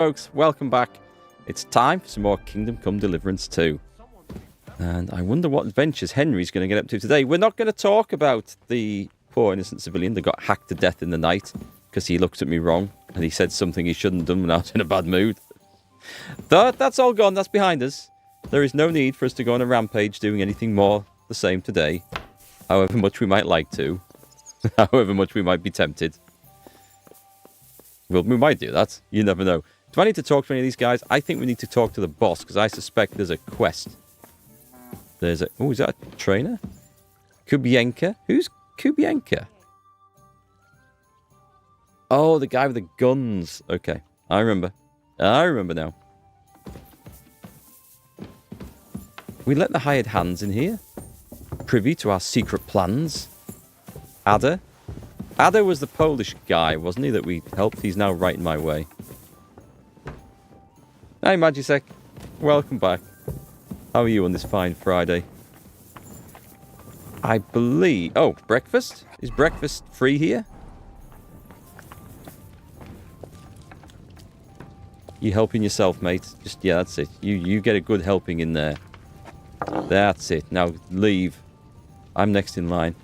Folks, welcome back. It's time for some more Kingdom Come Deliverance 2. And I wonder what adventures Henry's going to get up to today. We're not going to talk about the poor innocent civilian that got hacked to death in the night because he looked at me wrong and he said something he shouldn't have done when I was in a bad mood. That's all gone. That's behind us. There is no need for us to go on a rampage doing anything more the same today, however much we might like to, however much we might be tempted. Well, we might do that. You never know. Do I need to talk to any of these guys? I think we need to talk to the boss, because I suspect there's a quest. There's a... Oh, is that a trainer? Kubienka? Who's Kubienka? Oh, the guy with the guns. Okay, I remember. I remember now. We let the hired hands in here. Privy to our secret plans. Ada. Ada was the Polish guy, wasn't he, that we helped? He's now right in my way. Hi, Magisek. Welcome back. How are you on this fine Friday? I believe... Oh, breakfast? Is breakfast free here? You helping yourself, mate. Just, yeah, that's it. You get a good helping in there. That's it. Now, leave. I'm next in line.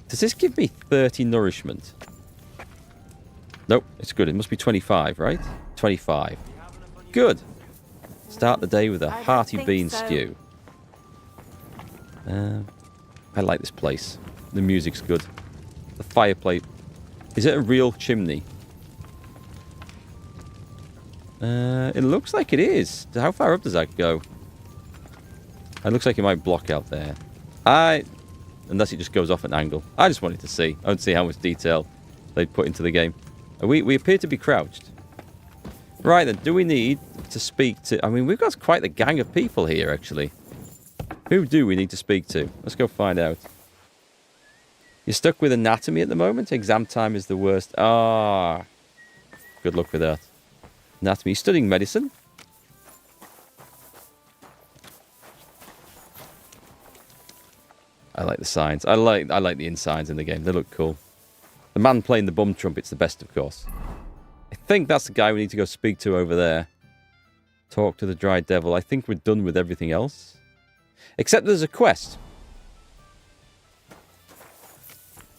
Does this give me 30 nourishment? Nope, it's good. It must be 25, right? 25. Good. Start the day with a hearty bean stew. I like this place. The music's good. The fireplace. Is it a real chimney? It looks like it is. How far up does that go? It looks like it might block out there. Unless it just goes off at an angle. I just wanted to see. I want to see how much detail they'd put into the game. We appear to be crouched. Right then, do we need to speak to... I mean, we've got quite the gang of people here, actually. Who do we need to speak to? Let's go find out. You're stuck with anatomy at the moment? Exam time is the worst. Ah. Good luck with that. Anatomy. You're studying medicine? I like the signs. I like the insigns in the game. They look cool. The man playing the bum trumpet's the best, of course. I think that's the guy we need to go speak to over there. Talk to the dry devil. I think we're done with everything else. Except there's a quest.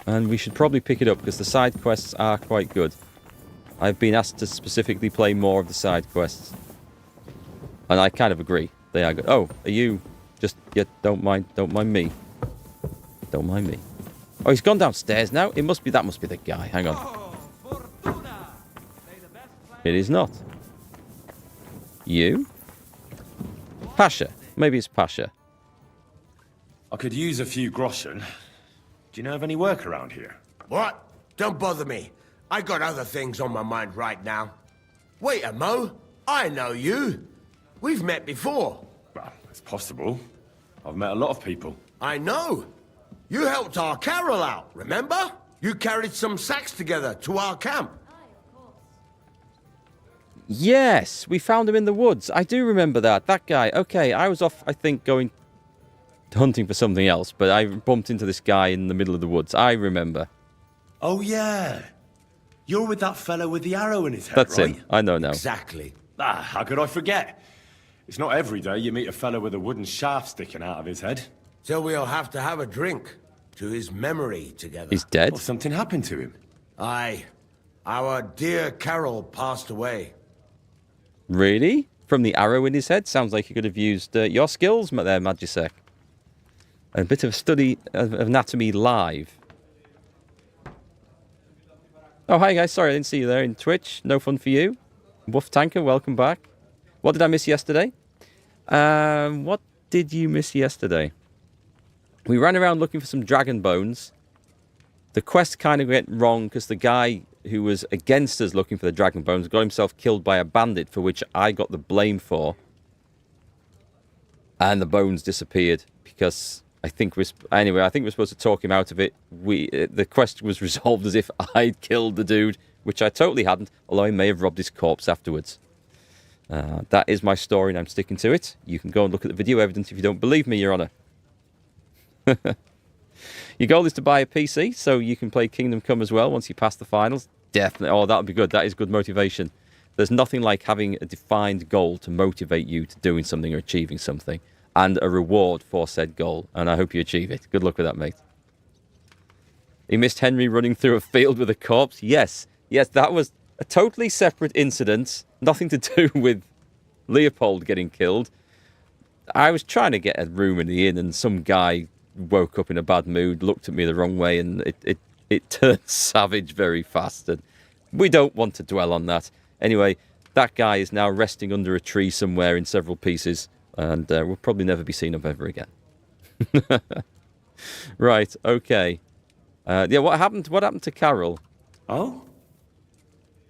And we should probably pick it up because the side quests are quite good. I've been asked to specifically play more of the side quests. And I kind of agree. They are good. Oh, are you just... Yeah, don't mind me. Don't mind me. Oh, he's gone downstairs now. That must be the guy. Hang on. It is not. You? Pasha. Maybe it's Pasha. I could use a few groschen. Do you know of any work around here? What? Don't bother me. I got other things on my mind right now. Wait a mo. I know you. We've met before. Well, it's possible. I've met a lot of people. I know. You helped our Carol out, remember? You carried some sacks together to our camp. Yes, we found him in the woods. I do remember that. That guy. Okay, I was off, I think, going hunting for something else, but I bumped into this guy in the middle of the woods. I remember. Oh, yeah. You're with that fellow with the arrow in his head, That's right? him. I know now. Exactly. How could I forget? It's not every day you meet a fellow with a wooden shaft sticking out of his head. So we'll have to have a drink to his memory together. He's dead? Well, something happened to him. Aye. Our dear Carol passed away. Really? From the arrow in his head? Sounds like he could have used your skills there, Magisek. A bit of study of anatomy live. Oh, hi guys. Sorry, I didn't see you there in Twitch. No fun for you. Woof Tanker, welcome back. What did I miss yesterday? What did you miss yesterday? We ran around looking for some dragon bones. The quest kind of went wrong because the guy who was against us looking for the dragon bones got himself killed by a bandit, for which I got the blame for. And the bones disappeared because I think we're supposed to talk him out of it. The quest was resolved as if I'd killed the dude, which I totally hadn't, although I may have robbed his corpse afterwards. That is my story and I'm sticking to it. You can go and look at the video evidence if you don't believe me, Your Honour. Your goal is to buy a PC so you can play Kingdom Come as well once you pass the finals. Definitely. Oh, that would be good. That is good motivation. There's nothing like having a defined goal to motivate you to doing something or achieving something, and a reward for said goal. And I hope you achieve it. Good luck with that, mate. He missed Henry running through a field with a corpse. Yes. Yes, that was a totally separate incident. Nothing to do with Leopold getting killed. I was trying to get a room in the inn, and some guy woke up in a bad mood, looked at me the wrong way, and it turned savage very fast. And we don't want to dwell on that. Anyway, that guy is now resting under a tree somewhere in several pieces, and will probably never be seen of ever again. Right, okay. Yeah, what happened? What happened to Carol? Oh?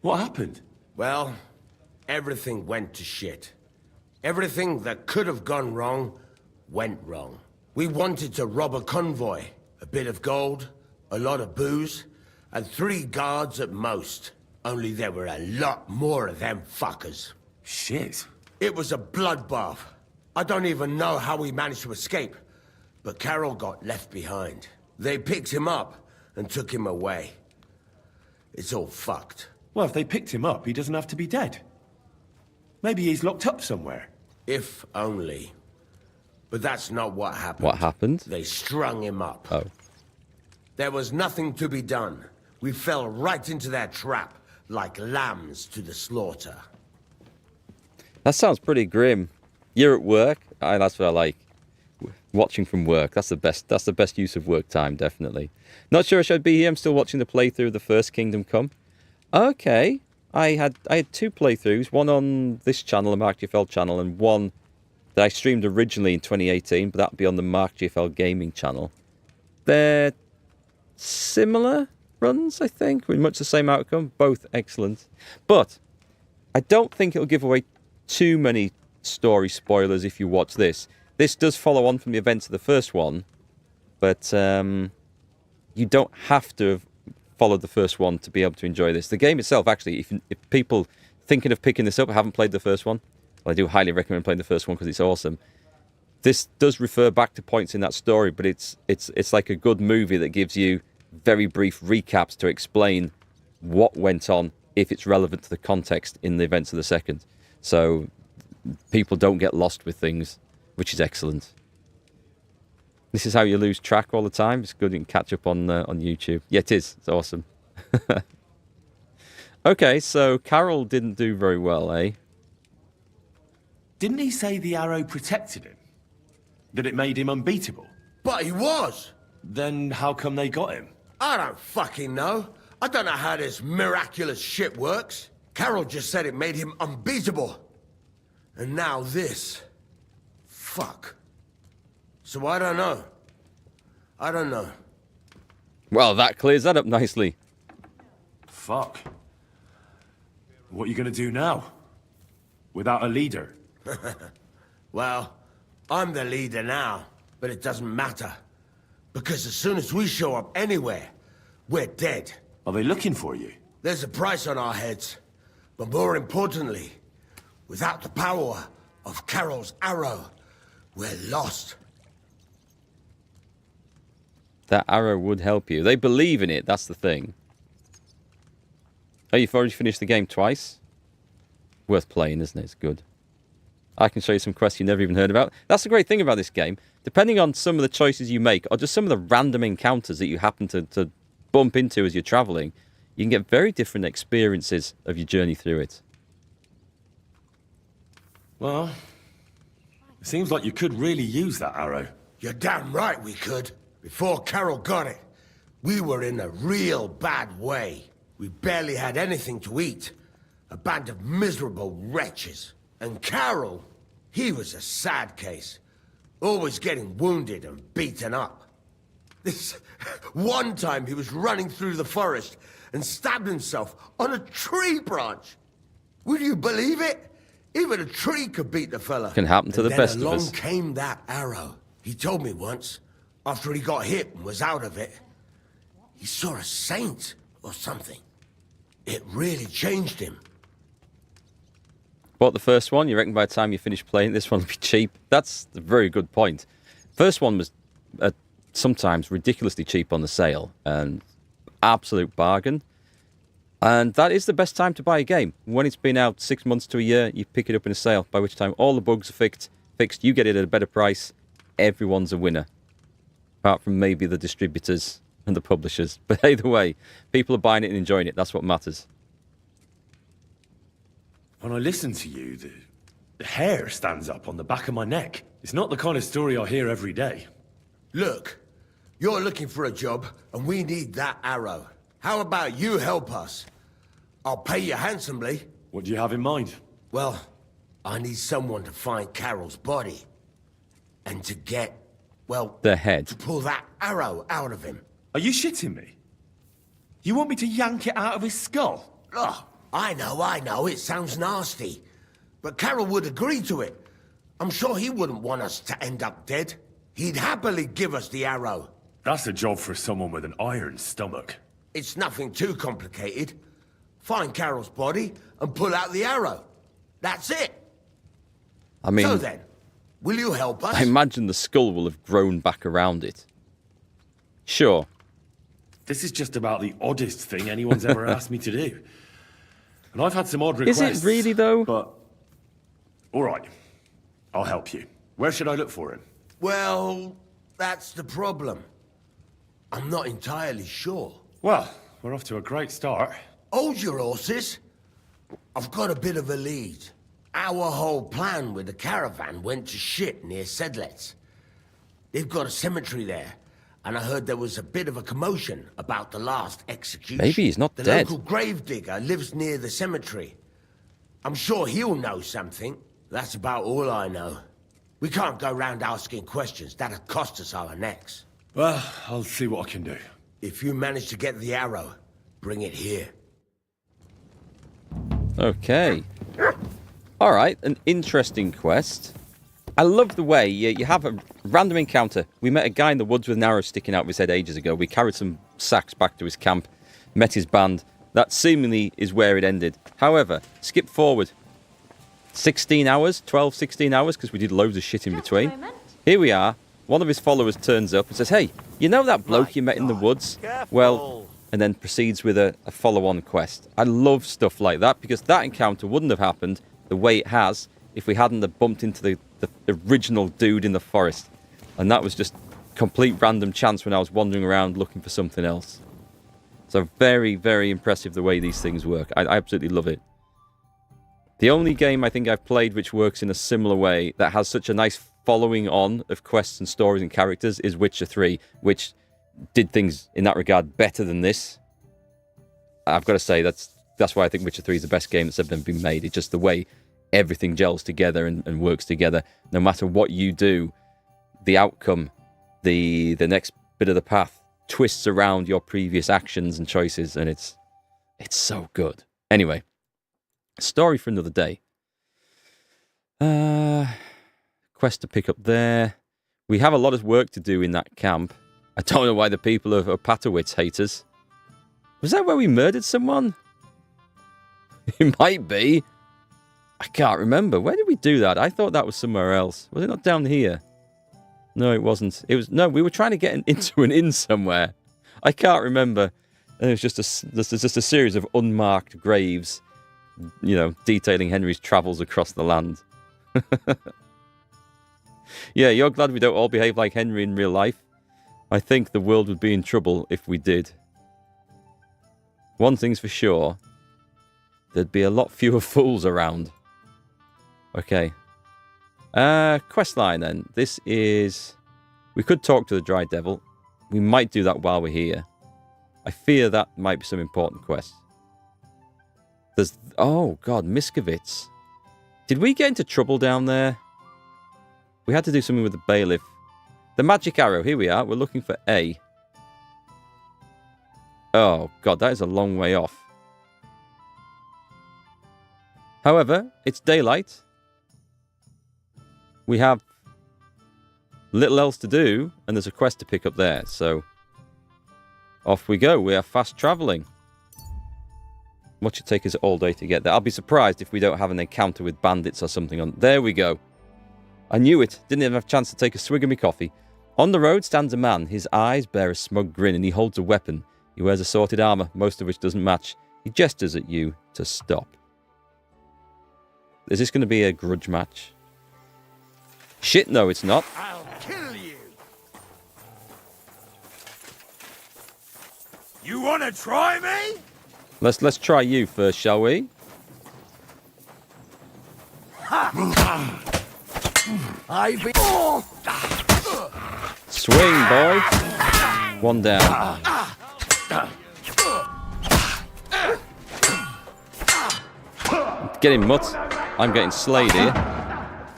What happened? Well, everything went to shit. Everything that could have gone wrong, went wrong. We wanted to rob a convoy. A bit of gold, a lot of booze, and 3 guards at most. Only there were a lot more of them fuckers. Shit. It was a bloodbath. I don't even know how we managed to escape, but Carol got left behind. They picked him up and took him away. It's all fucked. Well, if they picked him up, he doesn't have to be dead. Maybe he's locked up somewhere. If only. But that's not what happened. What happened? They strung him up. Oh. There was nothing to be done. We fell right into their trap, like lambs to the slaughter. That sounds pretty grim. You're at work. That's what I like. Watching from work. That's the best. That's the best use of work time, definitely. Not sure I should be here. I'm still watching the playthrough of the first Kingdom Come. Okay. I had 2 playthroughs. One on this channel, the MarkGFL channel, and one that I streamed originally in 2018, but that'll be on the MarkGFL gaming channel. They're similar runs, I think, with much the same outcome. Both excellent. But I don't think it'll give away too many story spoilers if you watch this. This does follow on from the events of the first one, but you don't have to have followed the first one to be able to enjoy this. The game itself, actually, if people thinking of picking this up haven't played the first one, well, I do highly recommend playing the first one because it's awesome. This does refer back to points in that story, but it's like a good movie that gives you very brief recaps to explain what went on if it's relevant to the context in the events of the second. So people don't get lost with things, which is excellent. This is how you lose track all the time. It's good you can catch up on YouTube. Yeah, it is. It's awesome. Okay, so Carol didn't do very well, eh? Didn't he say the arrow protected him? That it made him unbeatable? But he was! Then how come they got him? I don't fucking know. I don't know how this miraculous shit works. Carol just said it made him unbeatable. And now this. Fuck. So I don't know. I don't know. Well, that clears that up nicely. Fuck. What are you gonna do now? Without a leader? Well, I'm the leader now, but it doesn't matter. Because as soon as we show up anywhere, we're dead. Are they looking for you? There's a price on our heads. But more importantly, without the power of Carol's arrow, we're lost. That arrow would help you. They believe in it, that's the thing. Oh, you've already finished the game twice? Worth playing, isn't it? It's good. I can show you some quests you never even heard about. That's the great thing about this game. Depending on some of the choices you make, or just some of the random encounters that you happen to bump into as you're traveling, you can get very different experiences of your journey through it. Well, it seems like you could really use that arrow. You're damn right we could. Before Carol got it, we were in a real bad way. We barely had anything to eat. A band of miserable wretches. And Carol, he was a sad case. Always getting wounded and beaten up. This one time he was running through the forest and stabbed himself on a tree branch. Would you believe it? Even a tree could beat the fella. Can happen to the best of us. Along came that arrow. He told me once, after he got hit and was out of it, he saw a saint or something. It really changed him. Bought the first one, you reckon by the time you finish playing this one will be cheap? That's a very good point. First one was sometimes ridiculously cheap on the sale, and absolute bargain. And that is the best time to buy a game. When it's been out 6 months to a year, you pick it up in a sale, by which time all the bugs are fixed, you get it at a better price, everyone's a winner. Apart from maybe the distributors and the publishers. But either way, people are buying it and enjoying it. That's what matters. When I listen to you, the hair stands up on the back of my neck. It's not the kind of story I hear every day. Look, you're looking for a job, and we need that arrow. How about you help us? I'll pay you handsomely. What do you have in mind? Well, I need someone to find Carol's body. And to get, well... The head. To pull that arrow out of him. Are you shitting me? You want me to yank it out of his skull? Oh, I know, it sounds nasty. But Carol would agree to it. I'm sure he wouldn't want us to end up dead. He'd happily give us the arrow. That's a job for someone with an iron stomach. It's nothing too complicated. Find Carol's body and pull out the arrow. That's it. I mean... So then, will you help us? I imagine the skull will have grown back around it. Sure. This is just about the oddest thing anyone's ever asked me to do. And I've had some odd requests. Is it really, though? But... all right. I'll help you. Where should I look for him? Well, that's the problem. I'm not entirely sure. Well, we're off to a great start. Hold your horses. I've got a bit of a lead. Our whole plan with the caravan went to shit near Sedlets. They've got a cemetery there, and I heard there was a bit of a commotion about the last execution. Maybe he's not dead. dead. The local gravedigger lives near the cemetery. I'm sure he'll know something. That's about all I know. We can't go round asking questions. That'd cost us our necks. Well, I'll see what I can do. If you manage to get the arrow, bring it here. Okay. All right, an interesting quest. I love the way you have a random encounter. We met a guy in the woods with an arrow sticking out of his head ages ago. We carried some sacks back to his camp, met his band. That seemingly is where it ended. However, skip forward 16 hours, 12, 16 hours, because we did loads of shit in between. Here we are. One of his followers turns up and says, hey, you know that bloke you met in the woods? Well, and then proceeds with a follow-on quest. I love stuff like that, because that encounter wouldn't have happened the way it has if we hadn't have bumped into the original dude in the forest. And that was just complete random chance when I was wandering around looking for something else. So very, very impressive the way these things work. I absolutely love it. The only game I think I've played which works in a similar way, that has such a nice following on of quests and stories and characters, is Witcher 3, which did things in that regard better than this. I've got to say, that's why I think Witcher 3 is the best game that's ever been made. It's just the way everything gels together and works together. No matter what you do, the outcome, the next bit of the path twists around your previous actions and choices, and it's so good. Anyway, story for another day. Quest to pick up there. We have a lot of work to do in that camp. I don't know why the people of Opatowitz hate us. Was that where we murdered someone? It might be. I can't remember. Where did we do that? I thought that was somewhere else. Was it not down here? No, it wasn't. It was... No, we were trying to get into an inn somewhere. I can't remember. And it was just a series of unmarked graves, you know, detailing Henry's travels across the land. Yeah, you're glad we don't all behave like Henry in real life. I think the world would be in trouble if we did. One thing's for sure. There'd be a lot fewer fools around. Okay. Questline then. This is... We could talk to the Dry Devil. We might do that while we're here. I fear that might be some important quest. There's... Oh, God, Miskovitz. Did we get into trouble down there? We had to do something with the bailiff. The magic arrow. Here we are. We're looking for A. Oh, God, that is a long way off. However, it's daylight. We have little else to do, and there's a quest to pick up there, so off we go. We are fast travelling. What should take us all day to get there? I'll be surprised if we don't have an encounter with bandits or something on... There we go. I knew it. Didn't even have a chance to take a swig of my coffee. On the road stands a man. His eyes bear a smug grin, and he holds a weapon. He wears assorted armour, most of which doesn't match. He gestures at you to stop. Is this going to be a grudge match? Shit, no, it's not. I'll kill you. You want to try me? Let's try you first, shall we? I've been... Swing, boy. One down. Get him, mutt. I'm getting slayed here.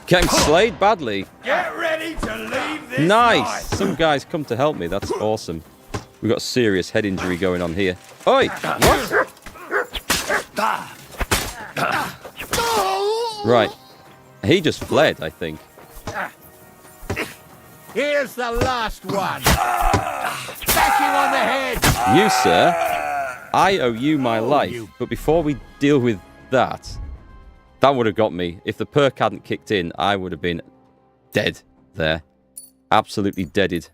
Getting slayed badly. Get ready to leave this Nice. Some guys come to help me. That's awesome. We've got serious head injury going on here. Oi! What? Right. He just fled, I think. Here's the last one. Back him on the head. You, sir, I owe you my life. But before we deal with that, that would have got me. If the perk hadn't kicked in, I would have been dead there. Absolutely deaded.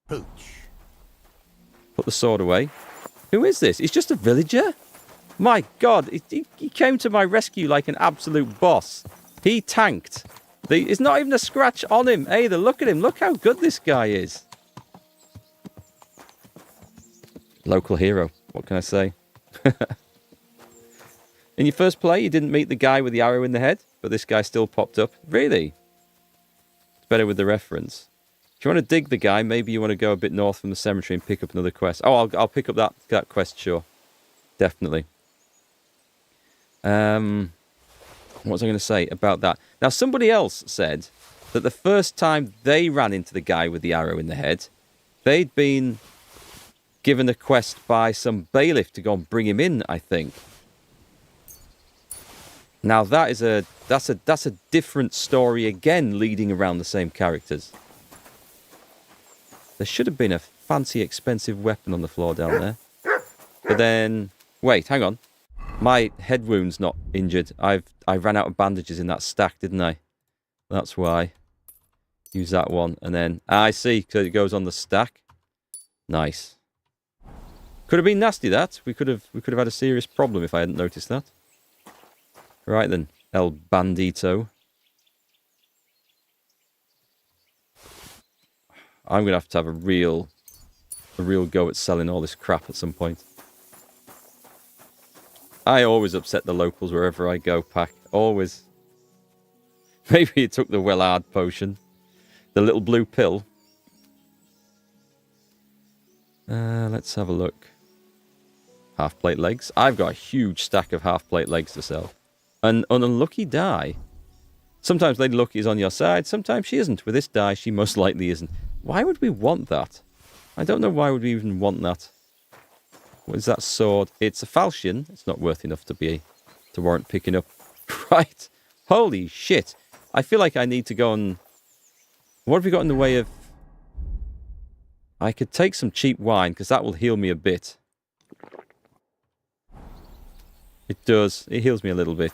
Pooch. Put the sword away. Who is this? He's just a villager? My God, he came to my rescue like an absolute boss. He tanked. There's not even a scratch on him either. Look at him. Look how good this guy is. Local hero. What can I say? In your first play, you didn't meet the guy with the arrow in the head, but this guy still popped up. Really? It's better with the reference. If you want to dig the guy, maybe you want to go a bit north from the cemetery and pick up another quest. Oh, I'll pick up that quest, sure. Definitely. What was I going to say about that? Now, somebody else said that the first time they ran into the guy with the arrow in the head, they'd been given a quest by some bailiff to go and bring him in, I think. Now, that's a different story again, leading around the same characters. There should have been a fancy, expensive weapon on the floor down there. But then... Wait, hang on. My head wound's not injured. I ran out of bandages in that stack, didn't I? That's why. Use that one, and then... I see, because it goes on the stack. Nice. Could have been nasty, that. We could have had a serious problem if I hadn't noticed that. Right then, El Bandito. I'm going to have a real go at selling all this crap at some point. I always upset the locals wherever I go, Pack. Always. Maybe it took the Wellard potion. The little blue pill. Let's have a look. Half-plate legs. I've got a huge stack of half-plate legs to sell. An unlucky die. Sometimes Lady Lucky is on your side, sometimes she isn't. With this die, she most likely isn't. Why would we want that? I don't know why would we even want that. What is that sword? It's a falchion. It's not worth enough to warrant picking up. Right. Holy shit. I feel like I need to go and... What have we got in the way of... I could take some cheap wine, because that will heal me a bit. It does. It heals me a little bit.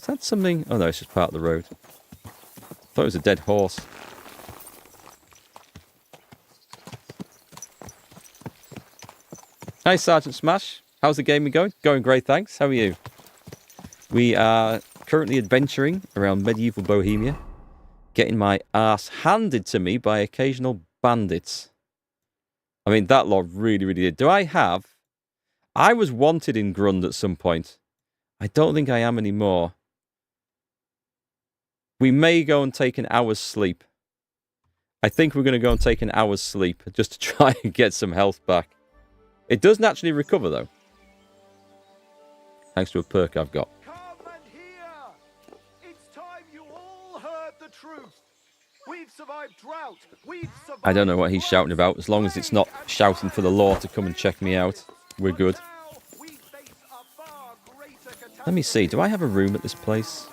Is that something? Oh no, it's just part of the road. I thought it was a dead horse. Hi, Sergeant Smash. How's the gaming going? Going great, thanks. How are you? We are currently adventuring around medieval Bohemia, getting my ass handed to me by occasional bandits. I mean, that lot really, really did. I was wanted in Grund at some point. I don't think I am anymore. We may go and take an hour's sleep. I think we're going to go and take an hour's sleep just to try and get some health back. It does naturally recover, though. Thanks to a perk I've got. Come and hear! It's time you all heard the truth. We've survived drought. We've survived... I don't know what he's shouting about. As long as it's not shouting for the law to come and check me out, we're good. Let me see. Do I have a room at this place?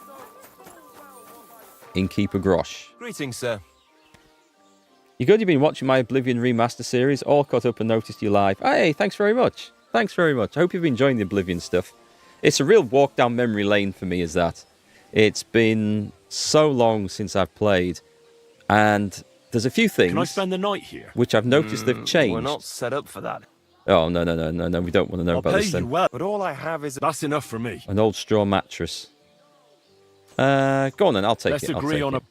Innkeeper Grosh. Greetings, sir. You good? You've been watching my Oblivion Remaster series. All caught up and noticed you live. Hey, thanks very much. Thanks very much. I hope you've been enjoying the Oblivion stuff. It's a real walk down memory lane for me, is that. It's been so long since I've played. And there's a few things... Can I spend the night here? ...which I've noticed they've changed. We're not set up for that. Oh, no, we don't want to know about this then. Well, but all I have is... That's enough for me. An old straw mattress. Go on then, I'll take Let's it. agree on it.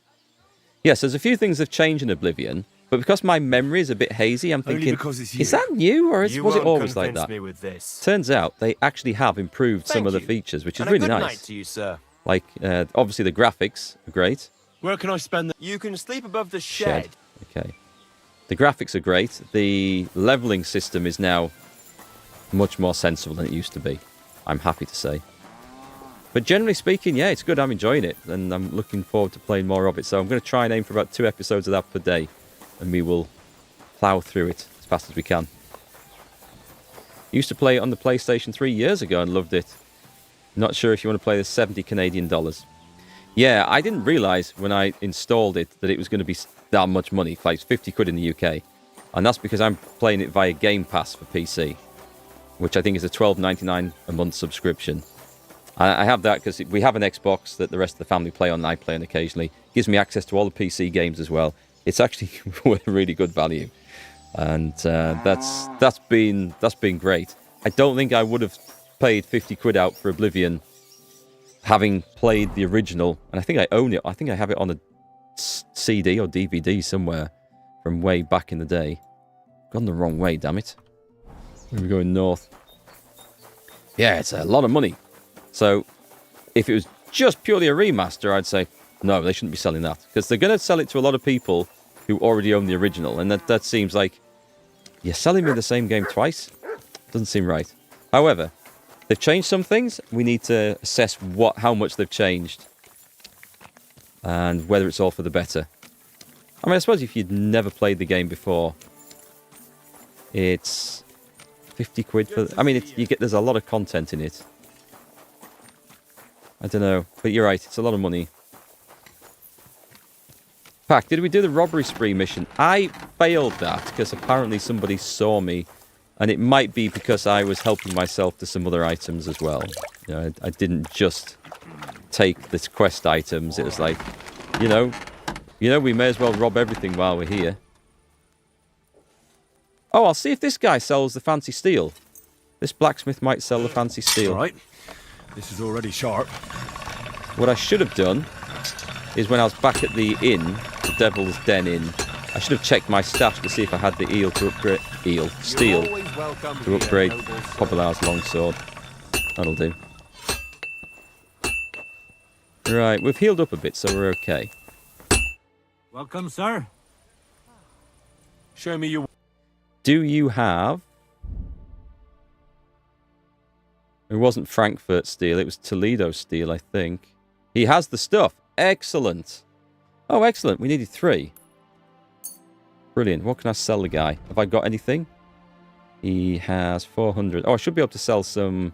Yes, there's a few things that have changed in Oblivion, but because my memory is a bit hazy, I'm thinking, is that new or was it always like that? Me with this. Turns out they actually have improved some of the features, which is really nice. Night to you, sir. Like, obviously the graphics are great. Where can I spend the... You can sleep above the shed. Okay. The graphics are great. The leveling system is now much more sensible than it used to be, I'm happy to say. But generally speaking, yeah, it's good. I'm enjoying it, and I'm looking forward to playing more of it. So I'm going to try and aim for about 2 episodes of that per day, and we will plough through it as fast as we can. Used to play it on the PlayStation 3 years ago and loved it. Not sure if you want to play the 70 Canadian dollars. Yeah, I didn't realise when I installed it that it was going to be that much money. Like it's 50 quid in the UK. And that's because I'm playing it via Game Pass for PC, which I think is a $12.99 a month subscription. I have that because we have an Xbox that the rest of the family play on and I play on occasionally. Gives me access to all the PC games as well. It's actually really good value. And that's been great. I don't think I would have paid 50 quid out for Oblivion having played the original, and I think I own it. I think I have it on a CD or DVD somewhere from way back in the day. Gone the wrong way, damn it. We're going north. Yeah, it's a lot of money. So if it was just purely a remaster, I'd say, no, they shouldn't be selling that. Because they're going to sell it to a lot of people who already own the original. And that seems like, you're selling me the same game twice? Doesn't seem right. However, they've changed some things. We need to assess how much they've changed. And whether it's all for the better. I mean, I suppose if you'd never played the game before, it's 50 quid for... I mean, there's a lot of content in it. I don't know. But you're right, it's a lot of money. Pack, did we do the robbery spree mission? I failed that because apparently somebody saw me. And it might be because I was helping myself to some other items as well. You know, I didn't just take the quest items. It was like, you know, we may as well rob everything while we're here. Oh, I'll see if this guy sells the fancy steel. This blacksmith might sell the fancy steel. All right. This is already sharp. What I should have done is when I was back at the inn, the Devil's Den Inn, I should have checked my stash to see if I had the steel to upgrade Popular's longsword. That'll do. Right, we've healed up a bit, so we're okay. Welcome, sir. Show me your... Do you have... It wasn't Frankfurt steel, it was Toledo steel, I think. He has the stuff. Excellent. Oh, excellent. We needed 3. Brilliant. What can I sell the guy? Have I got anything? He has 400. Oh, I should be able to sell some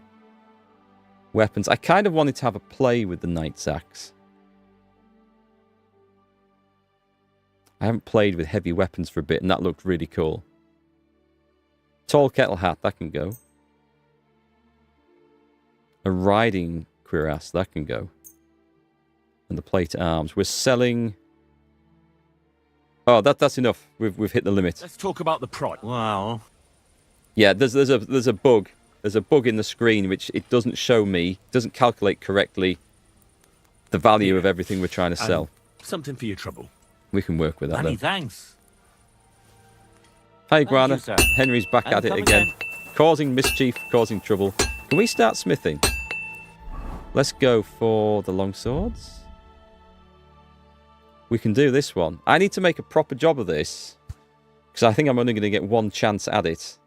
weapons. I kind of wanted to have a play with the Knight's Axe. I haven't played with heavy weapons for a bit, and that looked really cool. Tall kettle hat, that can go. A riding cuirass, that can go. And the plate arms. We're selling... Oh, that's enough. We've hit the limit. Let's talk about the price. Wow. Yeah, there's a bug. There's a bug in the screen which it doesn't show me, doesn't calculate correctly the value of everything we're trying to sell. Something for your trouble. We can work with that, Many though. thanks. Hi, Iguana. you, sir. Henry's back And at it come again. again. Causing mischief, causing trouble. Can we start smithing? Let's go for the longswords. We can do this one. I need to make a proper job of this, because I think I'm only going to get one chance at it.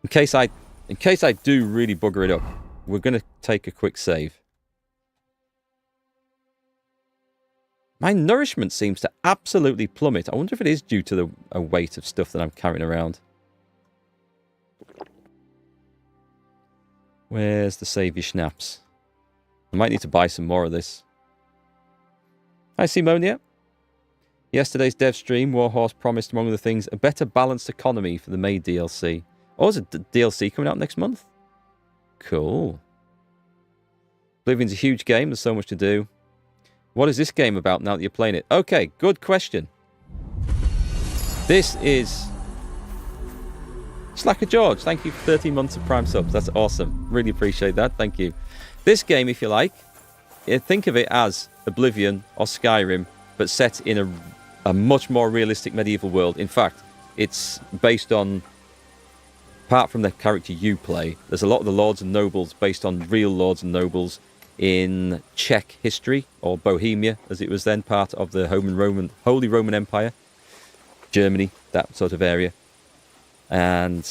In case I do really bugger it up, we're going to take a quick save. My nourishment seems to absolutely plummet. I wonder if it is due to a weight of stuff that I'm carrying around. Where's the save your schnapps? I might need to buy some more of this. Hi, Simonia. Yesterday's dev stream, Warhorse promised, among other things, a better balanced economy for the May DLC. Oh, there's a DLC coming out next month? Cool. Oblivion's a huge game. There's so much to do. What is this game about now that you're playing it? Okay, good question. This is Slacker George. Thank you for 13 months of Prime subs. That's awesome. Really appreciate that. Thank you. This game, if you like, think of it as Oblivion or Skyrim, but set in a much more realistic medieval world. In fact, it's based on, apart from the character you play, there's a lot of the lords and nobles based on real lords and nobles in Czech history, or Bohemia, as it was then, part of the Holy Roman Empire, Germany, that sort of area. And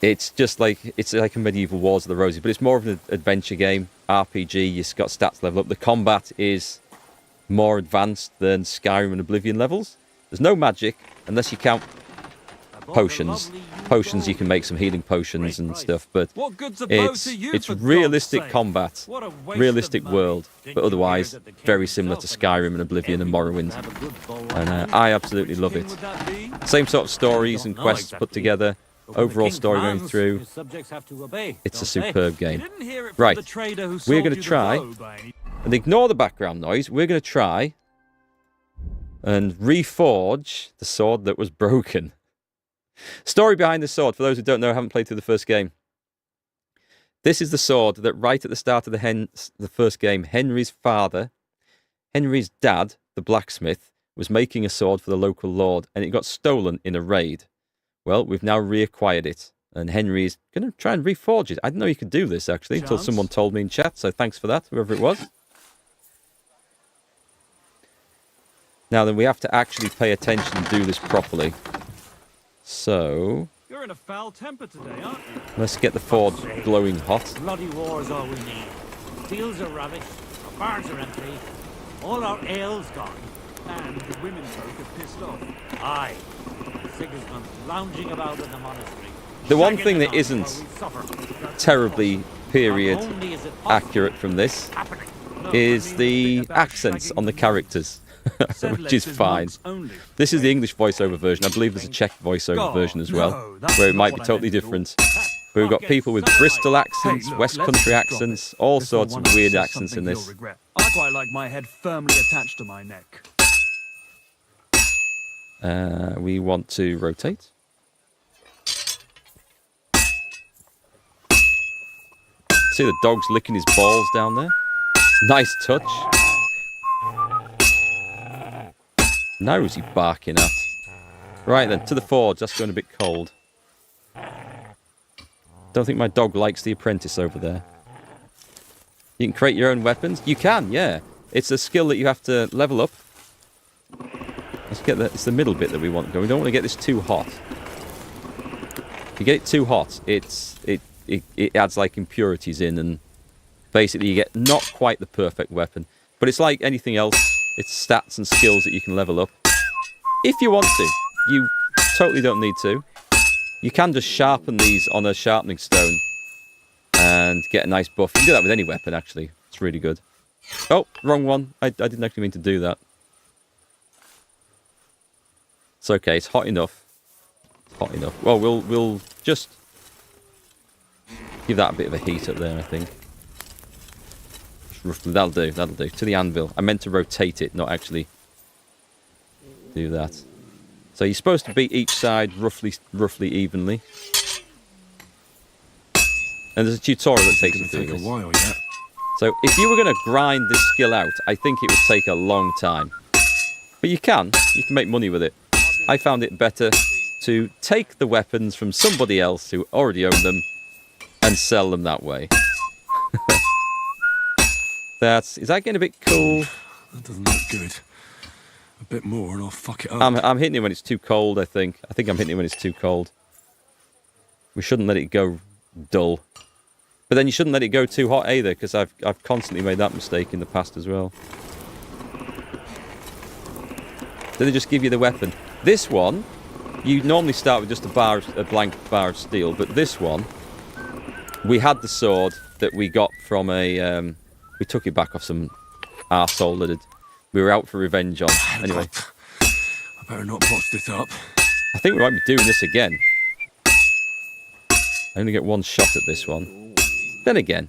it's just like a medieval Wars of the Roses, but it's more of an adventure game, RPG. You've got stats level up. The combat is more advanced than Skyrim and Oblivion levels. There's no magic unless you count potions. Potions, you can make some healing potions and stuff, but it's realistic combat, realistic world, but otherwise very similar to Skyrim and Oblivion and Morrowind. And I absolutely love it. Same sort of stories and quests put together. Overall story going through. It's a superb game. Right, we're going to try, and ignore the background noise, we're going to try and reforge the sword that was broken. Story behind the sword, for those who don't know, haven't played through the first game. This is the sword that right at the start of the first game, Henry's father, Henry's dad, the blacksmith, was making a sword for the local lord, and it got stolen in a raid. Well, we've now reacquired it, and Henry is going to try and reforge it. I didn't know you could do this, actually, until someone told me in chat, so thanks for that, whoever it was. Now then, we have to actually pay attention and do this properly. So, You're in a foul temper today, aren't you? Let's get the forge glowing hot. Bloody war's all we need. Fields are rubbish, our barns are empty, all our ale's gone, and the women folk are pissed off. Aye, Sigismund's lounging about in the monastery. The one thing that isn't terribly period accurate from this is the accents on the characters. Which is fine. This is the English voiceover version. I believe there's a Czech voiceover version as well, where it might be totally different. But we've got people with Bristol accents, West Country accents, all sorts of weird accents in this. I quite like my head firmly attached to my neck. We want to rotate. See the dog's licking his balls down there. Nice touch. Now who's he barking at? Right then, to the forge. That's going a bit cold. Don't think my dog likes the apprentice over there. You can create your own weapons. You can, yeah. It's a skill that you have to level up. Let's get it's the middle bit that we want going. We don't want to get this too hot. If you get it too hot, it adds like impurities in, and basically you get not quite the perfect weapon. But it's like anything else. It's stats and skills that you can level up. If you want to. You totally don't need to. You can just sharpen these on a sharpening stone and get a nice buff. You can do that with any weapon, actually. It's really good. Oh, wrong one. I didn't actually mean to do that. It's okay. It's hot enough. It's hot enough. Well, we'll just give that a bit of a heat up there, I think. Roughly, that'll do, that'll do. To the anvil. I meant to rotate it, not actually do that. So you're supposed to beat each side roughly evenly. And there's a tutorial that takes you through this. So if you were going to grind this skill out, I think it would take a long time. But you can make money with it. I found it better to take the weapons from somebody else who already owned them and sell them that way. Is that getting a bit cool? That doesn't look good. A bit more and I'll fuck it up. I'm hitting it when it's too cold, I think. I think I'm hitting it when it's too cold. We shouldn't let it go dull. But then you shouldn't let it go too hot either, because I've constantly made that mistake in the past as well. Then they just give you the weapon. This one, you normally start with just a blank bar of steel, but this one, we had the sword that we got from a... we took it back off some arsehole that we were out for revenge on. Anyway. I better not botch this up. I think we might be doing this again. I only get one shot at this one. Then again,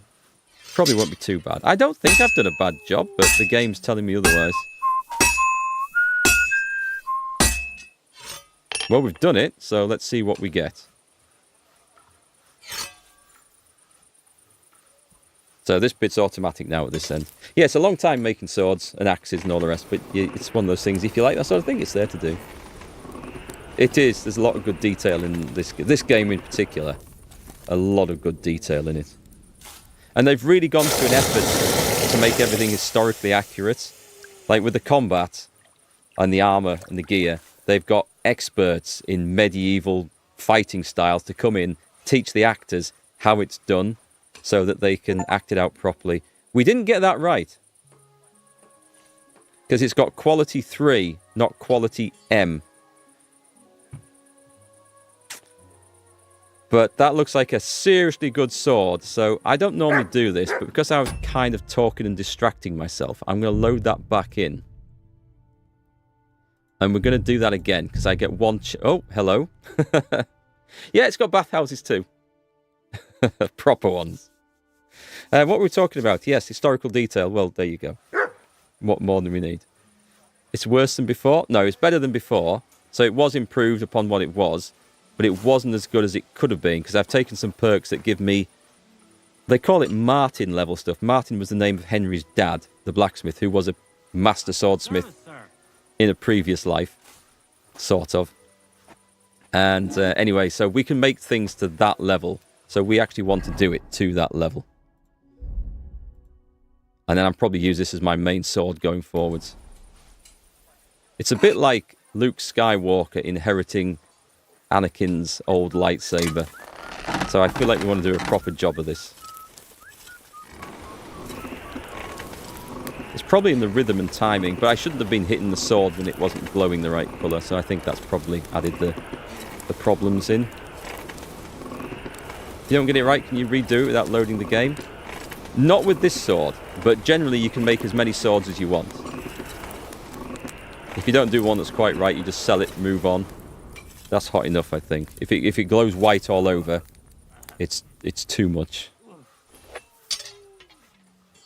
probably won't be too bad. I don't think I've done a bad job, but the game's telling me otherwise. Well, we've done it, so let's see what we get. So this bit's automatic now at this end. Yeah, it's a long time making swords and axes and all the rest, but it's one of those things, if you like that sort of thing, it's there to do. It is. There's a lot of good detail in this game in particular. A lot of good detail in it. And they've really gone to an effort to make everything historically accurate. Like with the combat and the armor and the gear, they've got experts in medieval fighting styles to come in, teach the actors how it's done so that they can act it out properly. We didn't get that right. Because it's got quality 3, not quality M. But that looks like a seriously good sword, so I don't normally do this, but because I was kind of talking and distracting myself, I'm going to load that back in. And we're going to do that again, because I get one... Oh, hello. Yeah, it's got bathhouses too. Proper ones. What were we talking about? Yes, historical detail. Well, there you go. What more do we need? It's worse than before? No, it's better than before. So it was improved upon what it was. But it wasn't as good as it could have been, because I've taken some perks that give me... They call it Martin level stuff. Martin was the name of Henry's dad, the blacksmith, who was a master swordsmith in a previous life. Sort of. And anyway, so we can make things to that level. So we actually want to do it to that level. And then I'll probably use this as my main sword going forwards. It's a bit like Luke Skywalker inheriting Anakin's old lightsaber. So I feel like we want to do a proper job of this. It's probably in the rhythm and timing, but I shouldn't have been hitting the sword when it wasn't glowing the right colour, so I think that's probably added the problems in. If you don't get it right, can you redo it without loading the game? Not with this sword, but generally you can make as many swords as you want. If you don't do one that's quite right, you just sell it, move on. That's hot enough, I think. If it glows white all over, it's too much.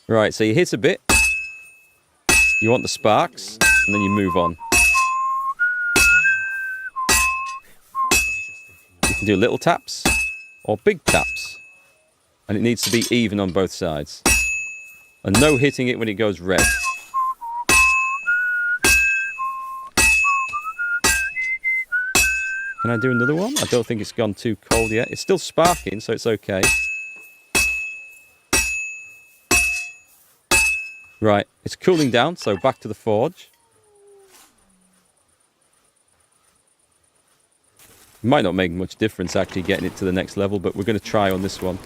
Right, so you hit a bit. You want the sparks, and then you move on. You can do little taps or big taps. And it needs to be even on both sides. And no hitting it when it goes red. Can I do another one? I don't think it's gone too cold yet. It's still sparking, so it's okay. Right, it's cooling down, so back to the forge. Might not make much difference actually getting it to the next level, but we're going to try on this one.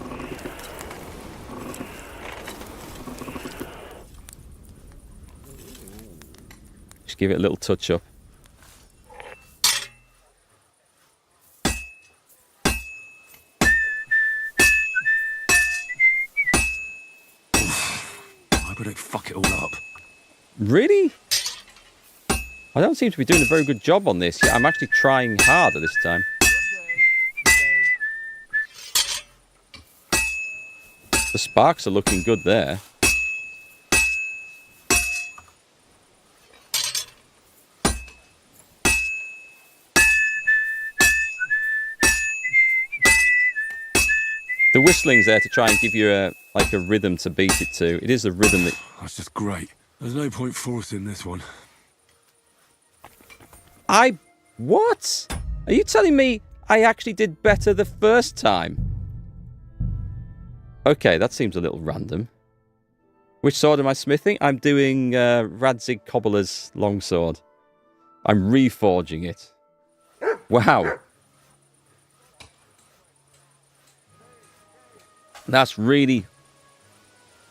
Just give it a little touch up. But I fuck it all up. Really? I don't seem to be doing a very good job on this. Yeah, I'm actually trying harder this time. The sparks are looking good there. The whistling's there to try and give you a rhythm to beat it to. It is a rhythm that... That's just great. There's no point forcing this one. What? Are you telling me I actually did better the first time? Okay, that seems a little random. Which sword am I smithing? I'm doing Radzig Cobbler's longsword. I'm reforging it. Wow. That's really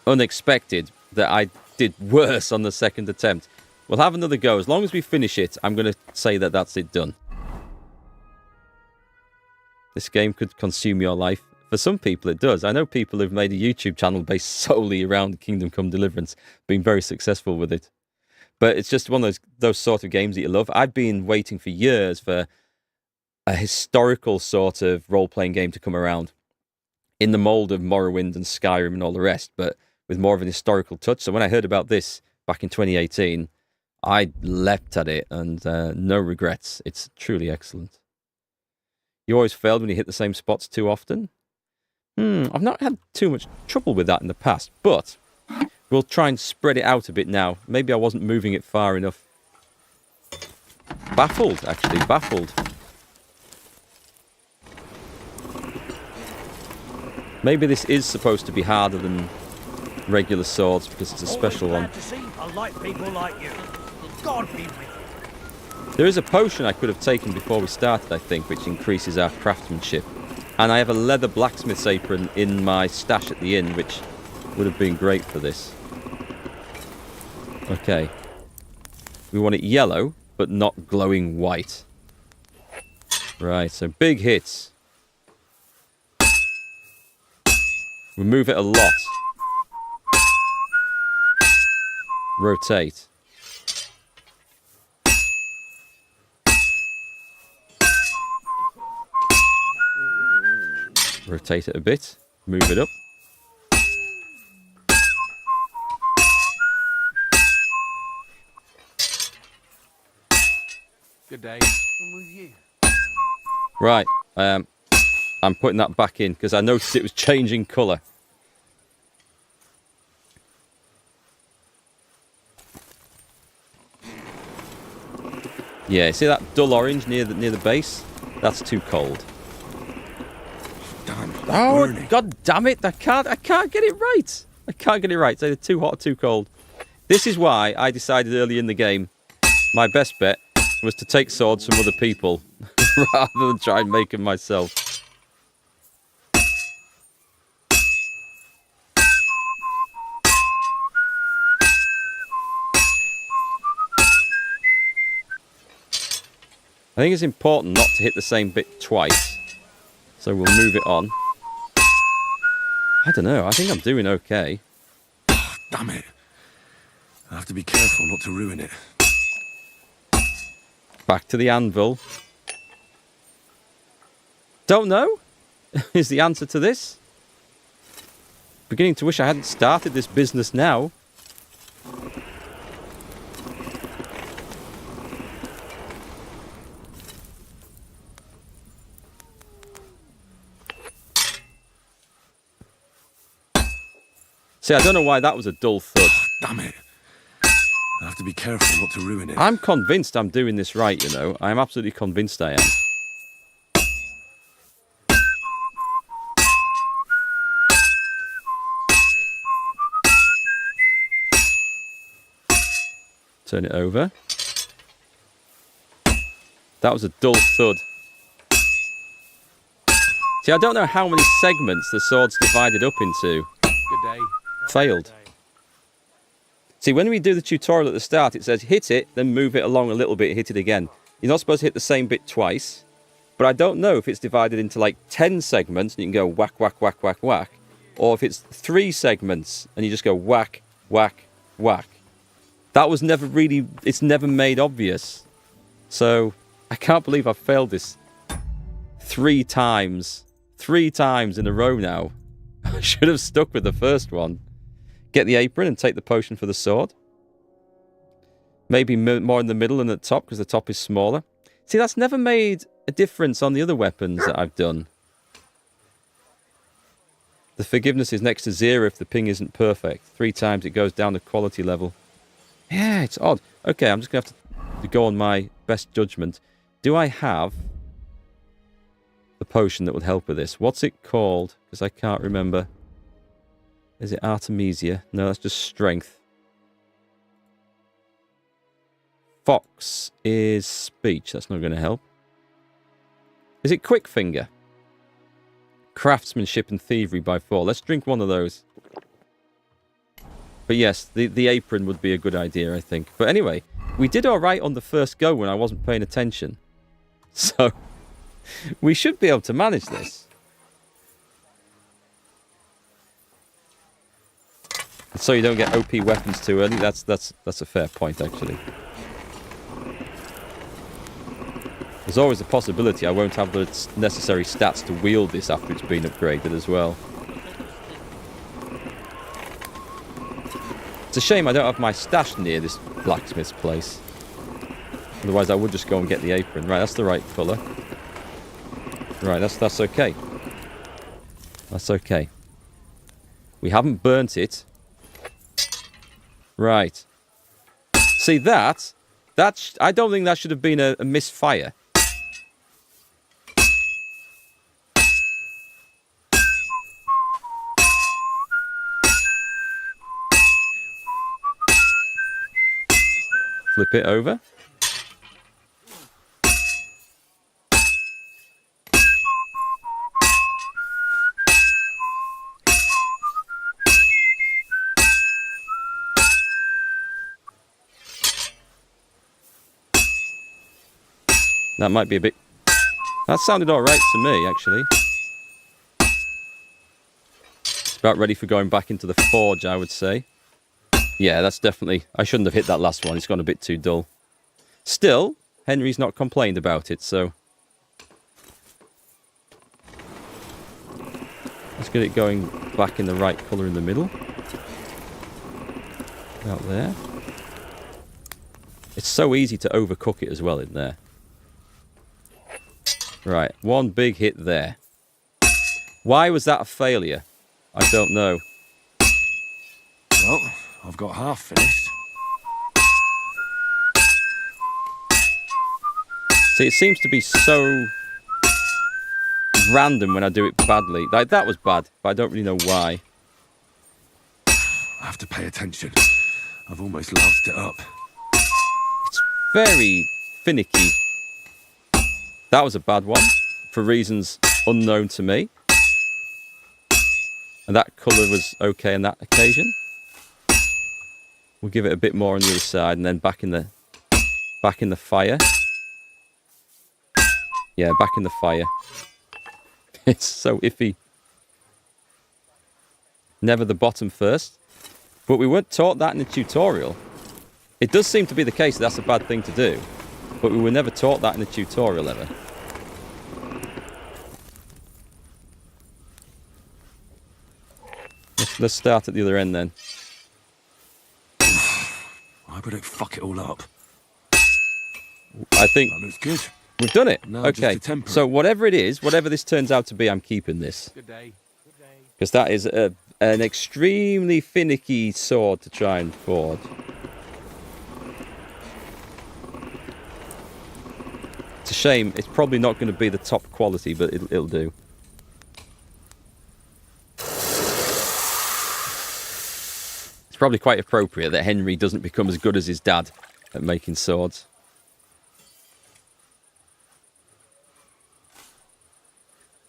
unexpected that I did worse on the second attempt. We'll have another go. As long as we finish it, I'm going to say that that's it done. This game could consume your life. For some people, it does. I know people who've made a YouTube channel based solely around Kingdom Come Deliverance, being very successful with it. But it's just one of those sort of games that you love. I've been waiting for years for a historical sort of role-playing game to come around, in the mold of Morrowind and Skyrim and all the rest, but with more of an historical touch. So when I heard about this back in 2018, I leapt at it, and no regrets. It's truly excellent. You always failed when you hit the same spots too often? I've not had too much trouble with that in the past, but we'll try and spread it out a bit now. Maybe I wasn't moving it far enough. Baffled, actually, baffled. Maybe this is supposed to be harder than regular swords because it's a special one. To see polite people like you. God be with you. There is a potion I could have taken before we started, I think, which increases our craftsmanship. And I have a leather blacksmith's apron in my stash at the inn, which would have been great for this. Okay. We want it yellow, but not glowing white. Right, so big hits. We move it a lot. Rotate. Rotate it a bit. Move it up. Good day. Right. I'm putting that back in because I noticed it was changing colour. Yeah, see that dull orange near the base? That's too cold. Damn, Oh, burning. god damn it! I can't get it right. I can't get it right. It's either too hot or too cold. This is why I decided early in the game my best bet was to take swords from other people rather than try and make them myself. I think it's important not to hit the same bit twice. So we'll move it on. I don't know. I think I'm doing okay. Damn it. I have to be careful not to ruin it. Back to the anvil. Don't know is the answer to this. Beginning to wish I hadn't started this business now. See, I don't know why that was a dull thud. Damn it. I have to be careful not to ruin it. I'm convinced I'm doing this right, you know. I'm absolutely convinced I am. Turn it over. That was a dull thud. See, I don't know how many segments the sword's divided up into. Good day. Failed. See, when we do the tutorial at the start, it says hit it, then move it along a little bit, hit it again. You're not supposed to hit the same bit twice. But I don't know if it's divided into like 10 segments and you can go whack, whack, whack, whack, whack. Or if it's 3 segments and you just go whack, whack, whack. That was never really, it's never made obvious. So I can't believe I've failed this 3 times. 3 times in a row now. I should have stuck with the first one. Get the apron and take the potion for the sword. Maybe more in the middle than at the top because the top is smaller. See, that's never made a difference on the other weapons that I've done. The forgiveness is next to 0 if the ping isn't perfect. 3 times it goes down the quality level. Yeah, it's odd. Okay, I'm just going to have to go on my best judgment. Do I have the potion that would help with this? What's it called? Because I can't remember. Is it Artemisia? No, that's just strength. Fox is speech. That's not going to help. Is it quick finger? Craftsmanship and thievery by 4. Let's drink one of those. But yes, the apron would be a good idea, I think. But anyway, we did all right on the first go when I wasn't paying attention. So we should be able to manage this. So you don't get OP weapons too early. That's a fair point, actually. There's always a possibility I won't have the necessary stats to wield this after it's been upgraded as well. It's It's a shame I don't have my stash near this blacksmith's place. Otherwise, I would just go and get the apron. Right, that's the right colour. Right, that's okay. That's okay. We haven't burnt it. Right. See, that I don't think that should have been a misfire. Flip it over. That might be a bit... That sounded alright to me, actually. It's about ready for going back into the forge, I would say. Yeah, that's definitely... I shouldn't have hit that last one. It's gone a bit too dull. Still, Henry's not complained about it, so... Let's get it going back in the right colour in the middle. Out there. It's so easy to overcook it as well in there. Right, one big hit there. Why was that a failure? I don't know. Well, I've got half finished. See, it seems to be so random when I do it badly. Like, that was bad, but I don't really know why. I have to pay attention. I've almost loused it up. It's very finicky. That was a bad one, for reasons unknown to me. And that colour was okay on that occasion. We'll give it a bit more on the other side, and then back in the fire. Yeah, back in the fire. It's so iffy. Never the bottom first. But we weren't taught that in the tutorial. It does seem to be the case that that's a bad thing to do. But we were never taught that in the tutorial ever. Let's start at the other end then. I better fuck it all up. I think That looks good. we've done it. No, Okay, just to temper it. so whatever it is, whatever this turns out to be, I'm keeping this. Good day. Because that is an extremely finicky sword to try and forge. It's a shame. It's probably not going to be the top quality, but it'll do. It's probably quite appropriate that Henry doesn't become as good as his dad at making swords.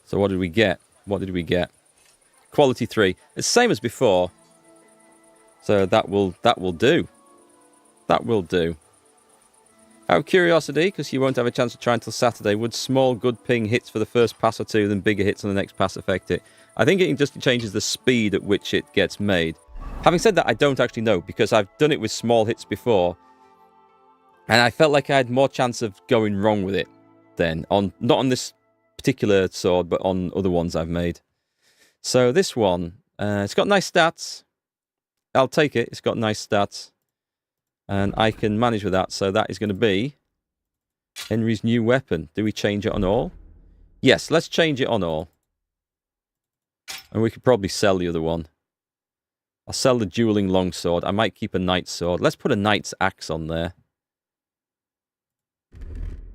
So what did we get? What did we get? Quality 3. It's the same as before. So that will do. That will do. Out of curiosity, because you won't have a chance to try until Saturday, would small good ping hits for the first pass or two, then bigger hits on the next pass affect it? I think it just changes the speed at which it gets made. Having said that, I don't actually know, because I've done it with small hits before, and I felt like I had more chance of going wrong with it then. Not on this particular sword, but on other ones I've made. So this one, it's got nice stats. I'll take it. It's got nice stats. And I can manage with that. So that is going to be Henry's new weapon. Do we change it on all? Yes, let's change it on all. And we could probably sell the other one. I'll sell the dueling longsword. I might keep a knight's sword. Let's put a knight's axe on there.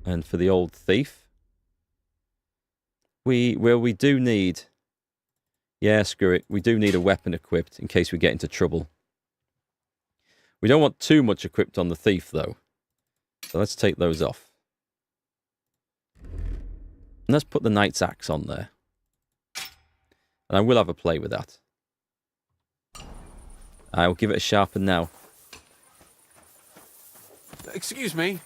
And for the old thief. We do need... Yeah, screw it. We do need a weapon equipped in case we get into trouble. We don't want too much equipped on the thief, though. So let's take those off. And let's put the knight's axe on there. And I will have a play with that. I will give it a sharpen now. Excuse me.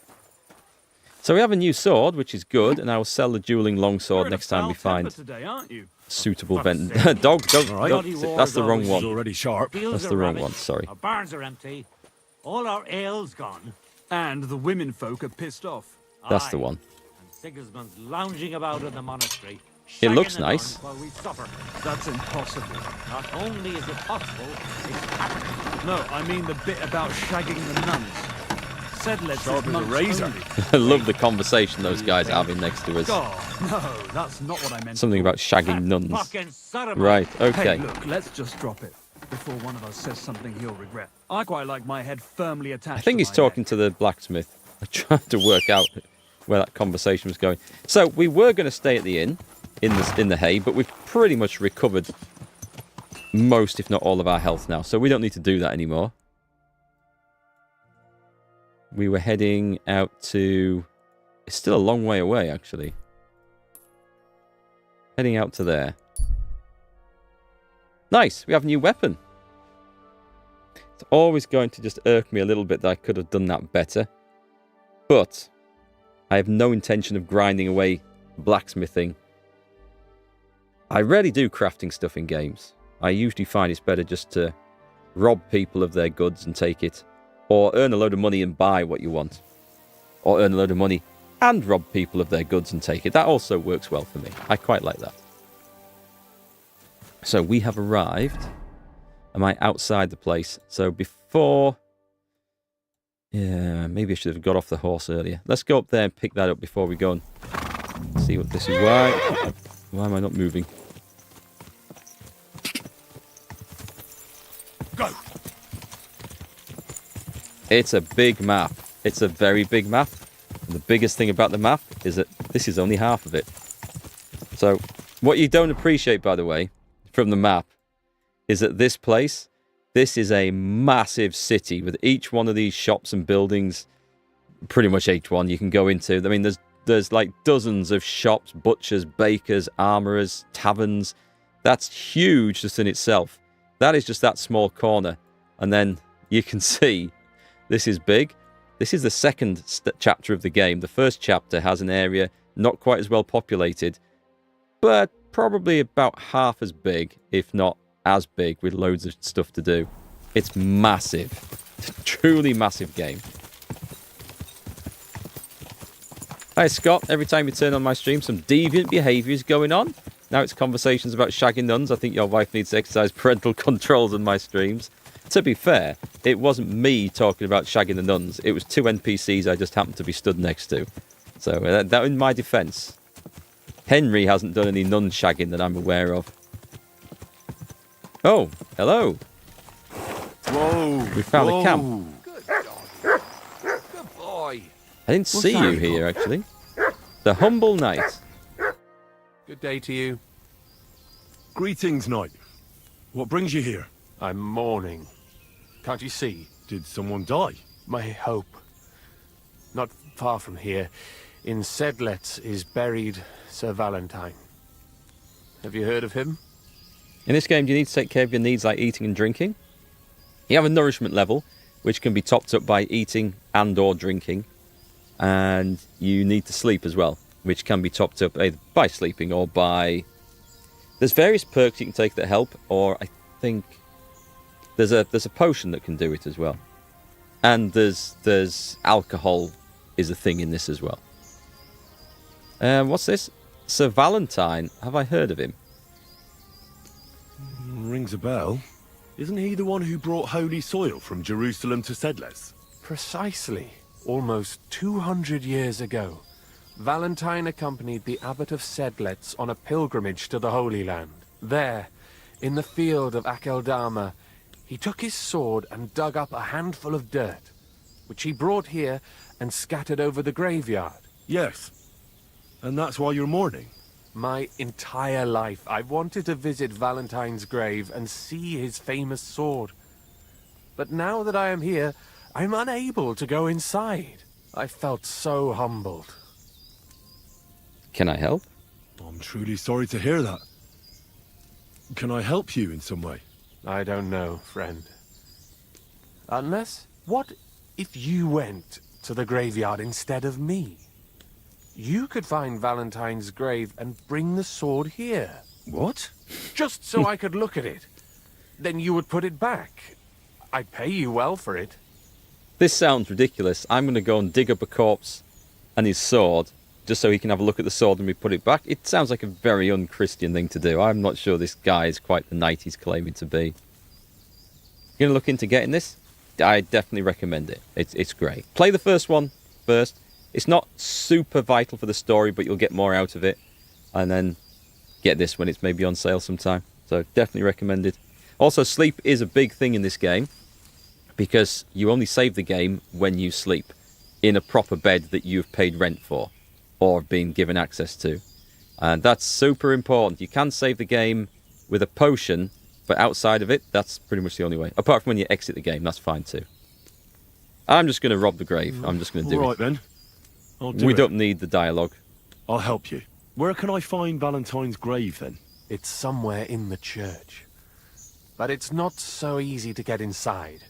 So we have a new sword, which is good, and I will sell the dueling longsword next time we find Today, aren't you? suitable vent. Dog, that's the wrong one. Already sharp. That's the wrong one, sorry. Our barns are empty. All our ale's gone. And the women folk are pissed off. That's Aye, the one. And Sigismund's lounging about in the monastery, It looks shagging the nice. nuns while we suffer. That's impossible. Not only is it possible, it's happening. No, I mean the bit about shagging the nuns. Said let's Sharp as a razor. only. I love the conversation those guys are having next to us. Oh, no, that's not what I meant. Something about shagging nuns. Fucking sodomite. Right, okay. Hey, look, let's just drop it before one of us says something he'll regret. I quite like my head firmly attached. I think he's talking to the blacksmith. I'm trying to work out where that conversation was going. So we were going to stay at the inn in the hay, but we've pretty much recovered most, if not all, of our health now. So we don't need to do that anymore. We were heading out to... It's still a long way away, actually. Heading out to there. Nice, we have a new weapon. It's always going to just irk me a little bit that I could have done that better. But I have no intention of grinding away blacksmithing. I rarely do crafting stuff in games. I usually find it's better just to rob people of their goods and take it. Or earn a load of money and buy what you want. Or earn a load of money and rob people of their goods and take it. That also works well for me. I quite like that. So we have arrived. Am I outside the place? So before... Yeah, maybe I should have got off the horse earlier. Let's go up there and pick that up before we go and see what this is. Why am I not moving? Go! It's a big map. It's a very big map. And the biggest thing about the map is that this is only half of it. So, what you don't appreciate, by the way, from the map, is that this place, this is a massive city with each one of these shops and buildings, pretty much each one you can go into. I mean, there's like dozens of shops, butchers, bakers, armourers, taverns. That's huge just in itself. That is just that small corner. And then you can see this is big. This is the second chapter of the game. The first chapter has an area not quite as well populated, but probably about half as big, if not as big, with loads of stuff to do. It's massive. It's a truly massive game. Hi, Scott. Every time you turn on my stream, some deviant behaviour is going on. Now it's conversations about shagging nuns. I think your wife needs to exercise parental controls on my streams. To be fair, it wasn't me talking about shagging the nuns. It was two NPCs I just happened to be stood next to. So that in my defence. Henry hasn't done any nun shagging that I'm aware of. Oh, hello. Whoa! We found a camp. Good dog. Good boy. I didn't see you here, actually. The Humble Knight. Good day to you. Greetings, knight. What brings you here? I'm mourning. Can't you see? Did someone die? My hope. Not far from here, in Sedlets, is buried Sir Valentine. Have you heard of him? In this game, you need to take care of your needs like eating and drinking. You have a nourishment level, which can be topped up by eating and or drinking. And you need to sleep as well, which can be topped up either by sleeping or by... There's various perks you can take that help, or I think there's a potion that can do it as well. And there's alcohol is a thing in this as well. What's this? Sir Valentine. Have I heard of him? Rings a bell. Isn't he the one who brought holy soil from Jerusalem to Sedles? Precisely. Almost 200 years ago, Valentine accompanied the abbot of Sedlets on a pilgrimage to the Holy Land. There, in the field of Akeldama, he took his sword and dug up a handful of dirt, which he brought here and scattered over the graveyard. Yes. And that's why you're mourning? My entire life, I've wanted to visit Valentine's grave and see his famous sword. But now that I am here, I'm unable to go inside. I felt so humbled. Can I help? I'm truly sorry to hear that. Can I help you in some way? I don't know, friend. Unless, what if you went to the graveyard instead of me? You could find Valentine's grave and bring the sword here. What? Just so I could look at it. Then you would put it back. I'd pay you well for it. This sounds ridiculous. I'm going to go and dig up a corpse and his sword just so he can have a look at the sword and we put it back. It sounds like a very un-Christian thing to do. I'm not sure this guy is quite the knight he's claiming to be. You're going to look into getting this? I definitely recommend it. It's great. Play the first one first. It's not super vital for the story, but you'll get more out of it. And then get this when it's maybe on sale sometime. So definitely recommended. Also, sleep is a big thing in this game, because you only save the game when you sleep in a proper bed that you've paid rent for or been given access to. And that's super important. You can save the game with a potion, but outside of it, that's pretty much the only way. Apart from when you exit the game, that's fine too. I'm just going to rob the grave. I'm just going to do it. All right, then. I'll do We it. don't need the dialogue. I'll help you. Where can I find Valentine's grave, then? It's somewhere in the church. But it's not so easy to get inside.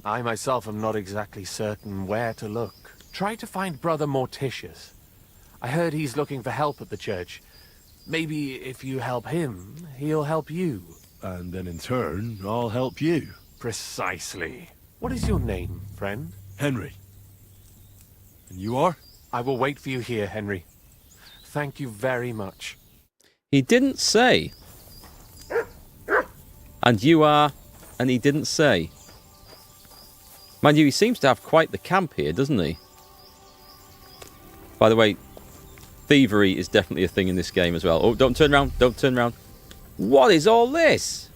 I myself am not exactly certain where to look. Try to find Brother Morticius. I heard he's looking for help at the church. Maybe if you help him, he'll help you. And then in turn, I'll help you. Precisely. What is your name, friend? Henry. And you are? I will wait for you here, Henry. Thank you very much. He didn't say. And you are, and he didn't say. Mind you, he seems to have quite the camp here, doesn't he? By the way, thievery is definitely a thing in this game as well. Oh, don't turn around, don't turn around. What is all this?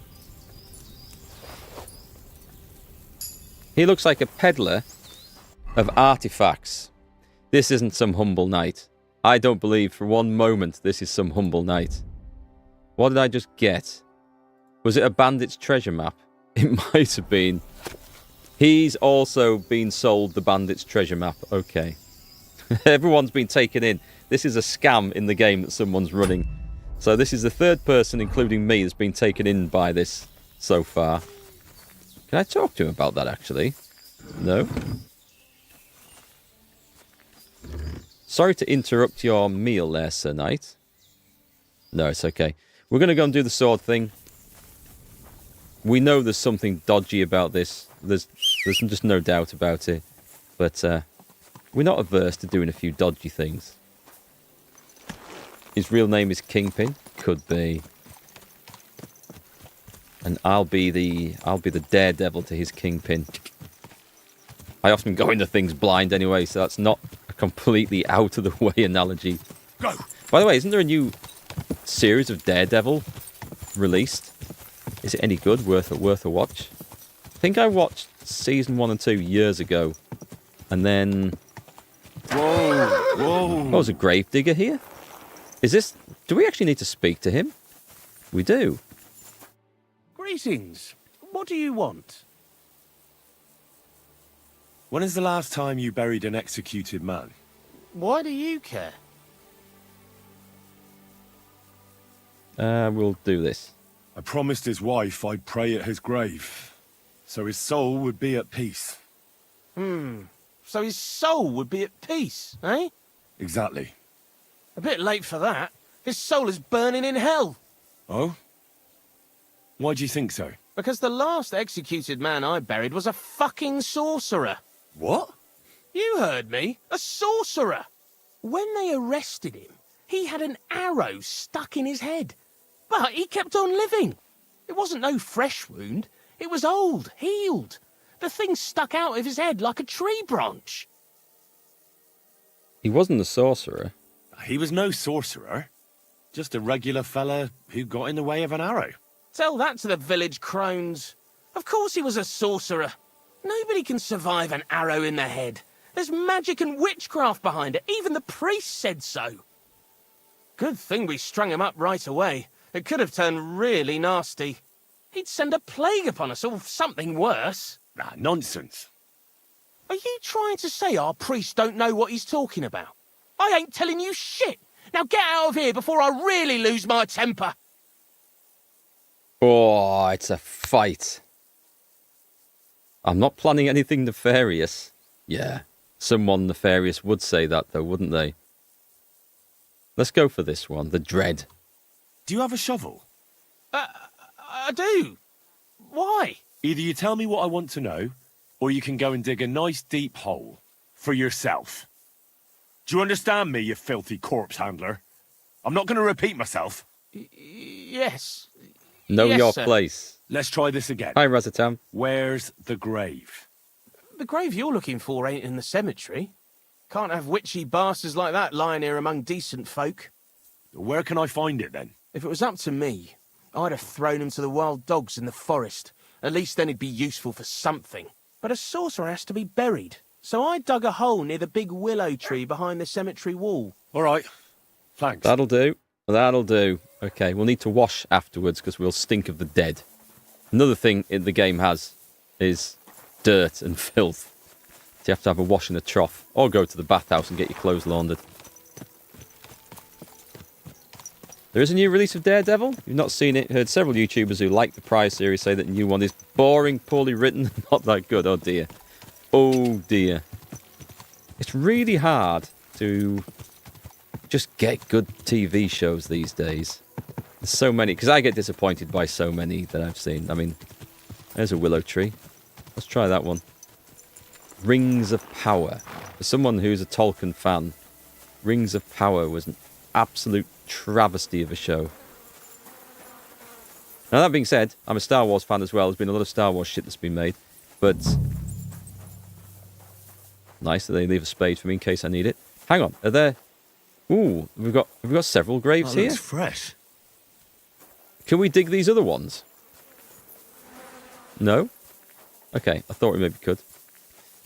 He looks like a peddler of artifacts. This isn't some humble knight. I don't believe for one moment this is some humble knight. What did I just get? Was it a bandit's treasure map? It might have been. He's also been sold the bandit's treasure map. Okay. Everyone's been taken in. This is a scam in the game that someone's running. So this is the third person, including me, that's been taken in by this so far. Can I talk to him about that, actually? No? Sorry to interrupt your meal there, Sir Knight. No, it's okay. We're going to go and do the sword thing. We know there's something dodgy about this. There's just no doubt about it. But we're not averse to doing a few dodgy things. His real name is Kingpin. Could be. And I'll be the daredevil to his Kingpin. I often go into things blind anyway, so that's not a completely out of the way analogy. Go! By the way, isn't there a new series of Daredevil released? Is it any good? Worth a watch? I think I watched season 1 and 2 years ago. And then... Whoa! Oh, there's a gravedigger here? Is this... Do we actually need to speak to him? We do. Greetings. What do you want? When is the last time you buried an executed man? Why do you care? We'll do this. I promised his wife I'd pray at his grave, so his soul would be at peace. So his soul would be at peace, eh? Exactly. A bit late for that. His soul is burning in hell. Oh? Why do you think so? Because the last executed man I buried was a fucking sorcerer. What? You heard me. A sorcerer. When they arrested him, he had an arrow stuck in his head. But he kept on living. It wasn't no fresh wound. It was old, healed. The thing stuck out of his head like a tree branch. He wasn't a sorcerer. He was no sorcerer. Just a regular fella who got in the way of an arrow. Tell that to the village crones. Of course he was a sorcerer. Nobody can survive an arrow in the head. There's magic and witchcraft behind it. Even the priest said so. Good thing we strung him up right away. It could have turned really nasty. He'd send a plague upon us or something worse. Ah, nonsense. Are you trying to say our priest don't know what he's talking about? I ain't telling you shit. Now get out of here before I really lose my temper. Oh, it's a fight. I'm not planning anything nefarious. Yeah, someone nefarious would say that though, wouldn't they? Let's go for this one, the dread. Do you have a shovel? I do. Why? Either you tell me what I want to know, or you can go and dig a nice deep hole for yourself. Do you understand me, you filthy corpse handler? I'm not going to repeat myself. Yes. Know Yes, your sir. place. Let's try this again. Hi, Razatam. Where's the grave? The grave you're looking for ain't in the cemetery. Can't have witchy bastards like that lying here among decent folk. Where can I find it, then? If it was up to me, I'd have thrown him to the wild dogs in the forest. At least then he'd be useful for something. But a sorcerer has to be buried. So I dug a hole near the big willow tree behind the cemetery wall. All right. Thanks. That'll do. That'll do. Okay, we'll need to wash afterwards because we'll stink of the dead. Another thing the game has is dirt and filth. So you have to have a wash in a trough or go to the bathhouse and get your clothes laundered. There is a new release of Daredevil. You've not seen it. Heard several YouTubers who like the prior series say that the new one is boring, poorly written, not that good. Oh dear. Oh dear. It's really hard to just get good TV shows these days. There's so many, because I get disappointed by so many that I've seen. I mean, there's a willow tree. Let's try that one. Rings of Power. For someone who's a Tolkien fan, Rings of Power was an absolute travesty of a show. Now that being said, I'm a Star Wars fan as well. There's been a lot of Star Wars shit that's been made, but nice that they leave a space for me in case I need it. Hang on, are there? Ooh, have we got several graves here. Looks fresh. Can we dig these other ones? No. Okay, I thought we maybe could.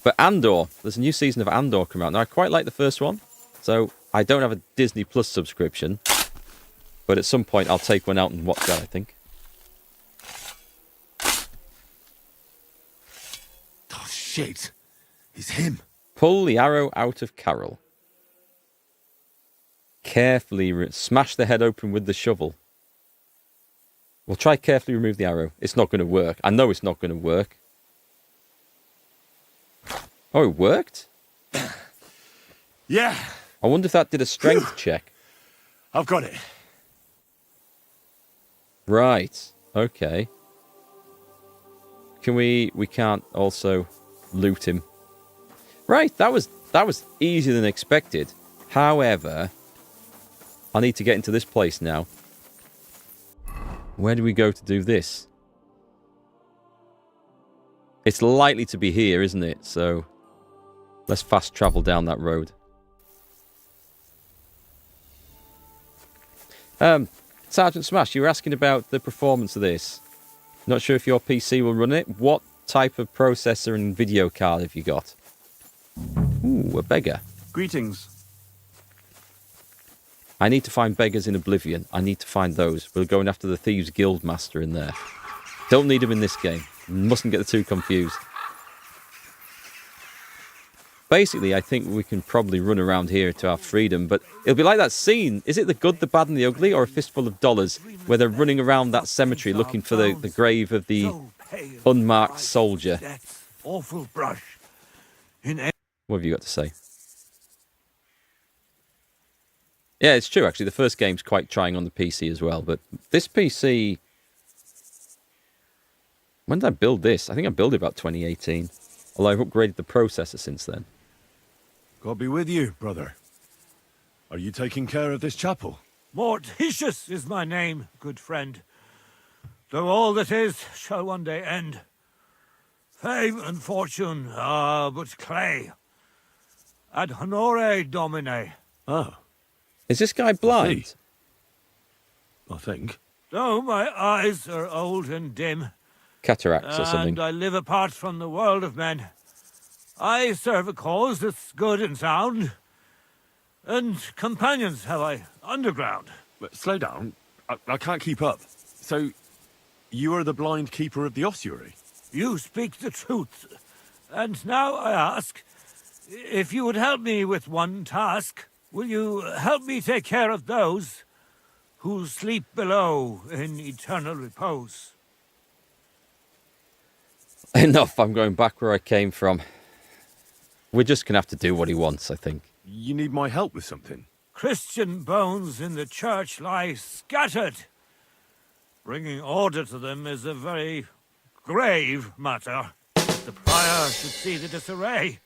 But Andor, there's a new season of Andor come out. Now I quite like the first one, so I don't have a Disney Plus subscription, but at some point I'll take one out and watch that, I think. Oh, shit. It's him. Pull the arrow out of Carol. Carefully smash the head open with the shovel. We'll try carefully remove the arrow. It's not going to work. I know it's not going to work. Oh, it worked? Yeah. I wonder if that did a strength check. I've got it. Right. Okay. Can we can't also loot him. Right, that was easier than expected. However, I need to get into this place now. Where do we go to do this? It's likely to be here, isn't it? So let's fast travel down that road. Sergeant Smash, you were asking about the performance of this. Not sure if your PC will run it. What type of processor and video card have you got? Ooh, a beggar. Greetings. I need to find beggars in Oblivion. I need to find those. We're going after the Thieves Guild Master in there. Don't need him in this game. Mustn't get the two confused. Basically, I think we can probably run around here to our freedom, but it'll be like that scene. Is it The Good, the Bad and the Ugly, or A Fistful of Dollars, where they're running around that cemetery looking for the grave of the unmarked soldier? Awful brush. What have you got to say? Yeah, it's true, actually. The first game's quite trying on the PC as well, but this PC... When did I build this? I think I built it about 2018. Although I've upgraded the processor since then. God be with you, brother. Are you taking care of this chapel? Mortitius is my name, good friend. Though all that is shall one day end. Fame and fortune are but clay. Ad honore domine. Oh. Is this guy blind? I think. Though my eyes are old and dim, Cataracts or something. and I live apart from the world of men, I serve a cause that's good and sound. And companions have I underground. But slow down. I can't keep up. So, you are the blind keeper of the ossuary? You speak the truth. And now I ask, if you would help me with one task, will you help me take care of those who sleep below in eternal repose? Enough, I'm going back where I came from. We're just going to have to do what he wants, I think. You need my help with something? Christian bones in the church lie scattered. Bringing order to them is a very grave matter. If the prior should see the disarray,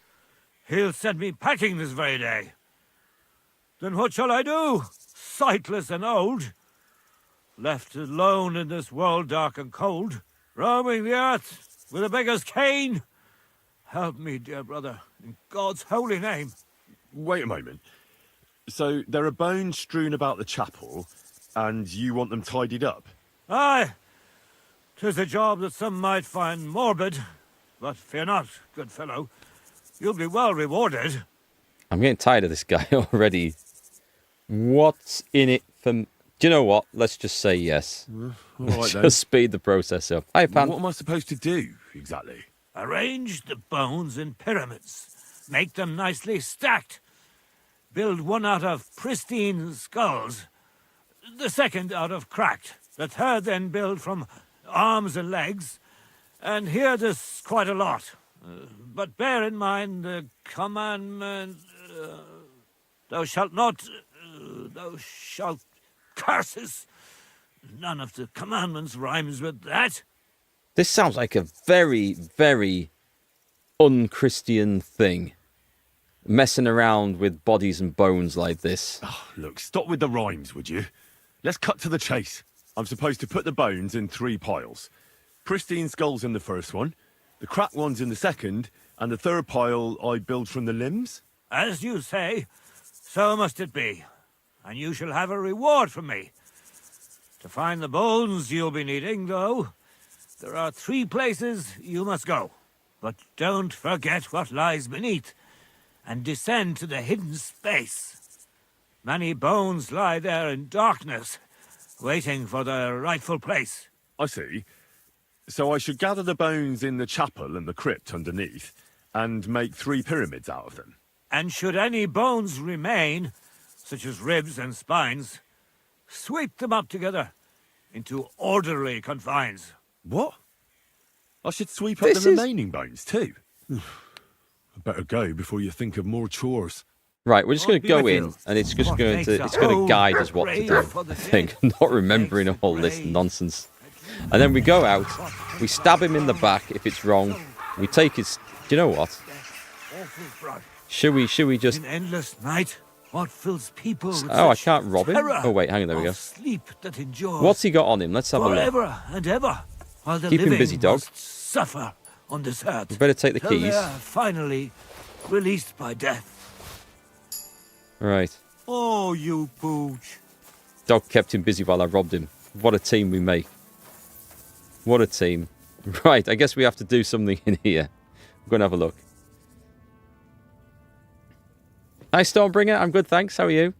he'll send me packing this very day. Then what shall I do? Sightless and old, left alone in this world dark and cold, roaming the earth with a beggar's cane. Help me, dear brother, in God's holy name. Wait a moment. So there are bones strewn about the chapel, and you want them tidied up? Aye, 'tis a job that some might find morbid, but fear not, good fellow. You'll be well rewarded. I'm getting tired of this guy already. What's in it for... Do you know what? Let's just say yes. All Let's right, just speed the process up. Hi, Pan. What am I supposed to do, exactly? Arrange the bones in pyramids. Make them nicely stacked. Build one out of pristine skulls, the second out of cracked, the third then build from arms and legs. And here there's quite a lot. But bear in mind the commandment, thou shalt not, thou shalt curses. None of the commandments rhymes with that. This sounds like a very, very unchristian thing. Messing around with bodies and bones like this. Oh, look, stop with the rhymes, would you? Let's cut to the chase. I'm supposed to put the bones in 3 piles. Pristine skulls in the first one, the cracked ones in the second, and the third pile I build from the limbs? As you say, so must it be. And you shall have a reward from me. To find the bones you'll be needing, though, there are 3 places you must go. But don't forget what lies beneath, and descend to the hidden space. Many bones lie there in darkness, waiting for their rightful place. I see. So I should gather the bones in the chapel and the crypt underneath, and make 3 pyramids out of them. And should any bones remain, such as ribs and spines, sweep them up together into orderly confines. What? I should sweep up the remaining bones too? I better go before you think of more chores. Right, we're just going to go in, and it's just going to guide us what to do. I think, not remembering all this nonsense. And then we go out, we stab him in the back if it's wrong. We take his. Do you know what? Should we just? An endless night. What fills people with I can't rob him. Oh wait, hang on, there we go. Sleep that endures. What's he got on him? Let's have a look. Forever and ever, while the Keep him living busy, dog. must suffer on this earth. We better take the till keys. They are finally released by death. Right. Oh, you pooch. Dog kept him busy while I robbed him. What a team we make. What a team. Right, I guess we have to do something in here. I'm going to have a look. Hi, Stormbringer. I'm good, thanks. How are you?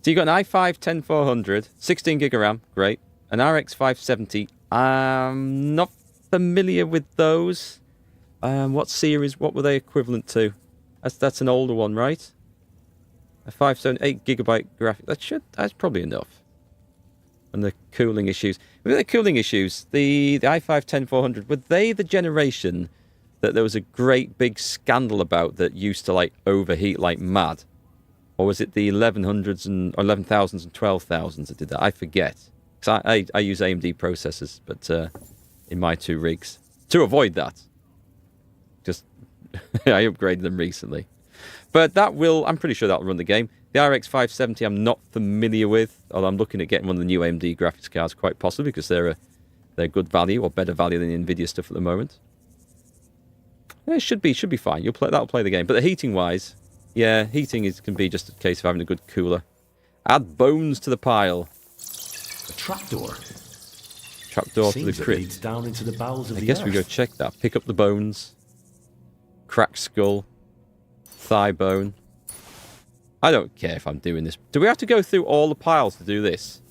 So you got an i5-10400, 16 gig of RAM. Great. An RX 570. I'm not familiar with those. What series? What were they equivalent to? That's an older one, right? A 578 gigabyte graphic. That's probably enough. And the cooling issues. With the cooling issues, the i5-10400, were they the generation that there was a great big scandal about that used to like overheat like mad? Or was it the 1100s and 11,000s and 12,000s that did that? I forget. Because I use AMD processors, but in my 2 rigs. To avoid that. Just, I upgraded them recently. But that will, I'm pretty sure that'll run the game. The RX 570 I'm not familiar with, although I'm looking at getting one of the new AMD graphics cards quite possibly because they're good value or better value than the Nvidia stuff at the moment. Yeah, it should be fine. That'll play the game. But the heating wise, yeah, heating can be just a case of having a good cooler. Add bones to the pile. A trapdoor. Trapdoor to the crypt. Leads down into the bowels of I the guess earth. we go check that. Pick up the bones. Cracked skull. Thigh bone. I don't care if I'm doing this. Do we have to go through all the piles to do this?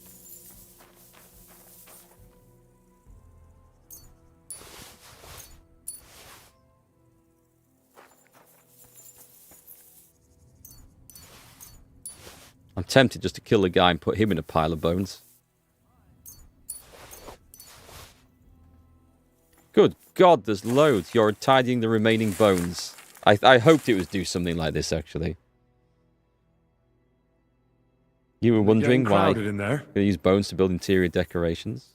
I'm tempted just to kill the guy and put him in a pile of bones. Good God, there's loads. You're tidying the remaining bones. I hoped it would do something like this, actually. You were wondering why I'm going to use bones to build interior decorations.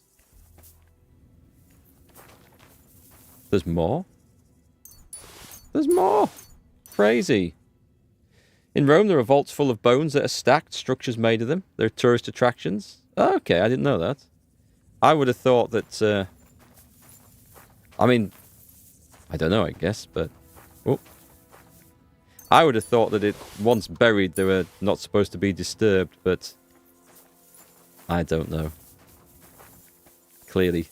There's more? There's more! Crazy. In Rome, there are vaults full of bones that are stacked, structures made of them. There are tourist attractions. Oh, okay, I didn't know that. I would have thought that... I mean, I don't know, I guess, but... Oh. I would have thought that it, once buried, they were not supposed to be disturbed, but... I don't know. Clearly.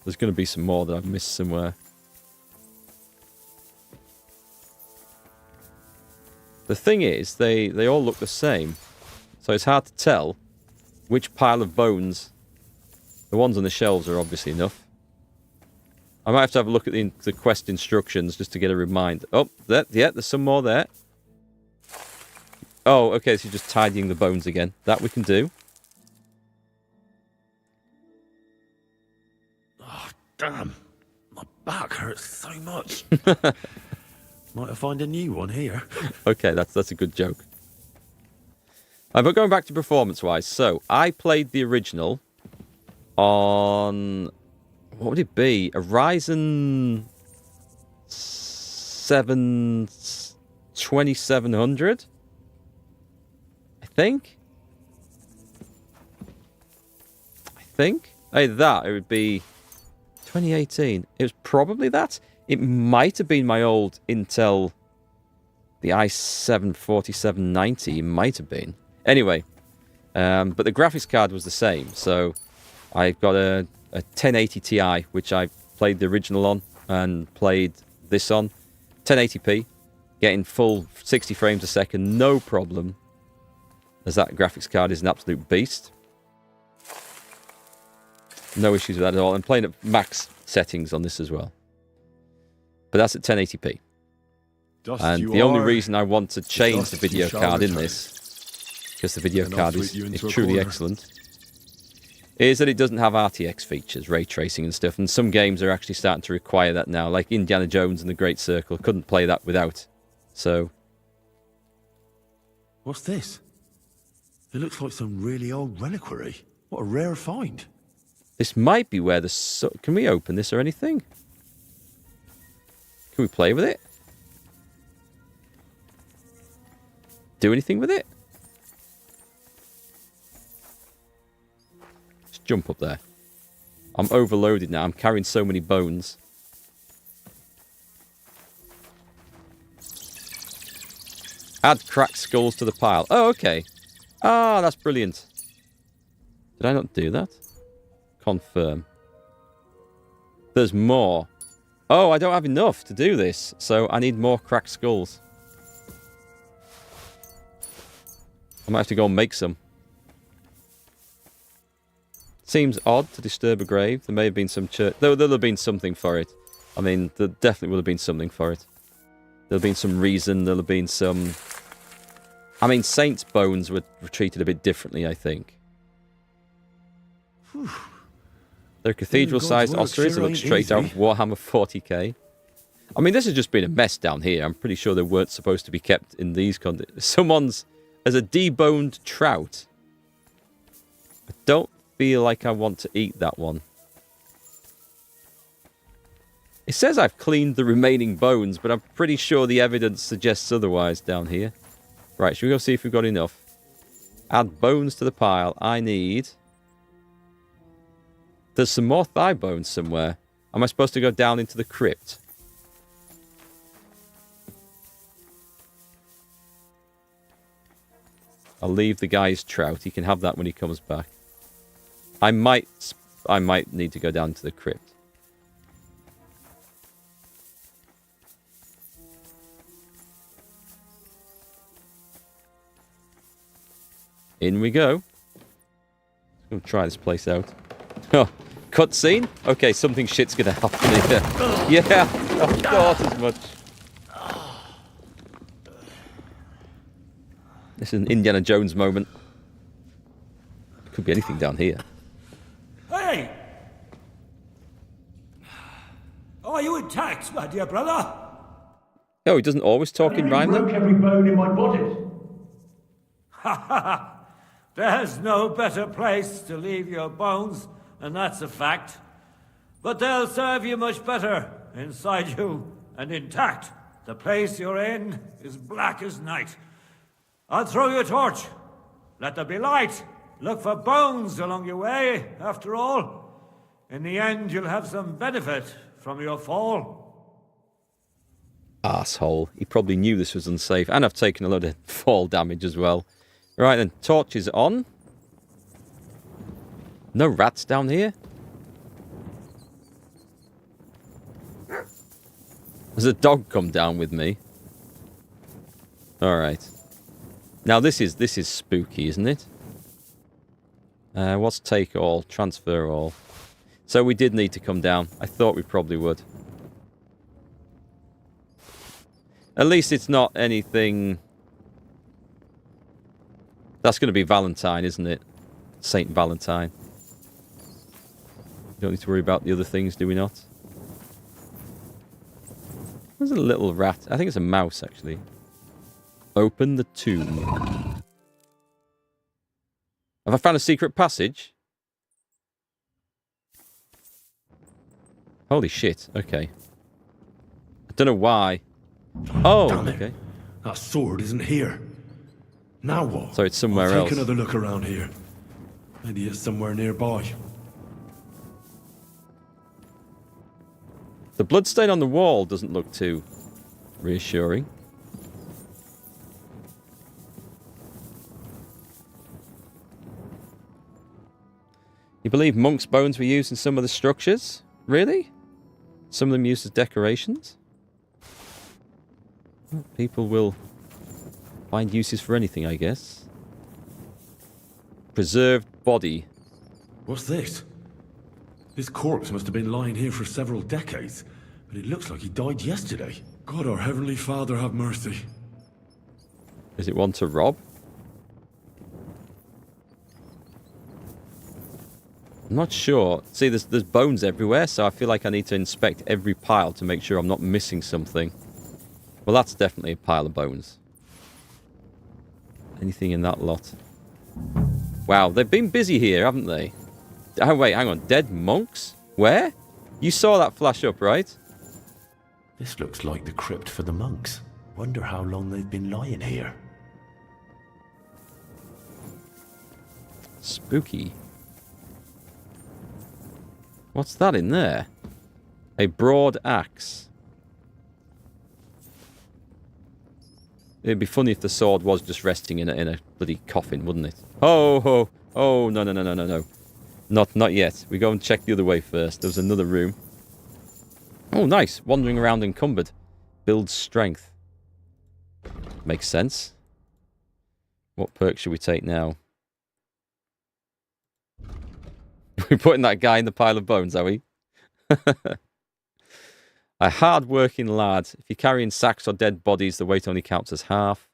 There's going to be some more that I've missed somewhere. The thing is, they all look the same. So it's hard to tell which pile of bones... The ones on the shelves are obviously enough. I might have to have a look at the quest instructions just to get a reminder. Oh, yeah, there's some more there. Oh, okay, so you're just tidying the bones again. That we can do. Oh, damn. My back hurts so much. Might have find a new one here. Okay, that's a good joke. But going back to performance-wise, so I played the original on... What would it be? A Ryzen 2700? I think. Either that, it would be 2018. It was probably that. It might have been my old Intel, the i7-4790. It might have been. Anyway, but the graphics card was the same. So I got a 1080 Ti, which I played the original on and played this on. 1080p, getting full 60 frames a second, no problem. As that graphics card is an absolute beast. No issues with that at all. I'm playing at max settings on this as well. But that's at 1080p. And the only reason I want to change the video card in this, because the video card is truly excellent, is that it doesn't have RTX features, ray tracing and stuff. And some games are actually starting to require that now, like Indiana Jones and the Great Circle. Couldn't play that without. So... What's this? It looks like some really old reliquary. What a rare find. This might be where the... Can we open this or anything? Can we play with it? Do anything with it? Just jump up there. I'm overloaded now. I'm carrying so many bones. Add cracked skulls to the pile. Oh, okay. Ah, that's brilliant. Did I not do that? Confirm. There's more. Oh, I don't have enough to do this, so I need more cracked skulls. I might have to go and make some. Seems odd to disturb a grave. There may have been some church... There'll have been something for it. I mean, there definitely will have been something for it. There'll have been some reason. There'll have been some... I mean, saints' bones were treated a bit differently, I think. Whew. They're cathedral-sized ossuaries that look straight out of Warhammer 40k. I mean, this has just been a mess down here. I'm pretty sure they weren't supposed to be kept in these conditions. Someone's... As a deboned trout. I don't feel like I want to eat that one. It says I've cleaned the remaining bones, but I'm pretty sure the evidence suggests otherwise down here. Right, should we go see if we've got enough? Add bones to the pile. I need... There's some more thigh bones somewhere. Am I supposed to go down into the crypt? I'll leave the guy's trout. He can have that when he comes back. I might need to go down to the crypt. In we go. I'm going to try this place out. Oh, cutscene? Okay, something shit's going to happen here. Yeah, I thought as much. This is an Indiana Jones moment. Could be anything down here. Hey! Are you intact, my dear brother? Oh, he doesn't always talk in rhyme then? Broke every bone in my body. Ha ha ha! There's no better place to leave your bones, and that's a fact. But they'll serve you much better inside you and intact. The place you're in is black as night. I'll throw you a torch. Let there be light. Look for bones along your way, after all. In the end, you'll have some benefit from your fall. Arsehole. He probably knew this was unsafe. And I've taken a load of fall damage as well. Right then, torch is on. No rats down here. There's a dog come down with me. Alright. Now this is spooky, isn't it? What's take all? Transfer all. So we did need to come down. I thought we probably would. At least it's not anything... That's going to be Valentine, isn't it? Saint Valentine. Don't need to worry about the other things, do we not? There's a little rat. I think it's a mouse, actually. Open the tomb. Have I found a secret passage? Holy shit. Okay. I don't know why. Oh, okay. That sword isn't here. Now what? So it's somewhere else. Take another look around here. Maybe it's somewhere nearby. The bloodstain on the wall doesn't look too reassuring. You believe monks' bones were used in some of the structures? Really? Some of them used as decorations? Well, people will find uses for anything, I guess. Preserved body. What's this? This corpse must have been lying here for several decades, but it looks like he died yesterday. God, our Heavenly Father, have mercy. Is it one to rob? I'm not sure. See, there's bones everywhere, so I feel like I need to inspect every pile to make sure I'm not missing something. Well, that's definitely a pile of bones. Anything in that lot? Wow, they've been busy here, haven't they? Oh, wait, hang on. Dead monks? Where? You saw that flash up, right? This looks like the crypt for the monks. Wonder how long they've been lying here. Spooky. What's that in there? A broad axe. It'd be funny if the sword was just resting in a bloody coffin, wouldn't it? Oh, oh, oh, no, no, no, no, no, no. Not yet. We go and check the other way first. There's another room. Oh, nice. Wandering around encumbered. Builds strength. Makes sense. What perk should we take now? We're putting that guy in the pile of bones, are we? A hard-working lad. If you're carrying sacks or dead bodies, the weight only counts as half.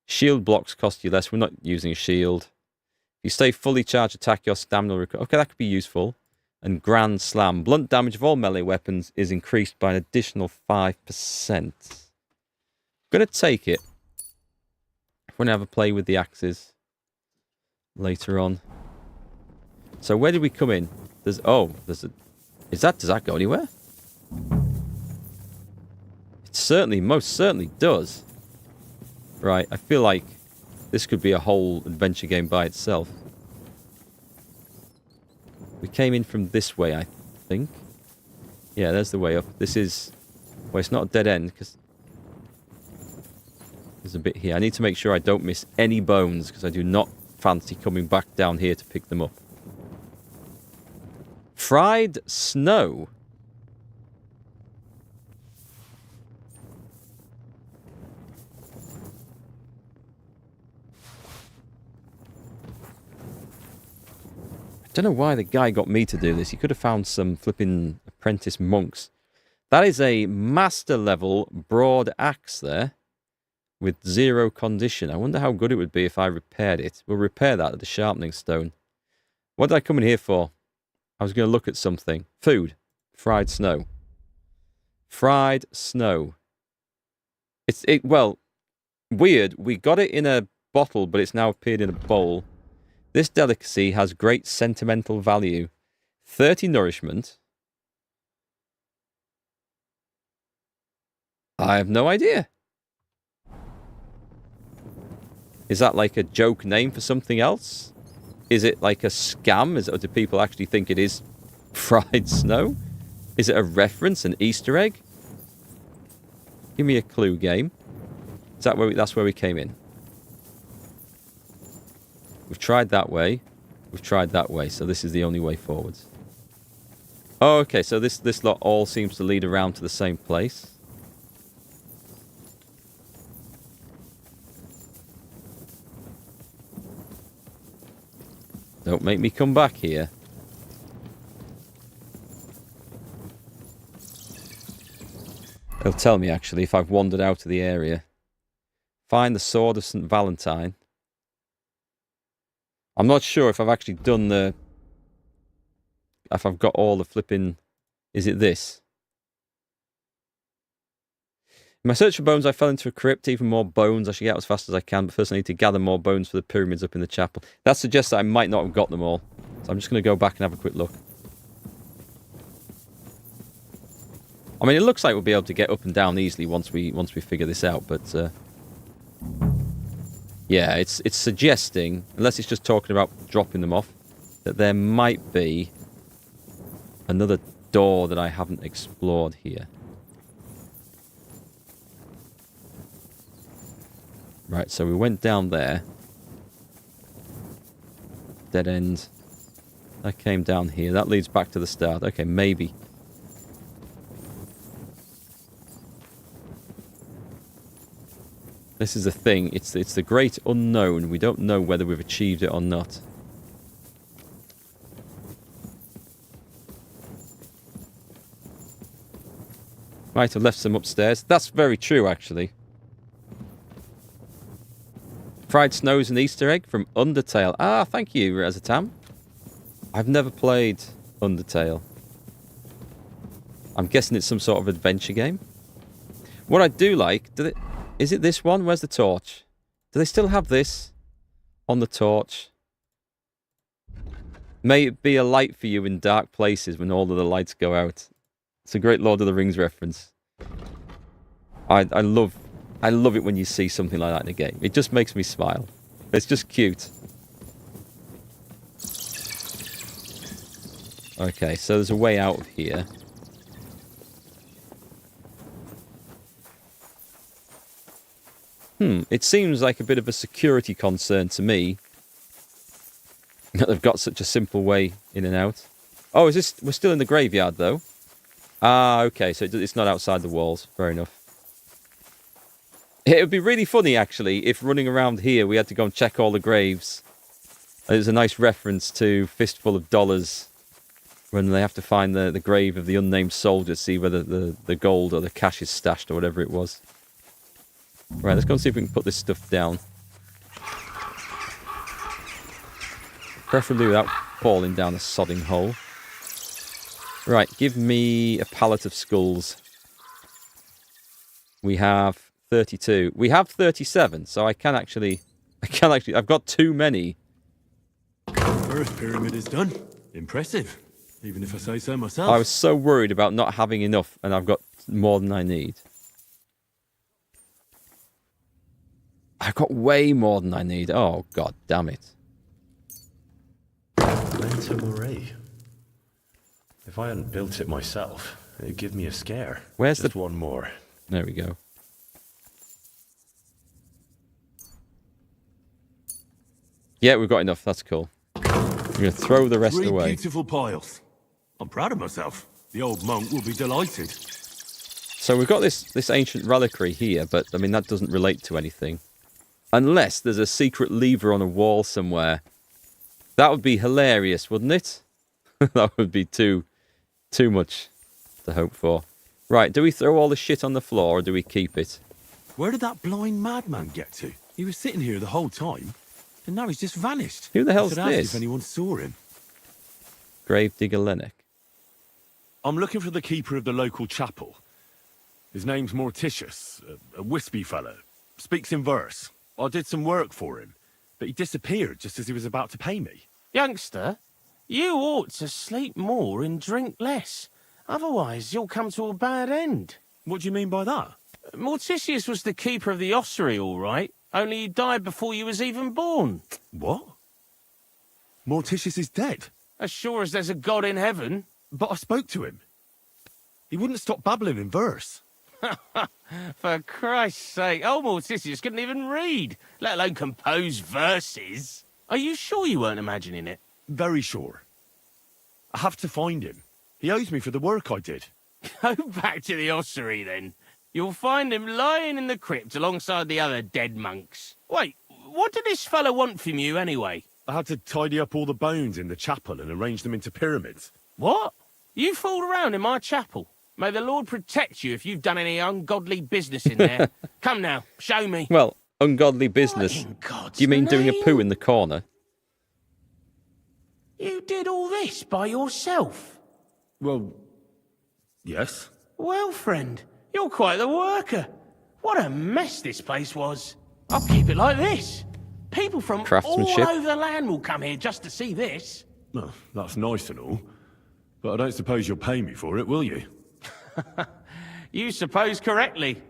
Shield blocks cost you less. We're not using a shield. If you stay fully charged, attack, your stamina will recover. Okay, that could be useful. And Grand Slam. Blunt damage of all melee weapons is increased by an additional 5%. I'm going to take it. I want to have a play with the axes later on. So where did we come in? There's a... Does that go anywhere? It certainly, most certainly does. Right, I feel like this could be a whole adventure game by itself. We came in from this way, I think. Yeah, there's the way up. This is... Well, it's not a dead end, because... There's a bit here. I need to make sure I don't miss any bones, because I do not fancy coming back down here to pick them up. Fried snow. I don't know why the guy got me to do this. He could have found some flipping apprentice monks. That is a master level broad axe there with 0 condition. I wonder how good it would be if I repaired it. We'll repair that at the sharpening stone. What did I come in here for? I was going to look at something. Food. Fried snow. Fried snow. Well, weird. We got it in a bottle, but it's now appeared in a bowl. This delicacy has great sentimental value. 30 nourishment. I have no idea. Is that like a joke name for something else? Is it like a scam? Or do people actually think it is fried snow? Is it a reference, an Easter egg? Give me a clue, game. Is that where that's where we came in? We've tried that way. We've tried that way. So this is the only way forwards. Oh, okay. So this lot all seems to lead around to the same place. Don't make me come back here. It'll tell me, actually, if I've wandered out of the area. Find the Sword of St. Valentine. I'm not sure if I've actually done the... If I've got all the flipping... Is it this? In my search for bones, I fell into a crypt. Even more bones. I should get out as fast as I can, but first I need to gather more bones for the pyramids up in the chapel. That suggests that I might not have got them all. So I'm just going to go back and have a quick look. I mean, it looks like we'll be able to get up and down easily once we figure this out, but... yeah, it's suggesting, unless it's just talking about dropping them off, that there might be another door that I haven't explored here. Right, so we went down there. Dead end. That came down here. That leads back to the start. Okay, maybe. This is the thing. It's the great unknown. We don't know whether we've achieved it or not. Might have left some upstairs. That's very true, actually. Fried Snow's an Easter egg from Undertale. Ah, thank you, Razatam. I've never played Undertale. I'm guessing it's some sort of adventure game. What I do like... Is it this one? Where's the torch? Do they still have this on the torch? May it be a light for you in dark places when all of the lights go out. It's a great Lord of the Rings reference. I love it when you see something like that in a game. It just makes me smile. It's just cute. Okay, so there's a way out of here. It seems like a bit of a security concern to me that they've got such a simple way in and out. Oh, is this... We're still in the graveyard, though. Ah, okay, so it's not outside the walls. Fair enough. It would be really funny, actually, if running around here we had to go and check all the graves. There's a nice reference to Fistful of Dollars when they have to find the grave of the unnamed soldier, see whether the gold or the cash is stashed or whatever it was. Right, let's go and see if we can put this stuff down. Preferably without falling down a sodding hole. Right, give me a pallet of skulls. We have 32. We have 37, so I can actually... I've got too many. First pyramid is done. Impressive, even if I say so myself. I was so worried about not having enough, and I've got more than I need. I've got way more than I need. Oh, god damn it. Lenta Moray. If I hadn't built it myself, it'd give me a scare. Where's just one more? There we go. Yeah, we've got enough. That's cool. We're going to throw the rest away. Beautiful piles. I'm proud of myself. The old monk will be delighted. So we've got this ancient reliquary here, but, I mean, that doesn't relate to anything. Unless there's a secret lever on a wall somewhere. That would be hilarious, wouldn't it? That would be too much to hope for. Right, do we throw all the shit on the floor, or do we keep it? Where did that blind madman get to? He was sitting here the whole time, and now he's just vanished. Who the hell's I should ask this? if anyone saw him. Gravedigger Lennox. I'm looking for the keeper of the local chapel. His name's Morticius, a wispy fellow. Speaks in verse. I did some work for him, but he disappeared just as he was about to pay me. Youngster, you ought to sleep more and drink less. Otherwise, you'll come to a bad end. What do you mean by that? Morticius was the keeper of the ossuary, all right. Only he died before you was even born. What? Morticius is dead? As sure as there's a God in heaven. But I spoke to him. He wouldn't stop babbling in verse. For Christ's sake, old Morticius couldn't even read, let alone compose verses. Are you sure you weren't imagining it? Very sure. I have to find him. He owes me for the work I did. Go back to the ossuary, then. You'll find him lying in the crypt alongside the other dead monks. Wait, what did this fellow want from you, anyway? I had to tidy up all the bones in the chapel and arrange them into pyramids. What? You fooled around in my chapel? May the Lord protect you if you've done any ungodly business in there. Come now, show me. Well, ungodly business. Do you mean doing a poo in the corner? You did all this by yourself? Well, yes. Well, friend, you're quite the worker. What a mess this place was. I'll keep it like this. People from all Craftsmanship. over the land will come here just to see this. Well, that's nice and all. But I don't suppose you'll pay me for it, will you? You suppose correctly.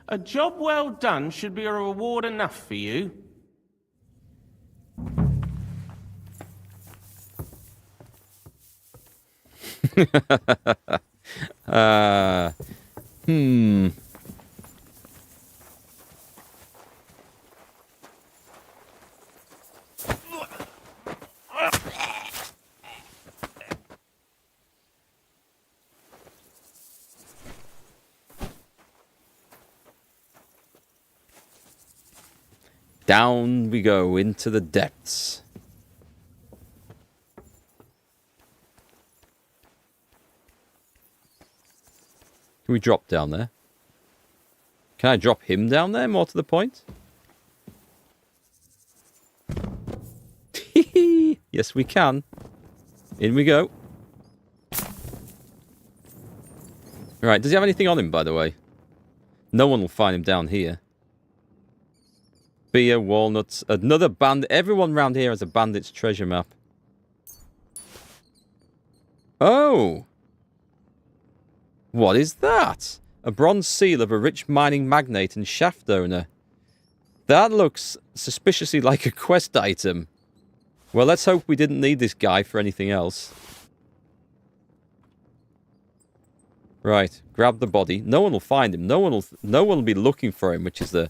A job well done should be a reward enough for you. Down we go into the depths. Can we drop down there? Can I drop him down there, more to the point? Yes, we can. In we go. Right, does he have anything on him, by the way? No one will find him down here. Beer, walnuts, another bandit. Everyone round here has a bandit's treasure map. Oh! What is that? A bronze seal of a rich mining magnate and shaft owner. That looks suspiciously like a quest item. Well, let's hope we didn't need this guy for anything else. Right, grab the body. No one will find him. No one will be looking for him, which is the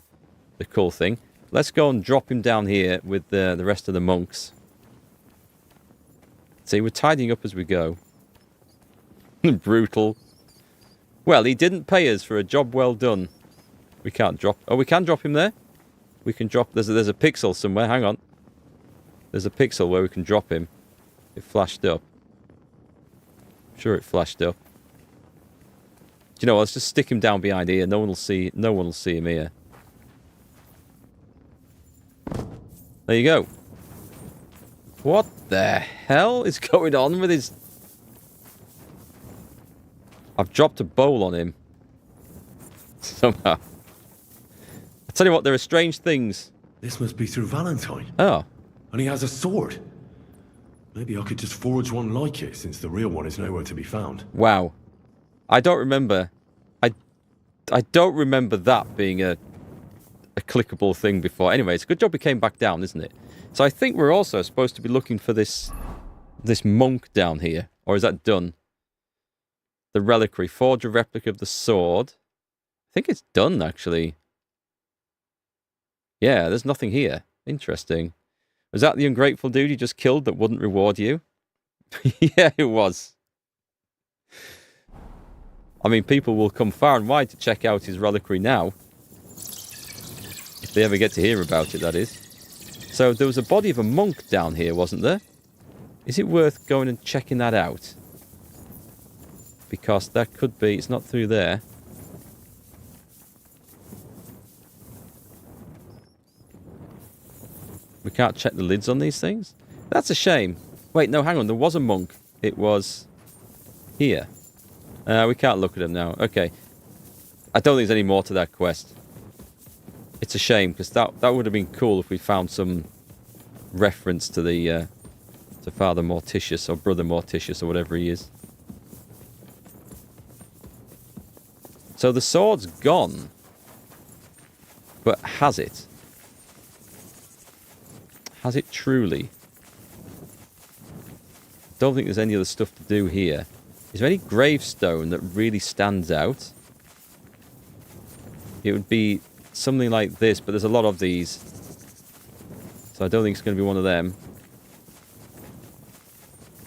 cool thing. Let's go and drop him down here with the rest of the monks. See, we're tidying up as we go. Brutal. Well, he didn't pay us for a job well done. We can't drop... Oh, we can drop him there. We can drop... There's a pixel somewhere. Hang on. There's a pixel where we can drop him. It flashed up. I'm sure it flashed up. Do you know what? Let's just stick him down behind here. No one will see him here. There you go. What the hell is going on with his... I've dropped a bowl on him. Somehow. I tell you what, there are strange things. This must be through Valentine. Oh. And he has a sword. Maybe I could just forge one like it, since the real one is nowhere to be found. Wow. I don't remember... I don't remember that being a clickable thing before. Anyway, it's a good job we came back down, isn't it? So I think we're also supposed to be looking for this monk down here. Or is that done? The reliquary. Forge a replica of the sword. I think it's done, actually. Yeah, there's nothing here. Interesting. Was that the ungrateful dude you just killed that wouldn't reward you? Yeah, it was. I mean, people will come far and wide to check out his reliquary now. If they ever get to hear about it, that is. So there was a body of a monk down here, wasn't there? Is it worth going and checking that out? Because that could be... It's not through there. We can't check the lids on these things? That's a shame. Wait, no, hang on. There was a monk. It was here. We can't look at him now. Okay. I don't think there's any more to that quest. It's a shame, because that would have been cool if we found some reference to the to Father Morticius, or Brother Morticius, or whatever he is. So the sword's gone. But has it? Has it truly? Don't think there's any other stuff to do here. Is there any gravestone that really stands out? It would be something like this, but there's a lot of these. So I don't think it's going to be one of them.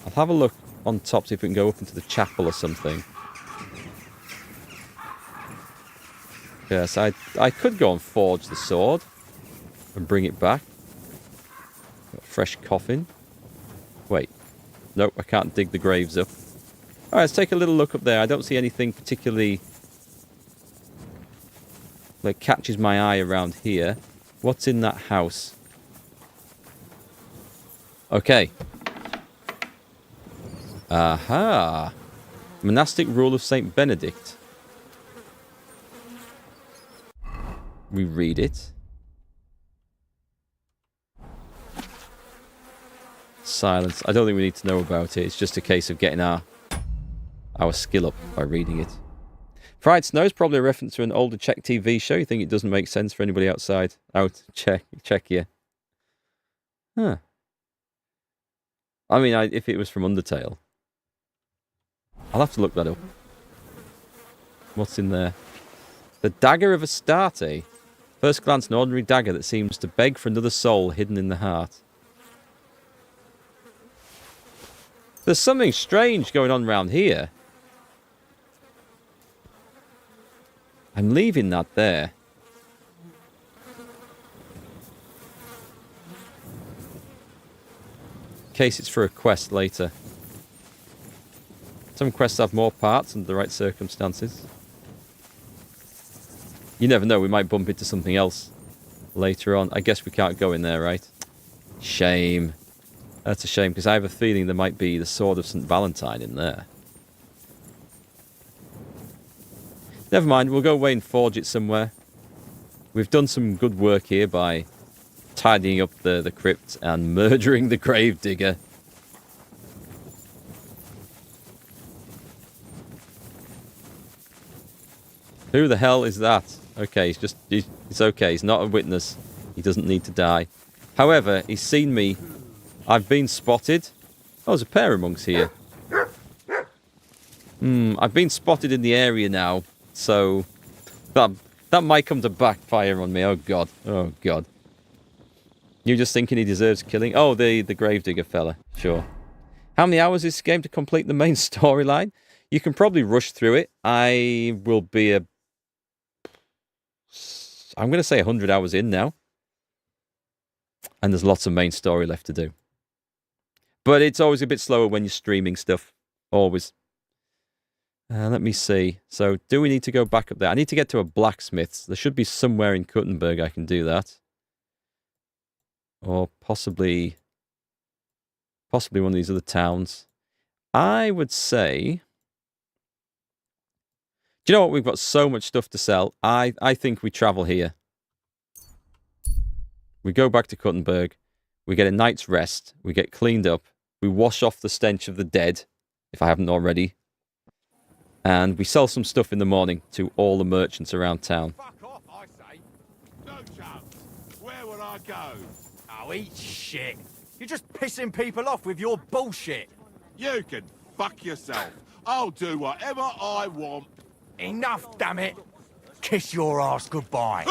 I'll have a look on top, see if we can go up into the chapel or something. Yes, I could go and forge the sword and bring it back. Got a fresh coffin. Wait. Nope, I can't dig the graves up. Alright, let's take a little look up there. I don't see anything particularly that catches my eye around here. What's in that house? Okay. Aha! Monastic Rule of Saint Benedict. We read it. Silence. I don't think we need to know about it. It's just a case of getting our skill up by reading it. Fried Snow is probably a reference to an older Czech TV show. You think it doesn't make sense for anybody outside? Out Czechia. Huh. I mean, if it was from Undertale. I'll have to look that up. What's in there? The Dagger of Astarte. First glance, an ordinary dagger that seems to beg for another soul hidden in the heart. There's something strange going on around here. I'm leaving that there. In case it's for a quest later. Some quests have more parts under the right circumstances. You never know, we might bump into something else later on. I guess we can't go in there, right? Shame. That's a shame, because I have a feeling there might be the Sword of St. Valentine in there. Never mind, we'll go away and forge it somewhere. We've done some good work here by tidying up the crypt and murdering the gravedigger. Who the hell is that? Okay, it's okay. He's not a witness. He doesn't need to die. However, he's seen me. I've been spotted. Oh, there's a pair of monks here. I've been spotted in the area now, so that might come to backfire on me. Oh god. Oh god. You just thinking he deserves killing? Oh, the gravedigger fella. Sure. How many hours is this game to complete the main storyline? You can probably rush through it. I will be I'm going to say 100 hours in now. And there's lots of main story left to do. But it's always a bit slower when you're streaming stuff. Always. Let me see. So, do we need to go back up there? I need to get to a blacksmith's. There should be somewhere in Kuttenberg I can do that. Or possibly one of these other towns. I would say... Do you know what? We've got so much stuff to sell. I think we travel here. We go back to Kuttenberg. We get a night's rest. We get cleaned up. We wash off the stench of the dead, if I haven't already. And we sell some stuff in the morning to all the merchants around town. Fuck off, I say. No chance. Where would I go? Oh, eat shit. You're just pissing people off with your bullshit. You can fuck yourself. I'll do whatever I want. Enough, damn it. Kiss your ass goodbye.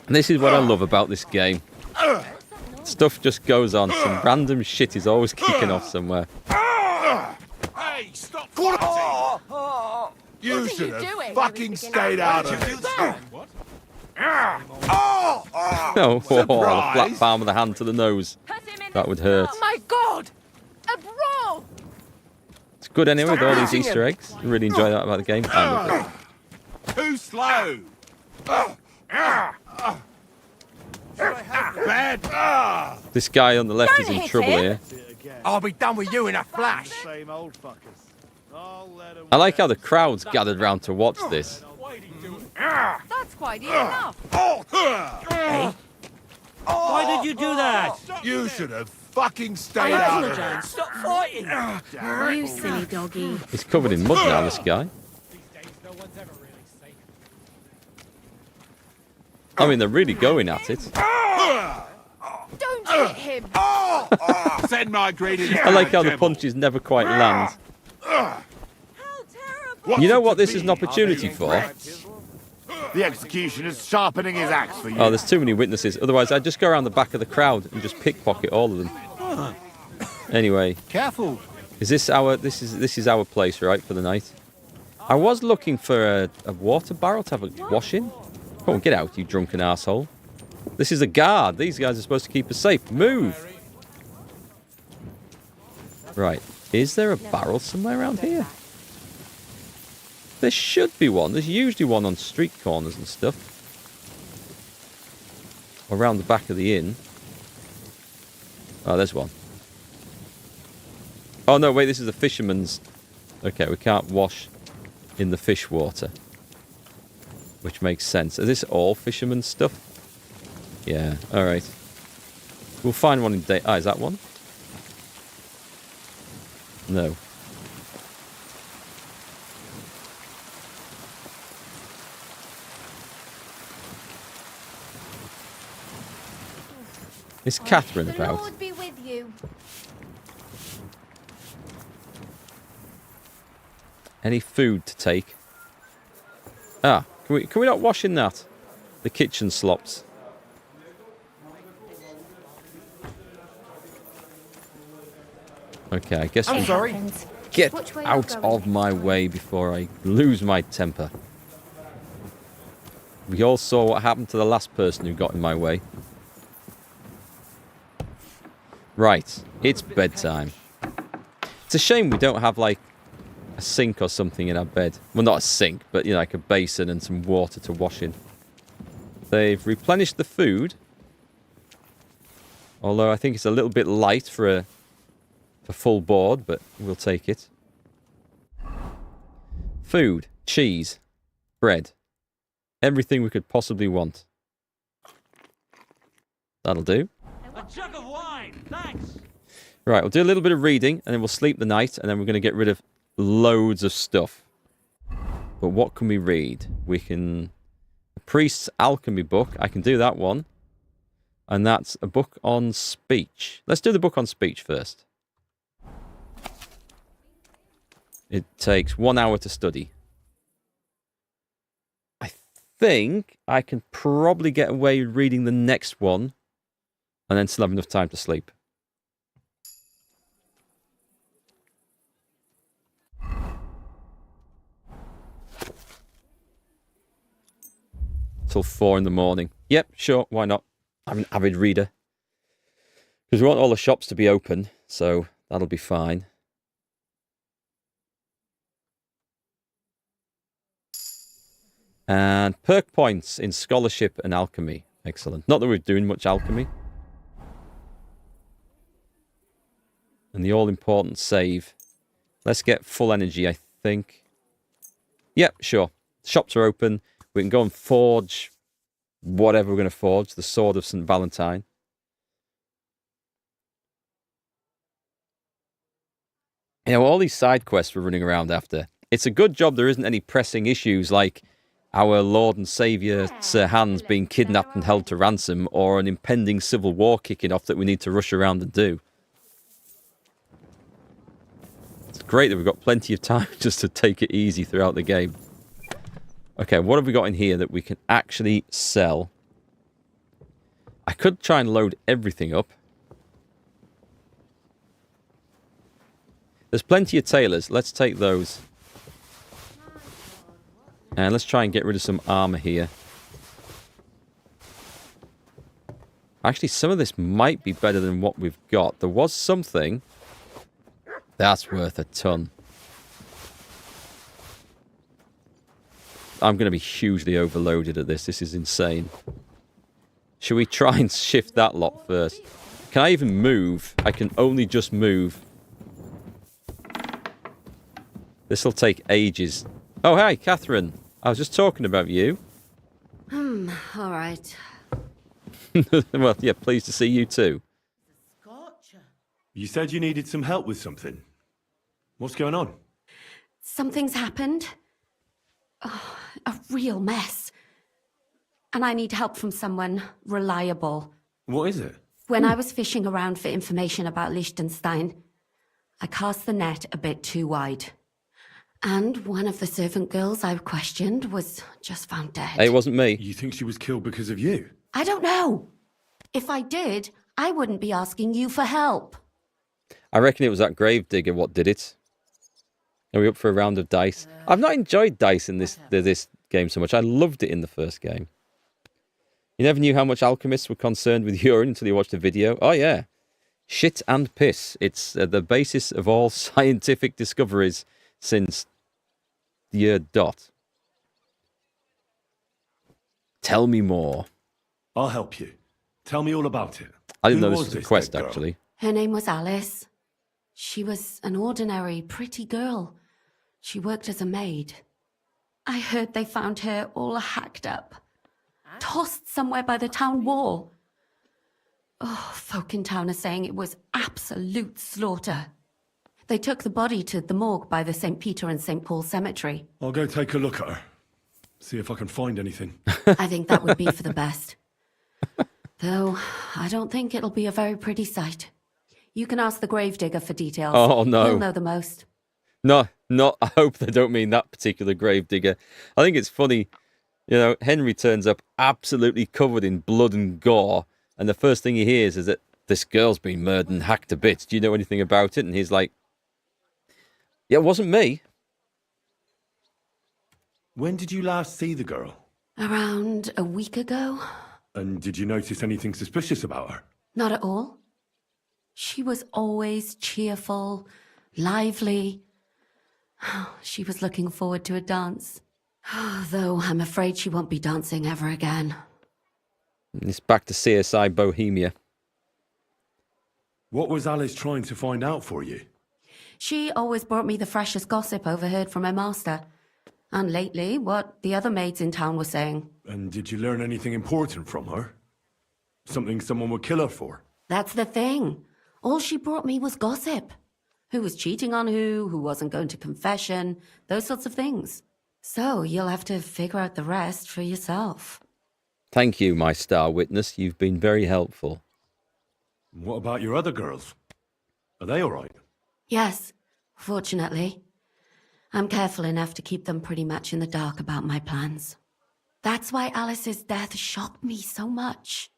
And this is what I love about this game. Stuff just goes on. Some random shit is always kicking off somewhere. Hey, stop fighting! You should have fucking stayed out of it. What? Oh, the flat palm of the hand to the nose. That would hurt. Oh my god! A brawl! It's good anyway with all these Easter eggs. I really enjoy that about the game. I love it. Too slow! Bad! This guy on the left is in trouble here. I'll be done with you in a flash. Same old fuckers. I like how the crowd's gathered round to watch this. That's quite enough. Hey? Why did you do that? You should have fucking stayed out of it. Stop fighting. You silly doggy. He's covered in mud now, this guy. I mean, they're really going at it. Don't hit him. Send my greetings. I like how the punches never quite land. How terrible. You know what this is an opportunity for? The executioner's sharpening his axe for you. Oh, there's too many witnesses. Otherwise, I'd just go around the back of the crowd and just pickpocket all of them. Anyway, Careful. is this our? This is our place, right, for the night? I was looking for a water barrel to have a wash in. Come on, get out, you drunken asshole. This is a guard. These guys are supposed to keep us safe. Move. Right. Is there a barrel somewhere around here? There should be one. There's usually one on street corners and stuff. Around the back of the inn. Oh, there's one. Oh, no, wait, this is a fisherman's... Okay, we can't wash in the fish water. Which makes sense. Is this all fisherman's stuff? Yeah, alright. We'll find one in day... Ah, is that one? No. Is Catherine The about? Lord be with you. Any food to take? Ah, can we not wash in that? The kitchen slops. Okay, I guess I'm we'll sorry. get Which way out you're going? of my way before I lose my temper. We all saw what happened to the last person who got in my way. Right, it's bedtime. It's a shame we don't have, like, a sink or something in our bed. Well, not a sink, but, you know, like a basin and some water to wash in. They've replenished the food. Although I think it's a little bit light for a full board, but we'll take it. Food, cheese, bread. Everything we could possibly want. That'll do. A jug of wine, thanks. Right, we'll do a little bit of reading, and then we'll sleep the night, and then we're going to get rid of loads of stuff. But what can we read? We can... A priest's alchemy book. I can do that one. And that's a book on speech. Let's do the book on speech first. It takes 1 hour to study. I think I can probably get away with reading the next one and then still have enough time to sleep. Till 4 in the morning. Yep, sure, why not? I'm an avid reader. Because we want all the shops to be open, so that'll be fine. And perk points in scholarship and alchemy. Excellent. Not that we're doing much alchemy. And the all-important save. Let's get full energy, I think. Yep, sure. Shops are open. We can go and forge whatever we're going to forge. The Sword of St. Valentine. You know, all these side quests we're running around after. It's a good job there isn't any pressing issues like our Lord and Saviour Sir Hans being kidnapped and held to ransom, or an impending civil war kicking off that we need to rush around and do. It's great that we've got plenty of time just to take it easy throughout the game. Okay, what have we got in here that we can actually sell? I could try and load everything up. There's plenty of tailors. Let's take those. And let's try and get rid of some armor here. Actually, some of this might be better than what we've got. There was something. That's worth a ton. I'm going to be hugely overloaded at this. This is insane. Should we try and shift that lot first? Can I even move? I can only just move. This will take ages. Oh, hi, Catherine. I was just talking about you. All right. Well, yeah, pleased to see you too. You said you needed some help with something. What's going on? Something's happened. Oh, a real mess. and I need help from someone reliable. What is it? When I was fishing around for information about Liechtenstein, I cast the net a bit too wide. And one of the servant girls I questioned was just found dead. Hey, it wasn't me. You think she was killed because of you? I don't know. If I did, I wouldn't be asking you for help. I reckon it was that gravedigger what did it. Are we up for a round of dice? I've not enjoyed dice in this game so much. I loved it in the first game. You never knew how much alchemists were concerned with urine until you watched a video. Oh, yeah. Shit and piss. It's the basis of all scientific discoveries since the year dot. Tell me more. I'll help you. Tell me all about it. I didn't know Who this was a this quest, dead girl? actually. Her name was Alice. She was an ordinary, pretty girl. She worked as a maid. I heard they found her all hacked up, tossed somewhere by the town wall. Oh, folk in town are saying it was absolute slaughter. They took the body to the morgue by the St. Peter and St. Paul cemetery. I'll go take a look at her. See if I can find anything. I think that would be for the best. Though, I don't think it'll be a very pretty sight. You can ask the gravedigger for details. Oh, no. He'll know the most. No, I hope they don't mean that particular gravedigger. I think it's funny, you know, Henry turns up absolutely covered in blood and gore, and the first thing he hears is that this girl's been murdered and hacked to bits. Do you know anything about it? And he's like, yeah, it wasn't me. When did you last see the girl? Around a week ago? And did you notice anything suspicious about her? Not at all. She was always cheerful, lively. She was looking forward to a dance. Though I'm afraid she won't be dancing ever again. It's back to CSI Bohemia. What was Alice trying to find out for you? She always brought me the freshest gossip overheard from her master. And lately, what the other maids in town were saying. And did you learn anything important from her? Something someone would kill her for? That's the thing. All she brought me was gossip. Who was cheating on who wasn't going to confession, those sorts of things. So you'll have to figure out the rest for yourself. Thank you, my star witness. You've been very helpful. What about your other girls? Are they all right? Yes, fortunately. I'm careful enough to keep them pretty much in the dark about my plans. That's why Alice's death shocked me so much.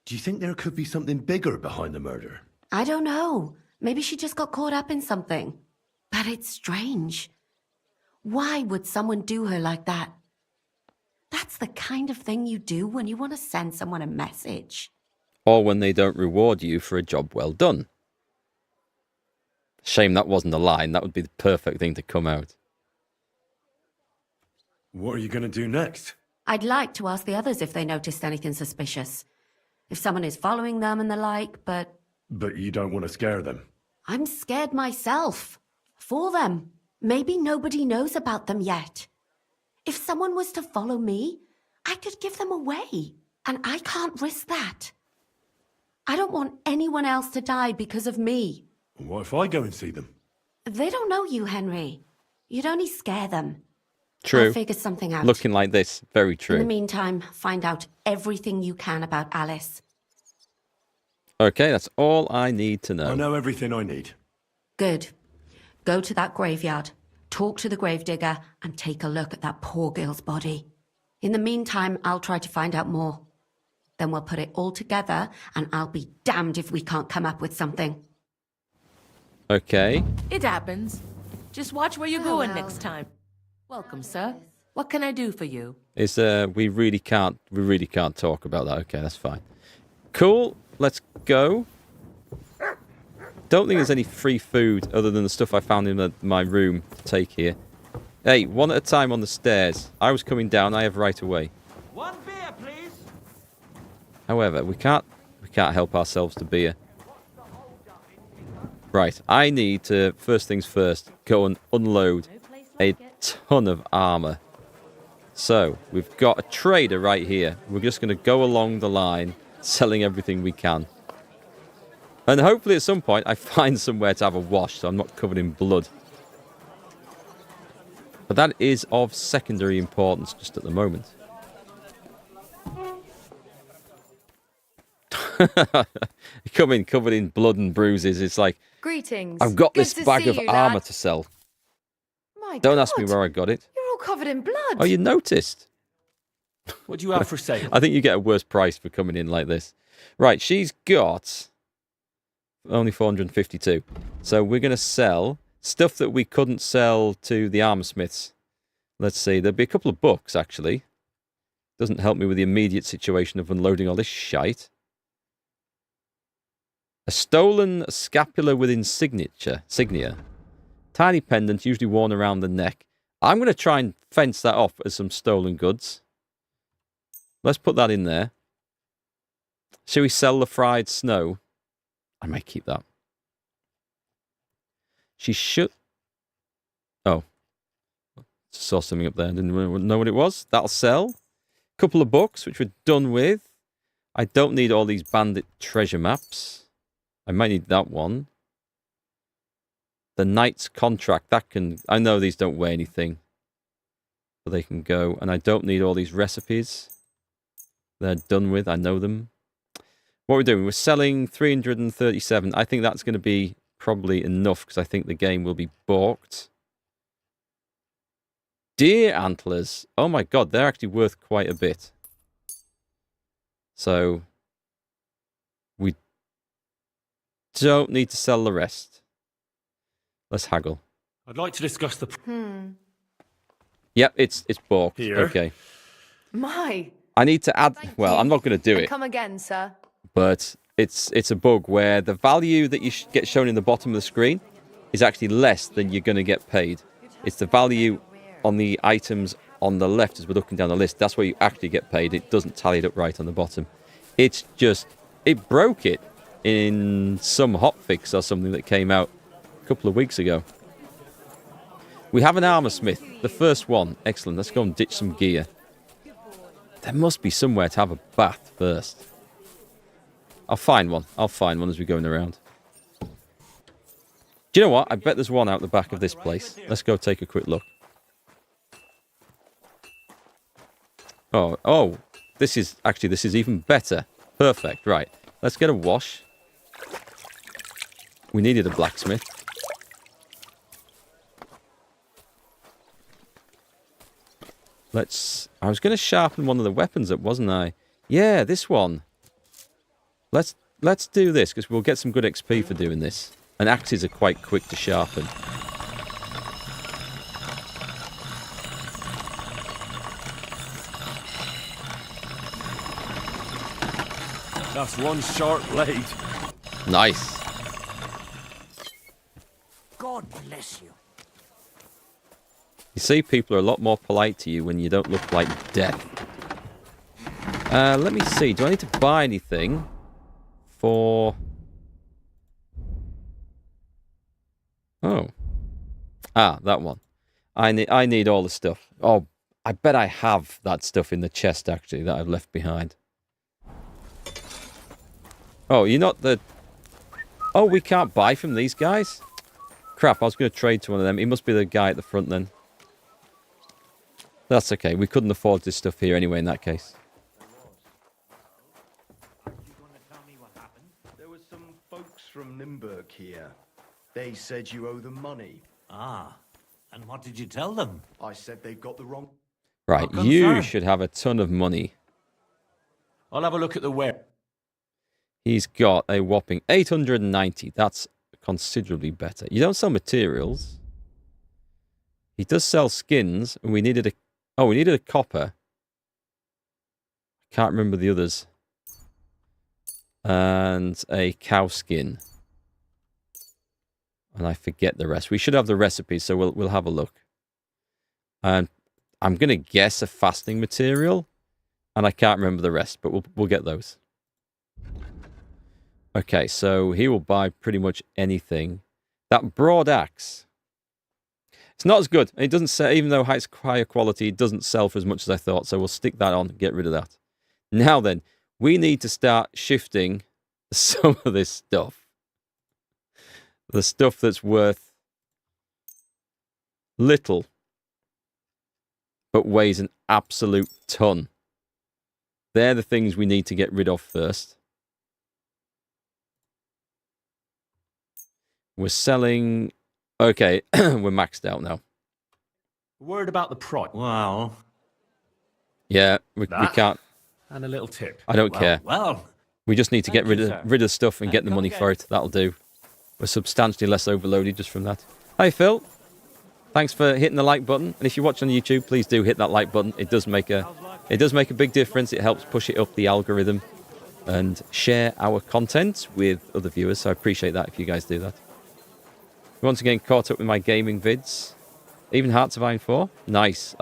Do you think there could be something bigger behind the murder? I don't know. Maybe she just got caught up in something. But it's strange. Why would someone do her like that? That's the kind of thing you do when you want to send someone a message. Or when they don't reward you for a job well done. Shame that wasn't a line. That would be the perfect thing to come out. What are you going to do next? I'd like to ask the others if they noticed anything suspicious. If someone is following them and the like, but... But you don't want to scare them. I'm scared myself. For them. Maybe nobody knows about them yet. If someone was to follow me, I could give them away. And I can't risk that. I don't want anyone else to die because of me. What if I go and see them? They don't know you, Henry. You'd only scare them. True. I'll figure something out. Looking like this. Very true. In the meantime, find out everything you can about Alice. Okay, that's all I need to know. I know everything I need. Good. Go to that graveyard, talk to the gravedigger, and take a look at that poor girl's body. In the meantime, I'll try to find out more. Then we'll put it all together, and I'll be damned if we can't come up with something. Okay. It happens. Just watch where you're going next time. Welcome, sir. What can I do for you? Is we really can't talk about that. Okay, that's fine. Cool. Let's go. Don't think there's any free food other than the stuff I found in my room to take here. Hey, one at a time on the stairs. I was coming down. I have right away. One beer, please. However, we can't help ourselves to beer. Right, I need to, first things first, go and unload a ton of armor. So, we've got a trader right here. We're just going to go along the line, selling everything we can. And hopefully at some point I find somewhere to have a wash so I'm not covered in blood. But that is of secondary importance just at the moment. You come in covered in blood and bruises. It's like, Greetings. I've got Good this to bag see of you, armor lad. to sell. My Don't God, ask me where I got it. you're all covered in blood. Oh, you noticed? What do you have for sale? I think you get a worse price for coming in like this. Right, she's got only 452. So we're going to sell stuff that we couldn't sell to the armor smiths. Let's see, there'll be a couple of books, actually. Doesn't help me with the immediate situation of unloading all this shite. A stolen scapular with insignia. Tiny pendant, usually worn around the neck. I'm going to try and fence that off as some stolen goods. Let's put that in there. Shall we sell the fried snow? I might keep that. She should... Oh. Saw something up there. Didn't know what it was. That'll sell. Couple of books, which we're done with. I don't need all these bandit treasure maps. I might need that one. The knight's contract. That can... I know these don't weigh anything. But they can go. And I don't need all these recipes. They're done with. I know them. What we're doing, we're selling 337. I think that's going to be probably enough because I think the game will be balked. Deer antlers. Oh my god, they're actually worth quite a bit. So we don't need to sell the rest. Let's haggle. I'd like to discuss the... Yep, it's balked. Here. Okay. My. I need to add... Well, I'm not going to do it. Come again, sir. But it's a bug where the value that you get shown in the bottom of the screen is actually less than you're going to get paid. It's the value on the items on the left as we're looking down the list. That's where you actually get paid. It doesn't tally it up right on the bottom. It's just... It broke it in some hotfix or something that came out a couple of weeks ago. We have an armor smith. The first one. Excellent. Let's go and ditch some gear. There must be somewhere to have a bath first. I'll find one. I'll find one as we're going around. Do you know what? I bet there's one out the back of this place. Let's go take a quick look. Oh, this is even better. Perfect. Right. Let's get a wash. We needed a blacksmith. I was going to sharpen one of the weapons up, wasn't I? Yeah, this one. Let's do this, because we'll get some good XP for doing this. And axes are quite quick to sharpen. That's one sharp blade. Nice. God bless you. You see, people are a lot more polite to you when you don't look like death. Let me see. Do I need to buy anything for... Oh. Ah, that one. I need all the stuff. Oh, I bet I have that stuff in the chest, actually, that I've left behind. Oh, you're not the... Oh, we can't buy from these guys? Crap, I was going to trade to one of them. He must be the guy at the front, then. That's okay. We couldn't afford this stuff here anyway, in that case. There were some folks from Nymburk here. They said you owe them money. Ah, and what did you tell them? I said they've got the wrong... Right, you should have a ton of money. I'll have a look at the web. He's got a whopping 890. That's considerably better. You don't sell materials. He does sell skins, and we needed a... Oh, we needed a copper. Can't remember the others. And a cow skin. And I forget the rest. We should have the recipes, so we'll have a look. And I'm going to guess a fastening material. And I can't remember the rest, but we'll get those. Okay, so he will buy pretty much anything. That broad axe. It's not as good. It doesn't sell, even though it's higher quality, it doesn't sell for as much as I thought. So we'll stick that on and get rid of that. Now then, we need to start shifting some of this stuff. The stuff that's worth little but weighs an absolute ton. They're the things we need to get rid of first. We're selling... Okay, we're maxed out now. Word about the price. Well... Yeah, we can't... And a little tip. I don't care. Well, we just need to get rid sir. of stuff and get the money for it. That'll do. We're substantially less overloaded just from that. Hi, Phil. Thanks for hitting the like button. And if you're watching on YouTube, please do hit that like button. It does make a big difference. It helps push it up the algorithm and share our content with other viewers. So I appreciate that if you guys do that. Once again, caught up with my gaming vids. Even Hearts of Iron 4. Nice.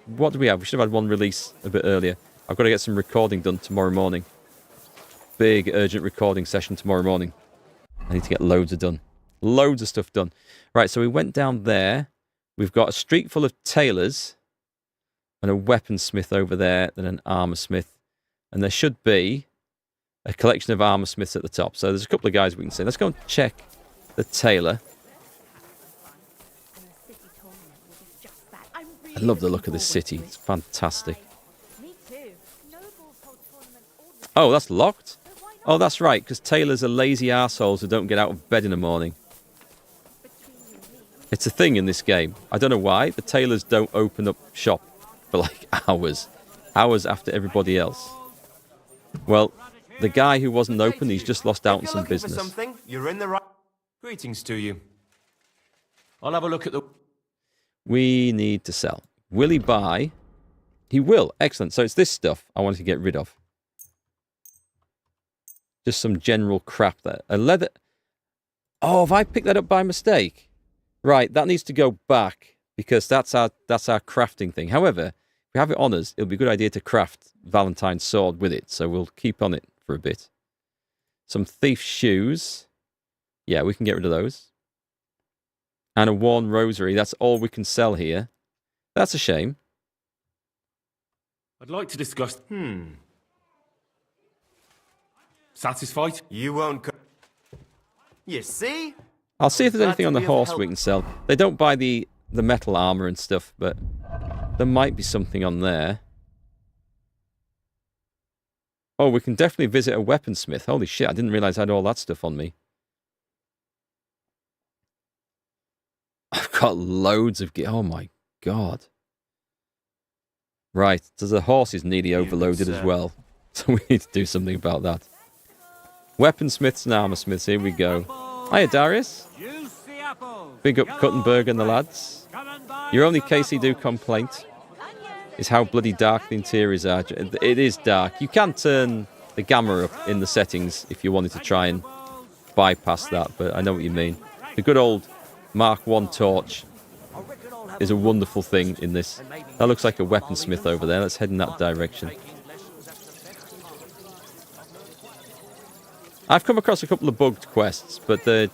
What do we have? We should have had one release a bit earlier. I've got to get some recording done tomorrow morning. Big, urgent recording session tomorrow morning. I need to get loads of stuff done. Right, so we went down there. We've got a street full of tailors and a weaponsmith over there, then an armorsmith. And there should be a collection of armorsmiths at the top. So there's a couple of guys we can see. Let's go and check the tailor. I love the look of this city. It's fantastic. Oh, that's locked? Oh, that's right, because tailors are lazy arseholes who don't get out of bed in the morning. It's a thing in this game. I don't know why. The tailors don't open up shop for like hours. Hours after everybody else. Well, the guy who wasn't open, he's just lost out on some business. Something, you're in the right... Greetings to you. I'll have a look at the... We need to sell. Will he buy? He will. Excellent. So it's this stuff I wanted to get rid of. Just some general crap there. A leather... Oh, have I picked that up by mistake? Right, that needs to go back because that's our crafting thing. However, if we have it on us, it'll be a good idea to craft Valentine's sword with it. So we'll keep on it for a bit. Some thief shoes. Yeah, we can get rid of those. And a worn rosary. That's all we can sell here. That's a shame. I'd like to discuss... Satisfied? You won't... You see? I'll see if there's anything on the horse we can sell. They don't buy the metal armor and stuff, but there might be something on there. Oh, we can definitely visit a weaponsmith. Holy shit, I didn't realize I had all that stuff on me. I've got loads of gear. Oh my god. Right, so the horse is nearly overloaded as well. So we need to do something about that. Weaponsmiths and armorsmiths, here we go. Hiya, Darius. Big up Kuttenberg and the lads. Your only KC complaint is how bloody dark the interiors are. It is dark. You can turn the gamma up in the settings if you wanted to try and bypass that, but I know what you mean. The good old Mark I torch is a wonderful thing in this. That looks like a weaponsmith over there. Let's head in that direction. I've come across a couple of bugged quests, but they're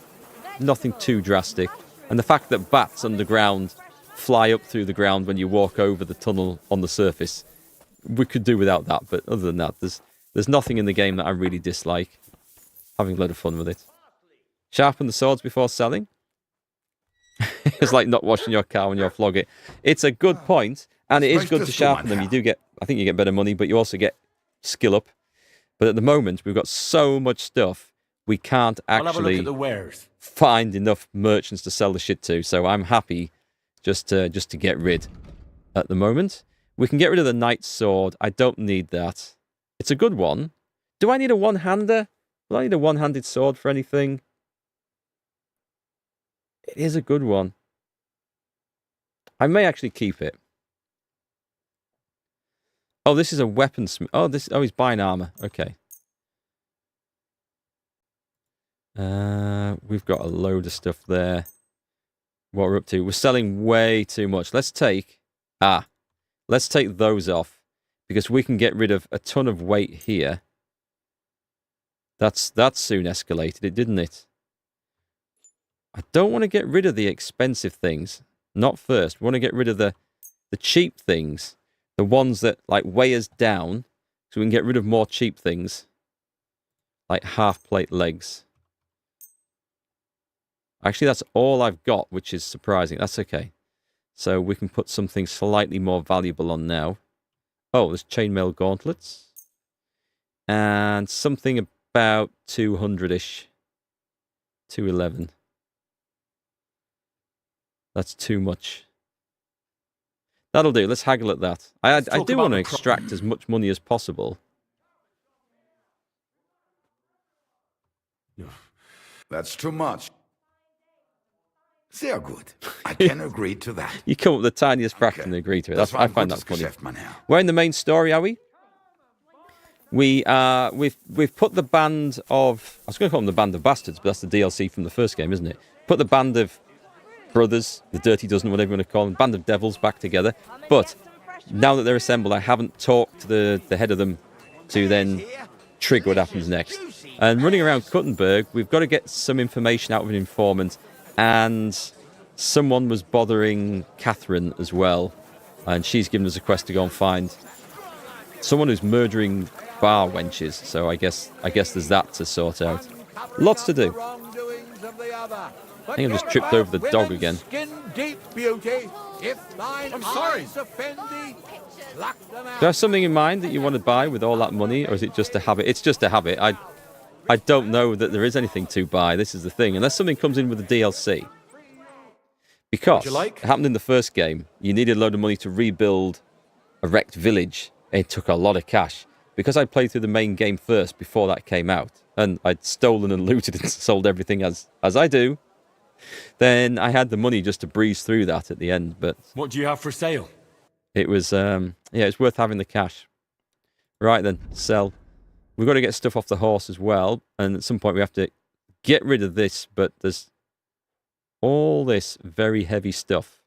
nothing too drastic. And the fact that bats underground fly up through the ground when you walk over the tunnel on the surface, we could do without that. But other than that, there's nothing in the game that I really dislike. Having a lot of fun with it. Sharpen the swords before selling. It's like not washing your car when you flog it. It's a good point, and it is good to sharpen them. You do get, I think you get better money, but you also get skill up. But at the moment, we've got so much stuff, we can't actually find enough merchants to sell the shit to. So I'm happy just to get rid at the moment. We can get rid of the knight's sword. I don't need that. It's a good one. Do I need a one-hander? Will I need a one-handed sword for anything? It is a good one. I may actually keep it. Oh, this is a weaponsmith. Oh, he's buying armor. Okay. We've got a load of stuff there. What we're up to. We're selling way too much. Let's take those off because we can get rid of a ton of weight here. That soon escalated it, didn't it? I don't want to get rid of the expensive things. Not first. We want to get rid of the cheap things. The ones that like weigh us down, so we can get rid of more cheap things. Like half-plate legs. Actually, that's all I've got, which is surprising. That's okay. So we can put something slightly more valuable on now. Oh, there's chainmail gauntlets. And something about 200-ish. 211. That's too much. That'll do. Let's haggle at that. I do want to extract as much money as possible. That's too much. Sehr good. I can agree to that. You come up with the tiniest fraction and agree to it. I find that funny. We're in the main story, are we? We've put the band of... I was going to call them the Band of Bastards, but that's the DLC from the first game, isn't it? Put the Band of Brothers, the Dirty Dozen, whatever you want to call them, Band of Devils back together. But now that they're assembled, I haven't talked to the head of them to then trigger what happens next. And running around Kuttenberg, we've got to get some information out of an informant. And someone was bothering Catherine as well. And she's given us a quest to go and find someone who's murdering bar wenches. So I guess there's that to sort out. Lots to do. I think I've just tripped over the dog again. I'm sorry. Do you have something in mind that you want to buy with all that money, or is it just a habit? It's just a habit. I don't know that there is anything to buy. This is the thing. Unless something comes in with the DLC. Because it happened in the first game. You needed a load of money to rebuild a wrecked village. It took a lot of cash. Because I played through the main game first before that came out, and I'd stolen and looted and sold everything as I do, then I had the money just to breeze through that at the end. But what do you have for sale? It was, it's worth having the cash. Right then, sell. We've got to get stuff off the horse as well, and at some point we have to get rid of this, but there's all this very heavy stuff.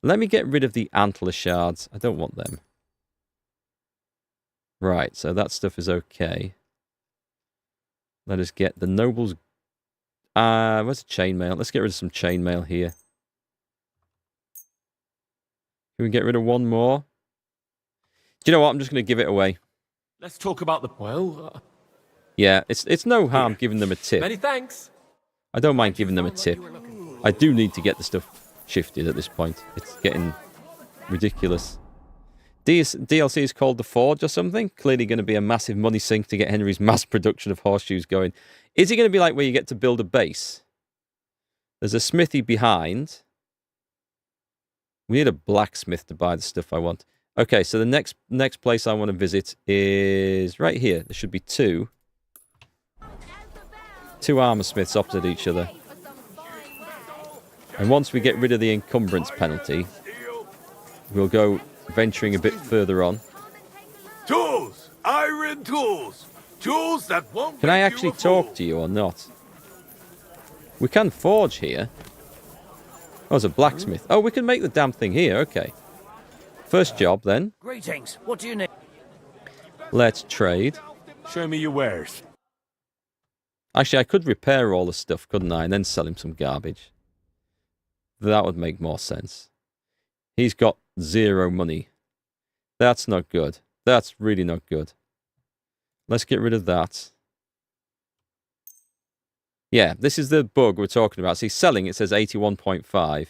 Let me get rid of the antler shards. I don't want them. Right, so that stuff is okay. Let us get the nobles. Where's the chainmail? Let's get rid of some chainmail here. Can we get rid of one more? Do you know what? I'm just going to give it away. Let's talk about the... Well... Yeah, it's no harm giving them a tip. Many thanks. I don't mind giving them a tip. I do need to get the stuff shifted at this point. It's getting ridiculous. DLC is called The Forge or something. Clearly going to be a massive money sink to get Henry's mass production of horseshoes going. Is it going to be like where you get to build a base? There's a smithy behind. We need a blacksmith to buy the stuff I want. Okay, so the next place I want to visit is right here. There should be two armor smiths opposite each other. And once we get rid of the encumbrance penalty, we'll go venturing a bit further on. Tools! Iron tools! Tools that won't... Can I actually talk to you or not? We can forge here. Oh, there's a blacksmith. Oh, we can make the damn thing here. Okay. First job, then. Greetings. What do you need? Let's trade. Show me your wares. Actually, I could repair all the stuff, couldn't I? And then sell him some garbage. That would make more sense. He's got 0 money. That's not good. That's really not good. Let's get rid of that. Yeah, this is the bug we're talking about. See, selling, it says 81.5.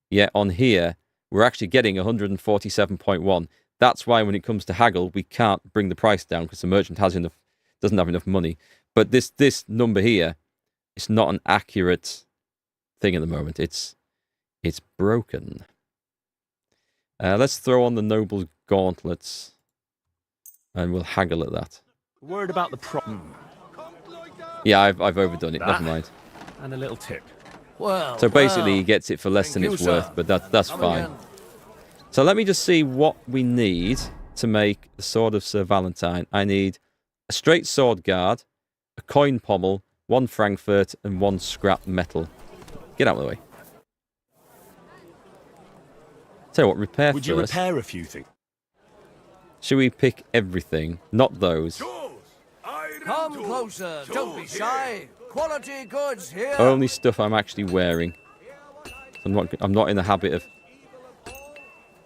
Yet on here, we're actually getting 147.1. That's why when it comes to haggle, we can't bring the price down because the merchant doesn't have enough money. But this number here, it's not an accurate thing at the moment. It's broken. Let's throw on the noble gauntlets, and we'll haggle at that. Word about the problem. Yeah, I've overdone it. Never mind. And a little tip. Well, so basically, he gets it for less than it's worth, but that's fine. So let me just see what we need to make the Sword of Sir Valentine. I need a straight sword guard, a coin pommel, 1 Frankfurt, and 1 scrap metal. Get out of the way. Tell you what, repair Would first. you repair a few things? Should we pick everything? Not those. Come closer, don't be shy. Quality goods here. Only stuff I'm actually wearing. I'm not in the habit of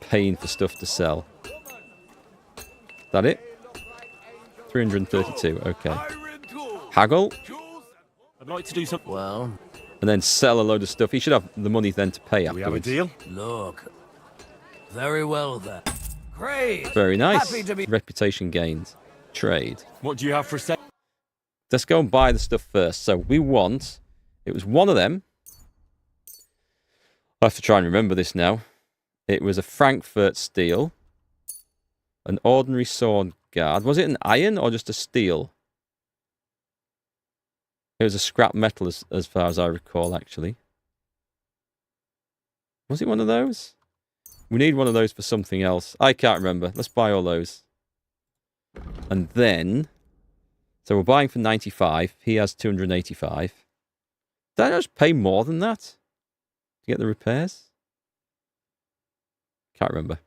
paying for stuff to sell. That it? 332, okay. Haggle? I'd like to do something. Well, and then sell a load of stuff. He should have the money then to pay We have a afterwards. deal? Look. Very well then. Great. Very nice. Happy to be... Reputation gained. Trade. What do you have for sale? Let's go and buy the stuff first. So we want... It was one of them. I have to try and remember this now. It was a Frankfurt steel. An ordinary sword guard. Was it an iron or just a steel? It was a scrap metal as far as I recall, actually. Was it one of those? We need one of those for something else. I can't remember. Let's buy all those. And then... So we're buying for 95. He has 285. Did I just pay more than that to get the repairs? Can't remember.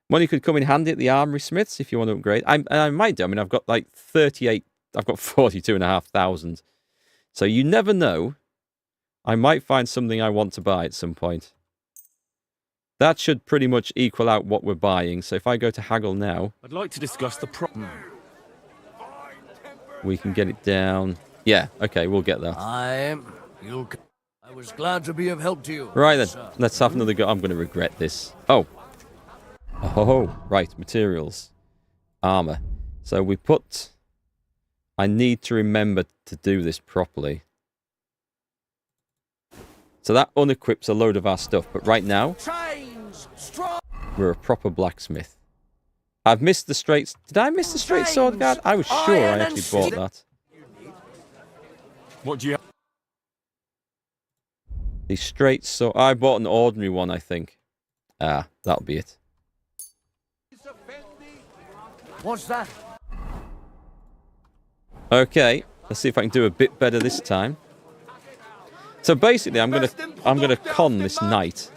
Money could come in handy at the armory smiths if you want to upgrade. I might do. I mean, I've got like 38... I've got 42,500. So you never know. I might find something I want to buy at some point. That should pretty much equal out what we're buying. So if I go to haggle now... I'd like to discuss the problem. We can get it down. Yeah, okay, we'll get that. I was glad to be of help to you. Right then, let's have another go. I'm going to regret this. Oh. Oh, right, materials. Armor. So we put... I need to remember to do this properly. So that unequips a load of our stuff. But right now, we're a proper blacksmith. I've missed the straight... Did I miss the straight sword guard? I was sure I actually bought that. What do you have? The straight sword... I bought an ordinary one, I think. Ah, that'll be it. What's that? Okay, let's see if I can do a bit better this time. So basically, I'm gonna con this knight,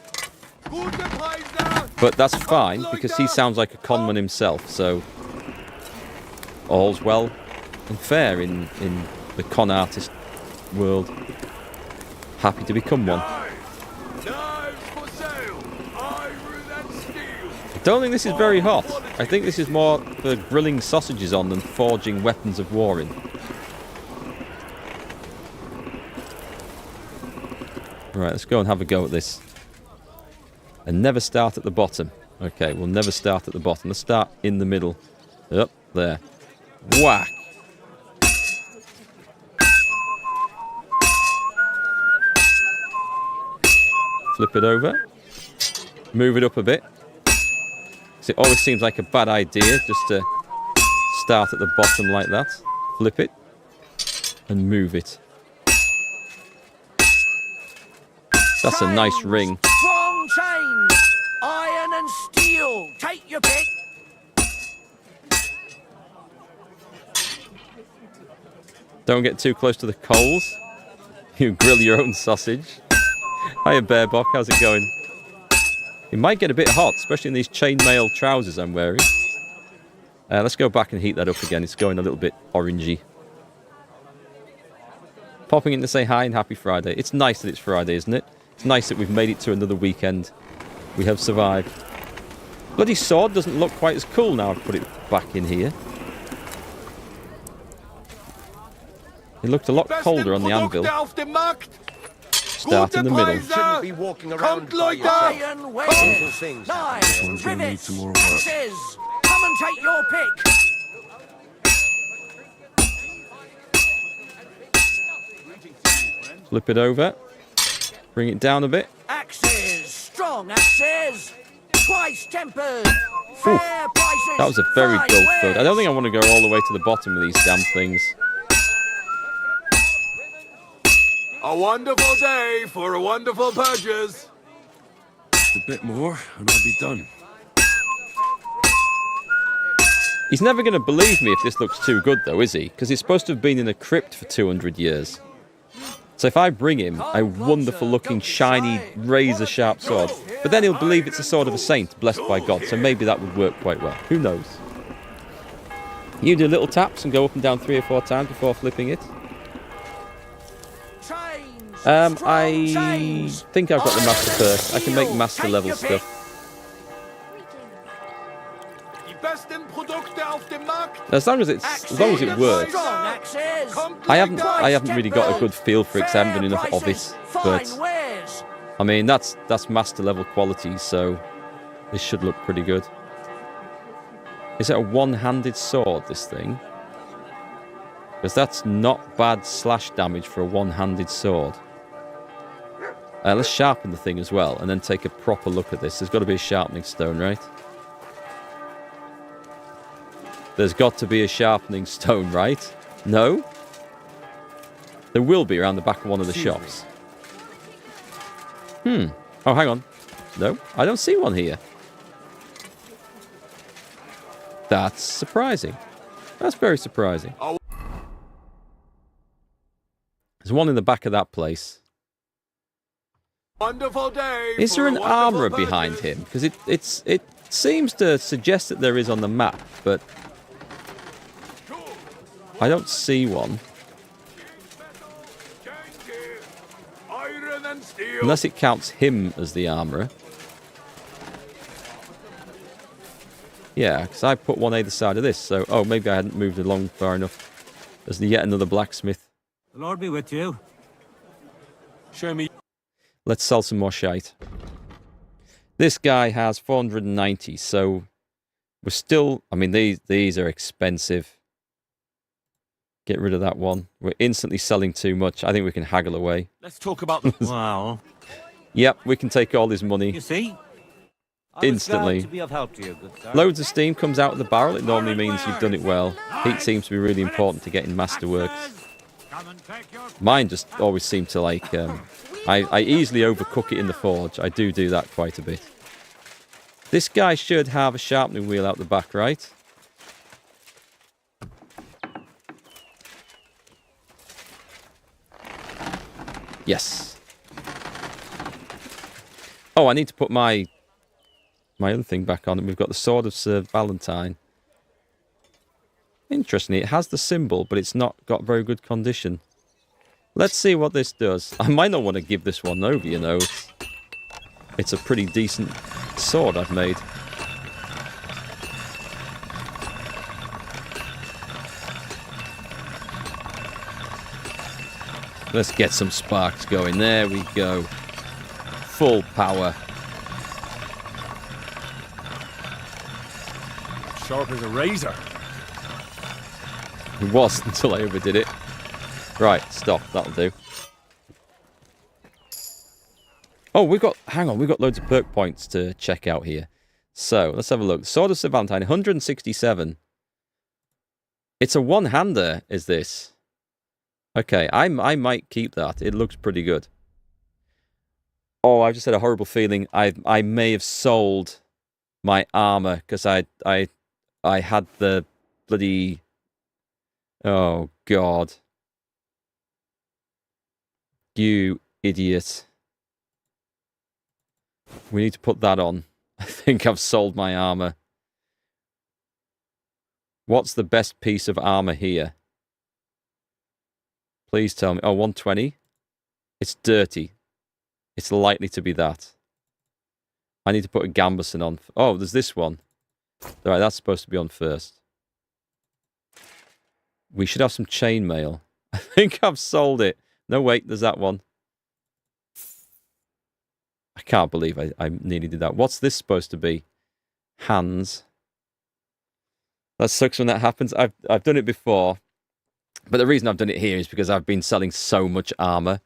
but that's fine because he sounds like a conman himself. So all's well and fair in the con artist world. Happy to become one. I don't think this is very hot. I think this is more for grilling sausages on than forging weapons of war in. Right, let's go and have a go at this. And never start at the bottom. Okay, we'll never start at the bottom. Let's start in the middle. Up there. Whack! Flip it over. Move it up a bit. It always seems like a bad idea just to start at the bottom like that. Flip it and move it. That's a nice ring. Strong chains, iron and steel. Take your pick. Don't get too close to the coals. You grill your own sausage. Hiya, Bearbock. How's it going? It might get a bit hot, especially in these chainmail trousers I'm wearing. Let's go back and heat that up again. It's going a little bit orangey. Popping in to say hi and happy Friday. It's nice that it's Friday, isn't it? It's nice that we've made it to another weekend. We have survived. Bloody sword doesn't look quite as cool now I've put it back in here. It looked a lot colder on the anvil. Start in the middle. Shouldn't be walking around by Iron wedges, things. knives, rivets, axes. Come and take your pick. Flip it over. Bring it down a bit. Axes, strong axes. Twice tempered. Fair prices. That was a very dull thud. I don't think I want to go all the way to the bottom of these damn things. A wonderful day for a wonderful purchase. Just a bit more and I'll be done. He's never going to believe me if this looks too good, though, is he? Because he's supposed to have been in a crypt for 200 years. So if I bring him a wonderful-looking, shiny, razor-sharp sword, but then he'll believe it's a sword of a saint, blessed by God, so maybe that would work quite well. Who knows? You do little taps and go up and down 3 or 4 times before flipping it. I think I've got the master first. I can make master level stuff. As long as it works. axes. I haven't really got a good feel for it because I haven't done enough of it. But Wares. I mean, that's master level quality, so this should look pretty good. Is it a one-handed sword, this thing? Because that's not bad slash damage for a one-handed sword. Let's sharpen the thing as well, and then take a proper look at this. There's got to be a sharpening stone, right? There's got to be a sharpening stone, right? No? There will be around the back of one of the shops. Oh, hang on. No, I don't see one here. That's surprising. That's very surprising. There's one in the back of that place. Wonderful day. Is there an armourer behind him? Because it seems to suggest that there is on the map, but I don't see one. Unless it counts him as the armourer. Yeah, because I put one either side of this, so... Oh, maybe I hadn't moved along far enough. There's yet another blacksmith. The Lord be with you. Show me. Let's sell some more shite. This guy has 490, so... We're still... I mean, these are expensive. Get rid of that one. We're instantly selling too much. I think we can haggle away. Let's talk about the... Wow. Yep, we can take all his money. You see? Instantly. To be of help to you, good sir. Loads of steam comes out of the barrel. It normally means you've done it well. Heat seems to be really important to getting masterworks. Mine just always seem to like... I easily overcook it in the forge. I do that quite a bit. This guy should have a sharpening wheel out the back, right? Yes. Oh, I need to put my other thing back on. We've got the Sword of Sir Valentine. Interestingly, it has the symbol, but it's not got very good condition. Let's see what this does. I might not want to give this one over, you know. It's a pretty decent sword I've made. Let's get some sparks going. There we go. Full power. Sharp as a razor. It was until I overdid it. Right, stop. That'll do. Oh, we've got... Hang on, we've got loads of perk points to check out here. So, let's have a look. Sword of Sir Valentine, 167. It's a one-hander, is this? Okay, I might keep that. It looks pretty good. Oh, I've just had a horrible feeling. I may have sold my armor because I had the bloody... Oh, God. You idiot. We need to put that on. I think I've sold my armor. What's the best piece of armor here? Please tell me. Oh, 120. It's dirty. It's likely to be that. I need to put a gambeson on. Oh, there's this one. Alright, that's supposed to be on first. We should have some chainmail. I think I've sold it. No, wait, there's that one. I can't believe I nearly did that. What's this supposed to be? Hands. That sucks when that happens. I've done it before. But the reason I've done it here is because I've been selling so much armor.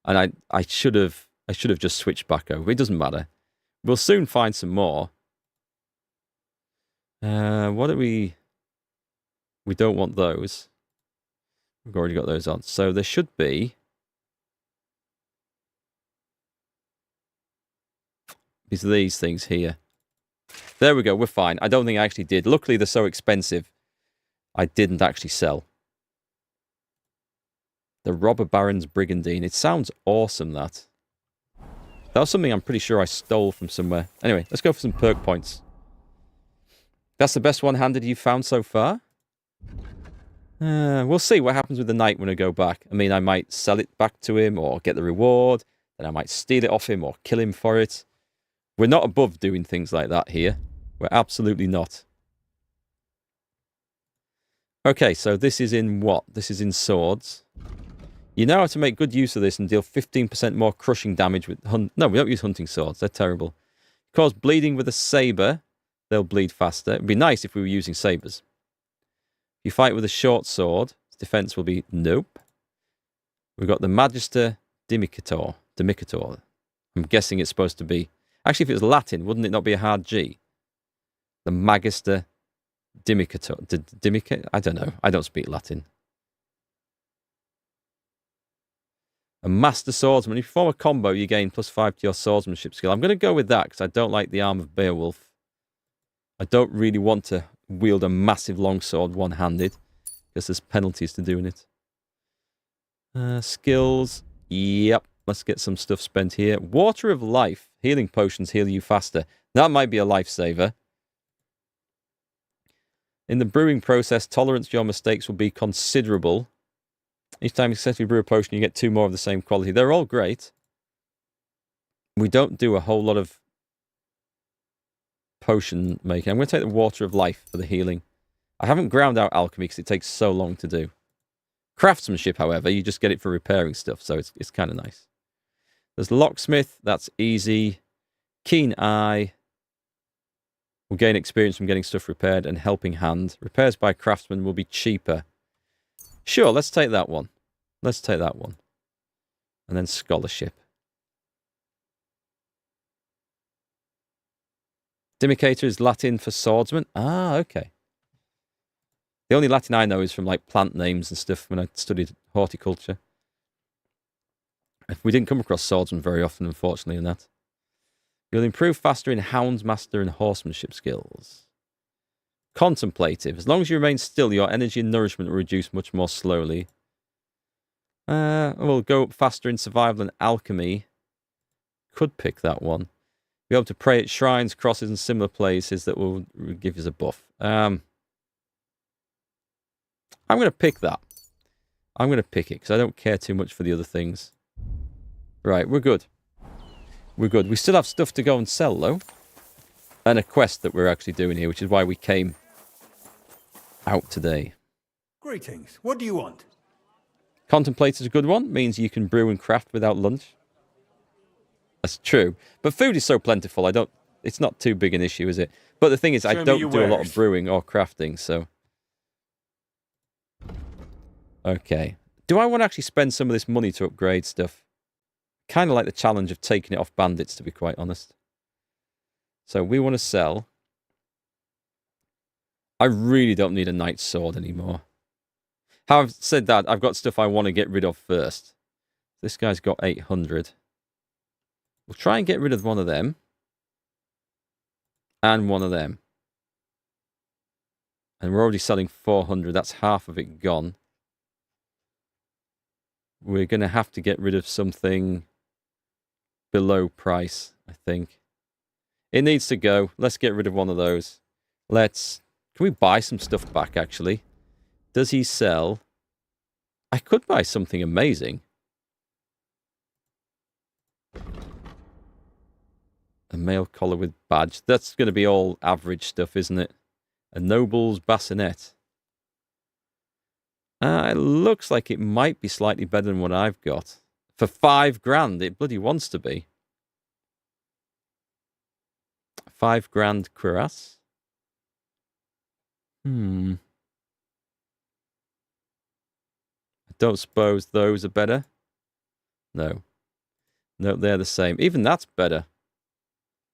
And I should have just switched back over. It doesn't matter. We'll soon find some more. What do we... We don't want those. We've already got those on. So there should be... These things here. There we go. We're fine. I don't think I actually did. Luckily, they're so expensive. I didn't actually sell. The Robber Baron's Brigandine. It sounds awesome, that. That was something I'm pretty sure I stole from somewhere. Anyway, let's go for some perk points. That's the best one-handed you've found so far? We'll see what happens with the knight when I go back. I mean, I might sell it back to him or get the reward. Then I might steal it off him or kill him for it. We're not above doing things like that here. We're absolutely not. Okay, so this is in what? This is in swords. You now have to make good use of this and deal 15% more crushing damage with... No, we don't use hunting swords. They're terrible. Cause bleeding with a saber. They'll bleed faster. It'd be nice if we were using sabers. If you fight with a short sword, defense will be nope. We've got the Magister Dimicator. I'm guessing it's supposed to be... Actually, if it was Latin, wouldn't it not be a hard G? The Magister Dimicator. I don't know. I don't speak Latin. A Master Swordsman. If you form a combo, you gain +5 to your swordsmanship skill. I'm going to go with that because I don't like the arm of Beowulf. I don't really want to wield a massive longsword one-handed because there's penalties to doing it. Skills. Yep. Let's get some stuff spent here. Water of Life. Healing potions heal you faster. That might be a lifesaver. In the brewing process, tolerance to your mistakes will be considerable. Each time you successfully brew a potion, you get 2 more of the same quality. They're all great. We don't do a whole lot of potion making. I'm going to take the Water of Life for the healing. I haven't ground out alchemy because it takes so long to do. Craftsmanship, however, you just get it for repairing stuff, so it's kind of nice. There's Locksmith. That's easy. Keen Eye. We'll gain experience from getting stuff repaired, and Helping Hand. Repairs by craftsmen will be cheaper. Sure, let's take that one. Let's take that one. And then Scholarship. Dimicator is Latin for swordsman. Ah, okay. The only Latin I know is from like plant names and stuff when I studied horticulture. We didn't come across swordsman very often, unfortunately, in that. You'll improve faster in Houndsmaster and horsemanship skills. Contemplative. As long as you remain still, your energy and nourishment will reduce much more slowly. We'll go up faster in survival and alchemy. Could pick that one. Be able to pray at shrines, crosses, and similar places that will give us a buff. I'm going to pick that. I'm going to pick it because I don't care too much for the other things. Right, we're good. We're good. We still have stuff to go and sell, though. And a quest that we're actually doing here, which is why we came out today. Greetings. What do you want? Contemplate is a good one. Means you can brew and craft without lunch. That's true. But food is so plentiful, it's not too big an issue, is it? But the thing is, I don't do a lot of brewing or crafting, so... Okay. Do I want to actually spend some of this money to upgrade stuff? Kind of like the challenge of taking it off bandits, to be quite honest. So we want to sell. I really don't need a knight's sword anymore. Having said that, I've got stuff I want to get rid of first. This guy's got 800. We'll try and get rid of one of them. And one of them. And we're already selling 400. That's half of it gone. We're going to have to get rid of something below price, I think. It needs to go. Let's get rid of one of those. Can we buy some stuff back, actually? Does he sell? I could buy something amazing. A mail collar with badge. That's going to be all average stuff, isn't it? A noble's bassinet. It looks like it might be slightly better than what I've got. For 5 grand, it bloody wants to be. 5 grand cuirass. I don't suppose those are better. No. No, they're the same. Even that's better.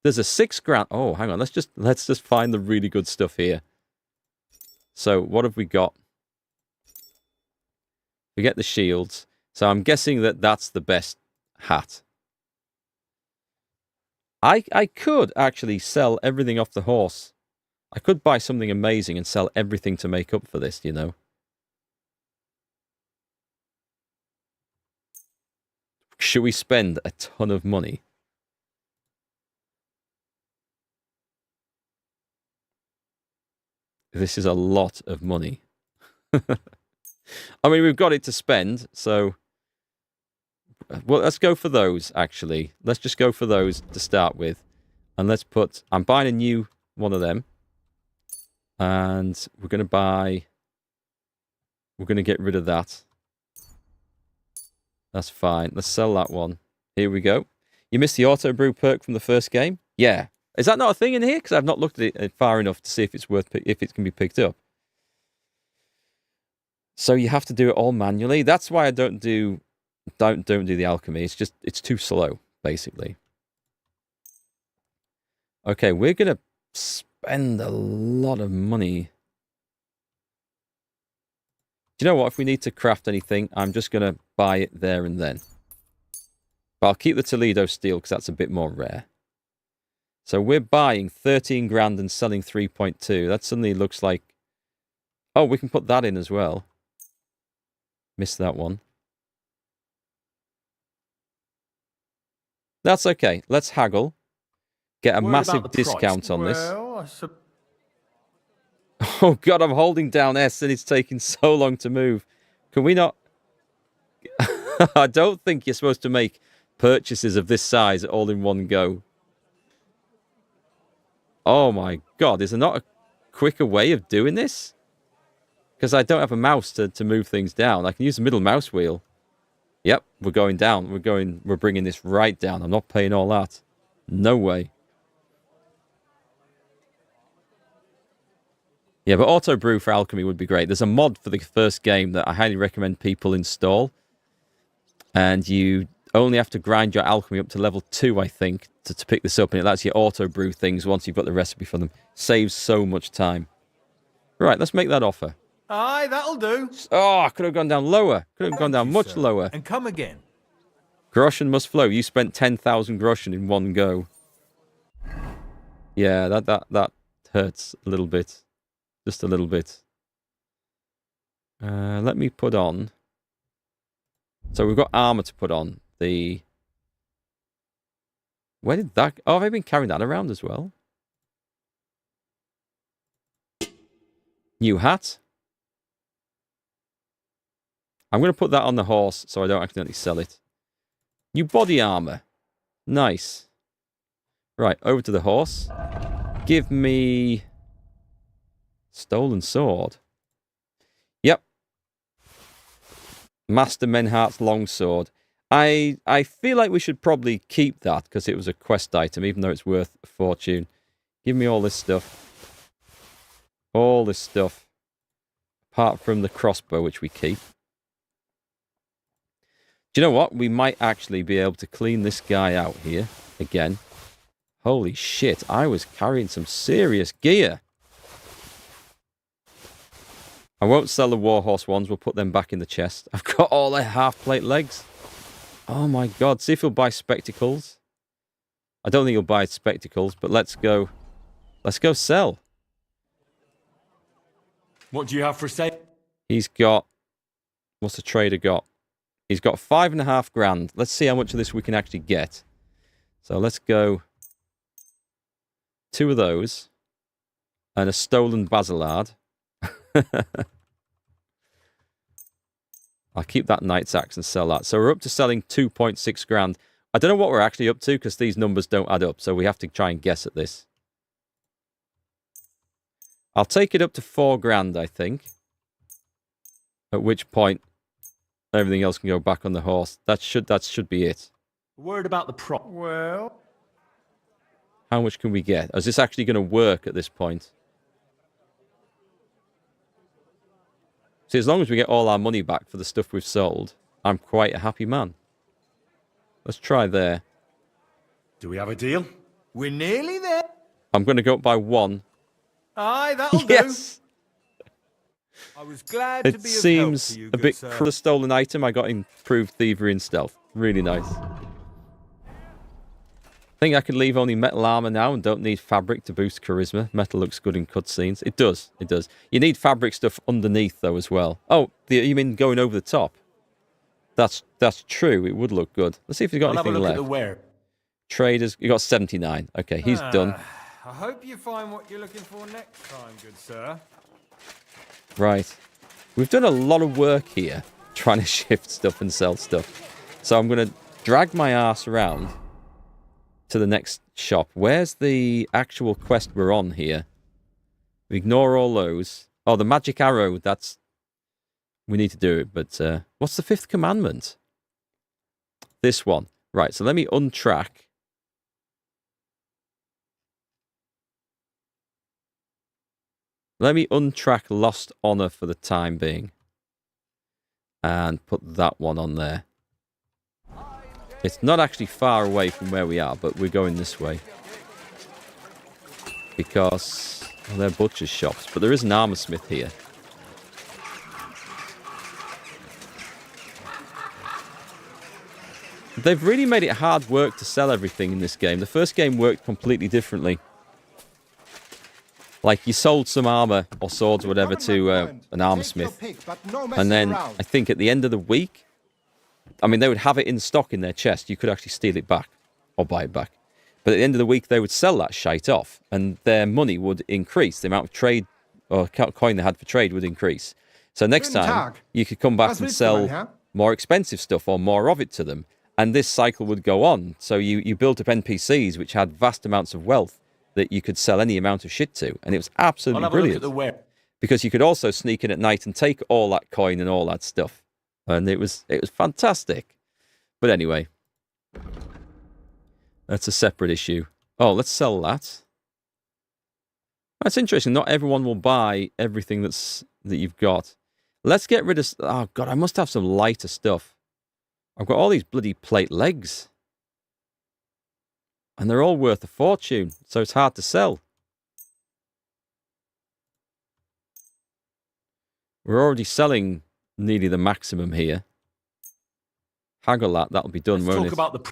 There's a 6 grand. Oh, hang on. Let's just find the really good stuff here. So, what have we got? We get the shields. So I'm guessing that that's the best hat. I could actually sell everything off the horse. I could buy something amazing and sell everything to make up for this, you know. Should we spend a ton of money? This is a lot of money. I mean, we've got it to spend, so... Well, let's go for those, actually. Let's just go for those to start with. And let's put... I'm buying a new one of them. And we're going to buy We're going to get rid of that. That's fine. Let's sell that one. Here we go. You missed the auto brew perk from the first game? Yeah. Is that not a thing in here? Because I've not looked at it far enough to see if it's if it can be picked up. So you have to do it all manually. That's why I don't do the alchemy. It's just it's too slow, basically. Okay, we're gonna spend a lot of money. Do you know what? If we need to craft anything, I'm just gonna buy it there and then. But I'll keep the Toledo steel because that's a bit more rare. So we're buying 13 grand and selling 3.2. That suddenly looks like... Oh, we can put that in as well. Missed that one. That's okay. Let's haggle. Get a massive discount on this. Oh god, I'm holding down S and it's taking so long to move. Can we not... I don't think you're supposed to make purchases of this size all in one go. Oh my god, is there not a quicker way of doing this? Because I don't have a mouse to move things down. I can use the middle mouse wheel. Yep, we're going down. We're bringing this right down. I'm not paying all that. No way. Yeah, but auto brew for alchemy would be great. There's a mod for the first game that I highly recommend people install. And you only have to grind your alchemy up to level 2, I think, to pick this up. And it lets you auto brew things once you've got the recipe for them. Saves so much time. Right, let's make that offer. Aye, that'll do. Oh, I could have gone down lower. Could have gone down much lower. And come again. Groschen must flow. You spent 10,000 groschen in one go. Yeah, that hurts a little bit. Just a little bit. Let me put on... So we've got armor to put on. Where did that... Oh, have I been carrying that around as well? New hat. I'm going to put that on the horse so I don't accidentally sell it. New body armor. Nice. Right, over to the horse. Give me... Stolen sword. Yep. Master Menhart's longsword. I feel like we should probably keep that because it was a quest item, even though it's worth a fortune. Give me all this stuff. All this stuff. Apart from the crossbow, which we keep. Do you know what? We might actually be able to clean this guy out here again. Holy shit, I was carrying some serious gear. I won't sell the Warhorse ones. We'll put them back in the chest. I've got all their half-plate legs. Oh my god. See if he'll buy spectacles. I don't think he'll buy spectacles, but let's go. Let's go sell. What do you have for sale? He's got... What's the trader got? He's got 5.5 grand. Let's see how much of this we can actually get. So let's go... 2 of those. And a stolen Basilard. I'll keep that Knight's Axe and sell that. So we're up to selling 2.6 grand. I don't know what we're actually up to because these numbers don't add up. So we have to try and guess at this. I'll take it up to 4 grand, I think. At which point, everything else can go back on the horse. That should be it. Word about the prop. Well... How much can we get? Is this actually going to work at this point? See, as long as we get all our money back for the stuff we've sold, I'm quite a happy man. Let's try there. Do we have a deal? We're nearly there. I'm going to go up by 1. Aye, that'll yes! do. I was glad to be It of seems help to you, a bit good for the stolen item. I got improved thievery and stealth. Really nice. I think I could leave only metal armor now and don't need fabric to boost charisma. Metal looks good in cutscenes. It does. It does. You need fabric stuff underneath, though, as well. Oh, you mean going over the top? That's true. It would look good. Let's see if we've got anything left. Traders. You got 79. Okay, he's done. I hope you find what you're looking for next time, good sir. Right. We've done a lot of work here trying to shift stuff and sell stuff. So I'm going to drag my ass around to the next shop. Where's the actual quest we're on here? Ignore all those. Oh, the magic arrow. That's... we need to do it. But what's the fifth commandment? This one. Right, so let me untrack. Let me untrack Lost Honor for the time being. And put that one on there. It's not actually far away from where we are, but we're going this way. Because they're butcher's shops, but there is an armor smith here. They've really made it hard work to sell everything in this game. The first game worked completely differently. Like, you sold some armor or swords or whatever to an armor smith. And then, I think at the end of the week, I mean, they would have it in stock in their chest. You could actually steal it back or buy it back. But at the end of the week, they would sell that shite off, and their money would increase. The amount of trade or coin they had for trade would increase. So next time, you could come back and sell more expensive stuff or more of it to them. And this cycle would go on. So you built up NPCs which had vast amounts of wealth that you could sell any amount of shit to. And it was absolutely brilliant. Because you could also sneak in at night and take all that coin and all that stuff. And it was fantastic. But anyway, that's a separate issue. Oh, let's sell that. That's interesting. Not everyone will buy everything that you've got. Let's get rid of... Oh, God, I must have some lighter stuff. I've got all these bloody plate legs. And they're all worth a fortune, so it's hard to sell. We're already selling nearly the maximum here. Haggle that, that'll be done, won't it? Talk about the...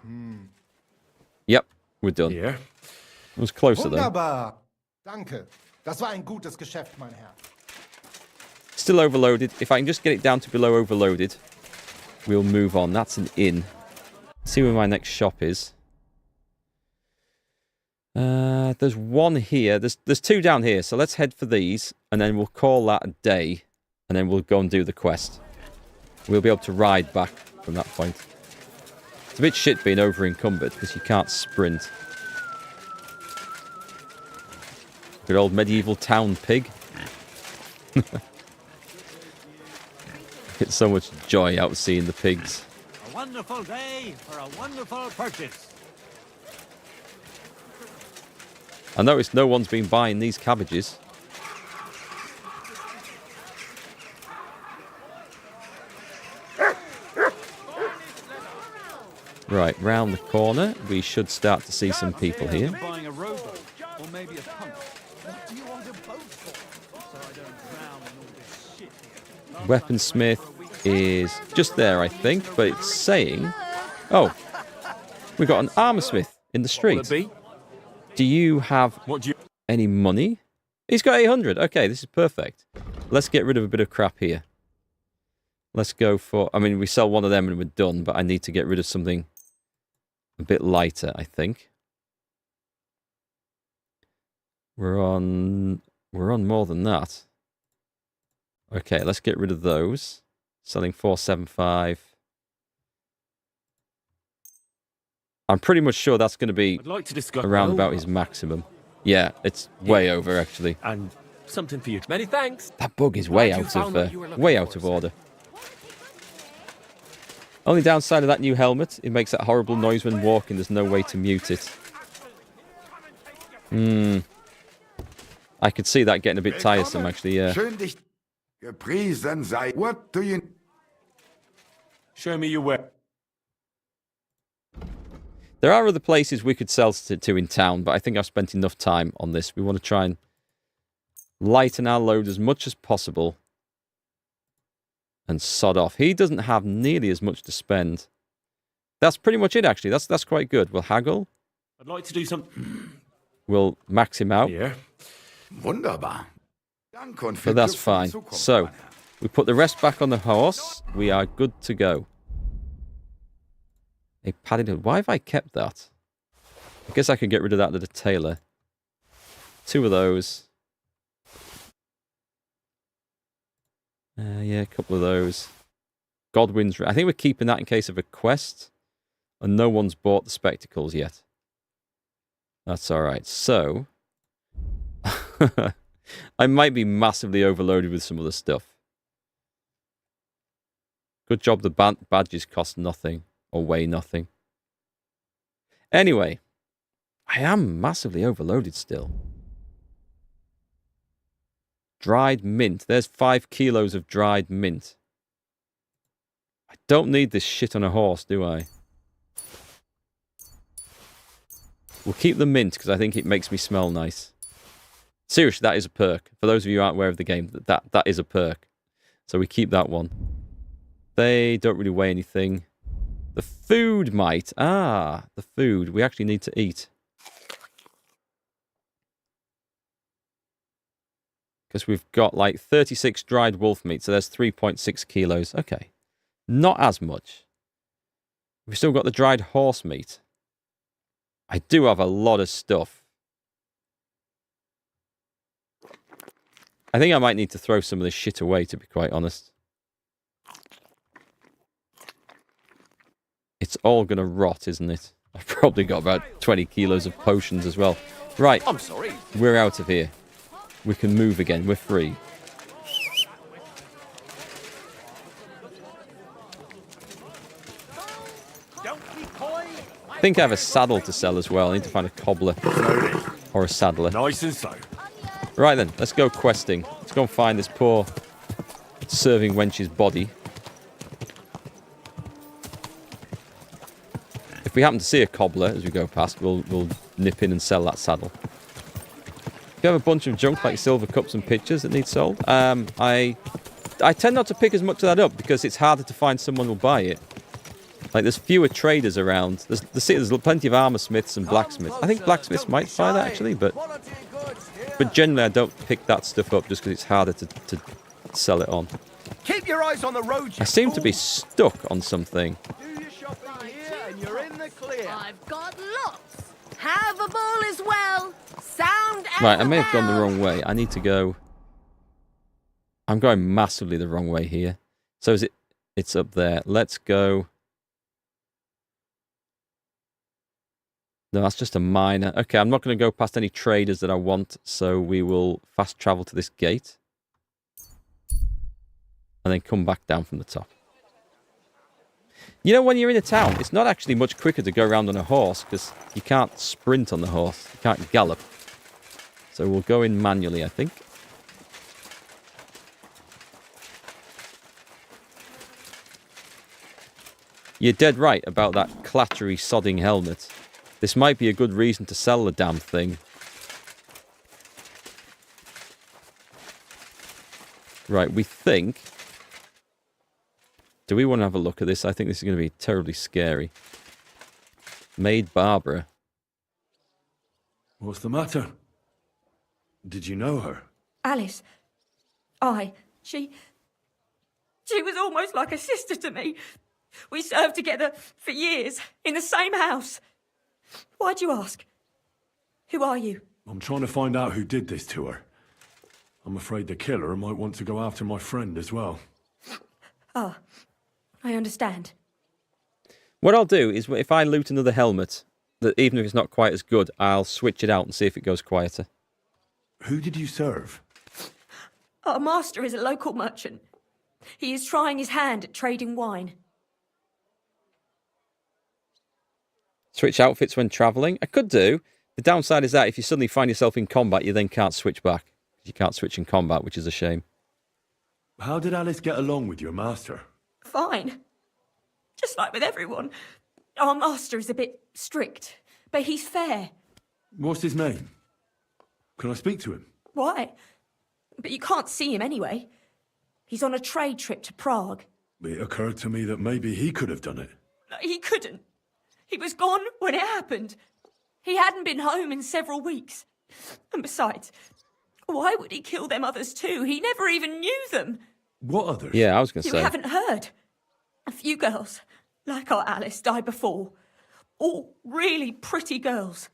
Yep, we're done. Yeah. It was closer, though. Wunderbar. Danke. Das war ein gutes Geschäft, mein Herr. Still overloaded. If I can just get it down to below overloaded, we'll move on. That's an inn. See where my next shop is. There's one here. There's two down here. So let's head for these, and then we'll call that a day, and then we'll go and do the quest. We'll be able to ride back from that point. It's a bit shit being over encumbered because you can't sprint. Good old medieval town pig. Get so much joy out of seeing the pigs. A wonderful day for a wonderful purchase. I noticed no one's been buying these cabbages. Right, round the corner, we should start to see some people here. Buying a rowboat, or maybe a punt. What do you want a boat for? So I don't drown in all this shit here. Weaponsmith is just there, I think, but it's saying... Oh, we've got an armorsmith in the street. Do you have any money? He's got 800. Okay, this is perfect. Let's get rid of a bit of crap here. Let's go for... I mean, we sell one of them and we're done, but I need to get rid of something a bit lighter, I think. We're on more than that. Okay, let's get rid of those. Selling 475. I'm pretty much sure that's going to be around about his maximum. Yeah, it's way over, actually. And something for you. Many thanks. That bug is way out of order. Only downside of that new helmet, it makes that horrible noise when walking. There's no way to mute it. I could see that getting a bit tiresome, actually, yeah. What do you... Show me your way. There are other places we could sell to in town, but I think I've spent enough time on this. We want to try and lighten our load as much as possible. And sod off. He doesn't have nearly as much to spend. That's pretty much it, actually. That's quite good. We'll haggle. I'd like to do some... We'll max him out. Yeah. Wunderbar. But that's fine. So, we put the rest back on the horse. We are good to go. A padded hood. Why have I kept that? I guess I could get rid of that to the tailor. 2 of those. Yeah, a couple of those. Godwin's... I think we're keeping that in case of a quest. And no one's bought the spectacles yet. That's alright. So... I might be massively overloaded with some other stuff. Good job the badges cost nothing or weigh nothing. Anyway, I am massively overloaded still. Dried mint. There's 5 kilos of dried mint. I don't need this shit on a horse, do I? We'll keep the mint because I think it makes me smell nice. Seriously, that is a perk. For those of you who aren't aware of the game, that is a perk. So we keep that one. They don't really weigh anything. The food might. Ah, the food. We actually need to eat. Because we've got like 36 dried wolf meat, so there's 3.6 kilos. Okay. Not as much. We've still got the dried horse meat. I do have a lot of stuff. I think I might need to throw some of this shit away, to be quite honest. It's all going to rot, isn't it? I've probably got about 20 kilos of potions as well. Right. I'm sorry. We're out of here. We can move again. We're free. I think I have a saddle to sell as well. I need to find a cobbler or a saddler. Nice and slow. Right then, let's go questing. Let's go and find this poor serving wench's body. If we happen to see a cobbler as we go past, we'll nip in and sell that saddle. If you have a bunch of junk like silver cups and pitchers that need sold, I tend not to pick as much of that up because it's harder to find someone who'll buy it. Like, there's fewer traders around. There's plenty of armor smiths and blacksmiths. I think blacksmiths might buy that, actually, but generally I don't pick that stuff up just because it's harder to sell it on. Keep your eyes on the road. I seem to be stuck on something. Do your shopping here and you're in the clear. I've got lots. Have a bowl as well. Sound as Right, I may have gone the wrong way. I need to go... I'm going massively the wrong way here. So is it... It's up there. Let's go... No, that's just a miner. Okay, I'm not going to go past any traders that I want, so we will fast travel to this gate. And then come back down from the top. You know, when you're in a town, it's not actually much quicker to go around on a horse, because you can't sprint on the horse. You can't gallop. So we'll go in manually, I think. You're dead right about that clattery, sodding helmet. This might be a good reason to sell the damn thing. Right, we think... Do we want to have a look at this? I think this is going to be terribly scary. Maid Barbara. What's the matter? Did you know her? Alice. She was almost like a sister to me. We served together for years, in the same house. Why'd you ask? Who are you? I'm trying to find out who did this to her. I'm afraid the killer might want to go after my friend as well. Ah, I understand. What I'll do is, if I loot another helmet, that even if it's not quite as good, I'll switch it out and see if it goes quieter. Who did you serve? Our master is a local merchant. He is trying his hand at trading wine. Switch outfits when travelling? I could do. The downside is that if you suddenly find yourself in combat, you then can't switch back. You can't switch in combat, which is a shame. How did Alice get along with your master? Fine. Just like with everyone. Our master is a bit strict, but he's fair. What's his name? Can I speak to him? Why? But you can't see him anyway. He's on a trade trip to Prague. It occurred to me that maybe he could have done it. He couldn't. He was gone when it happened. He hadn't been home in several weeks. And besides, why would he kill them others too? He never even knew them. What others? Yeah, I was going to say. You haven't heard. A few girls, like our Alice, died before. All really pretty girls.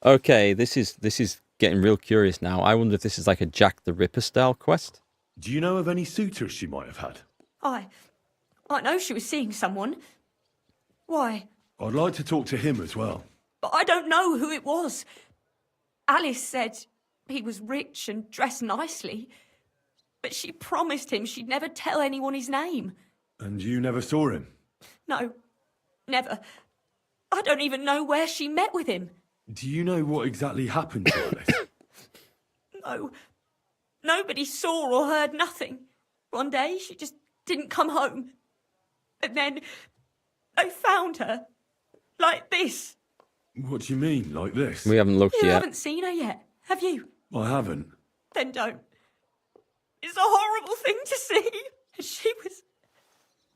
Okay, this is getting real curious now. I wonder if this is like a Jack the Ripper style quest. Do you know of any suitors she might have had? I know she was seeing someone. Why? I'd like to talk to him as well. But I don't know who it was. Alice said he was rich and dressed nicely. But she promised him she'd never tell anyone his name. And you never saw him? No, never. I don't even know where she met with him. Do you know what exactly happened to Alice? No. Nobody saw or heard nothing. One day, she just didn't come home. And then they found her. Like this. What do you mean, like this? We haven't looked You yet. haven't seen her yet, have you? I haven't. Then don't. It's a horrible thing to see. She was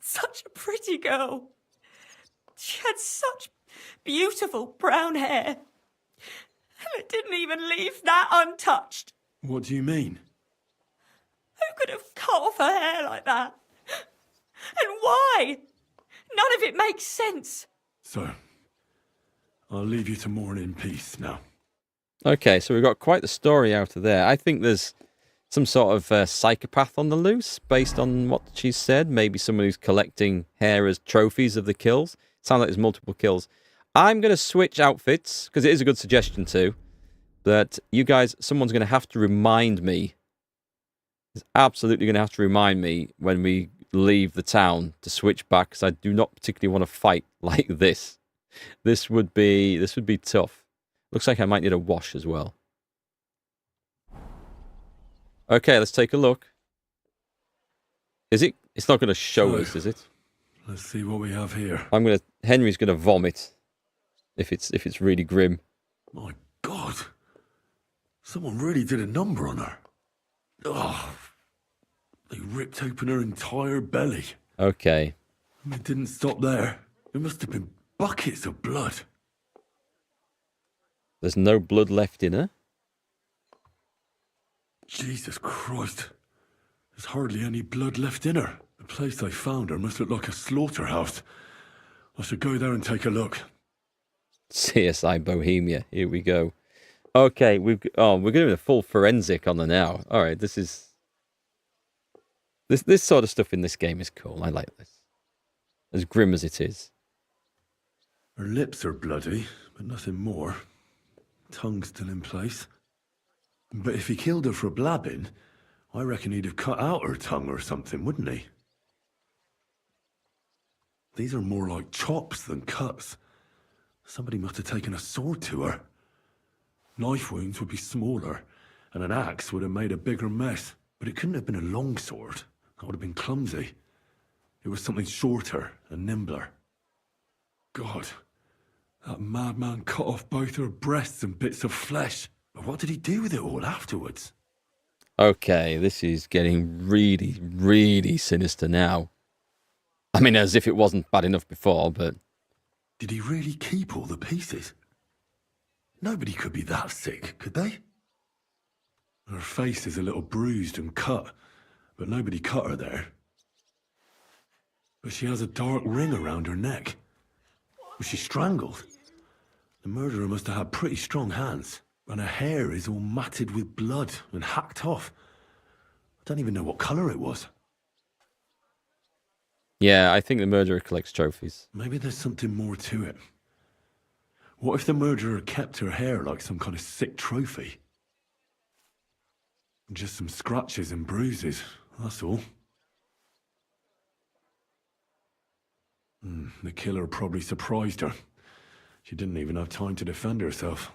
such a pretty girl. She had such beautiful brown hair. And it didn't even leave that untouched. What do you mean? Who could have cut off her hair like that? And why? None of it makes sense. So, I'll leave you to mourn in peace now. Okay, so we've got quite the story out of there. I think there's some sort of psychopath on the loose, based on what she said. Maybe someone who's collecting hair as trophies of the kills. Sounds like there's multiple kills. I'm going to switch outfits, because it is a good suggestion too. That you guys, someone's going to have to remind me. Is absolutely going to have to remind me when we leave the town to switch back, because I do not particularly want to fight like this. This would be tough. Looks like I might need a wash as well. Okay, let's take a look. Is it? It's not going to show us, is it? Let's see what we have here. Henry's going to vomit if it's really grim. My God, someone really did a number on her. Oh, they ripped open her entire belly. Okay. And it didn't stop there. There must have been buckets of blood. There's no blood left in her. Jesus Christ. There's hardly any blood left in her. The place I found her must look like a slaughterhouse. I should go there and take a look. CSI Bohemia. Here we go. Okay, we're doing a full forensic on her now. All right, this sort of stuff in this game is cool. I like this. As grim as it is. Her lips are bloody, but nothing more. Tongue's still in place. But if he killed her for blabbing, I reckon he'd have cut out her tongue or something, wouldn't he? These are more like chops than cuts. Somebody must have taken a sword to her. Knife wounds would be smaller, and an axe would have made a bigger mess. But it couldn't have been a long sword. That would have been clumsy. It was something shorter and nimbler. God, that madman cut off both her breasts and bits of flesh. But what did he do with it all afterwards? Okay, this is getting really, really sinister now. I mean, as if it wasn't bad enough before, but... Did he really keep all the pieces? Nobody could be that sick, could they? Her face is a little bruised and cut, but nobody cut her there. But she has a dark ring around her neck. Was she strangled? The murderer must have had pretty strong hands, and her hair is all matted with blood and hacked off. I don't even know what colour it was. Yeah, I think the murderer collects trophies. Maybe there's something more to it. What if the murderer kept her hair like some kind of sick trophy? Just some scratches and bruises, that's all. The killer probably surprised her. She didn't even have time to defend herself.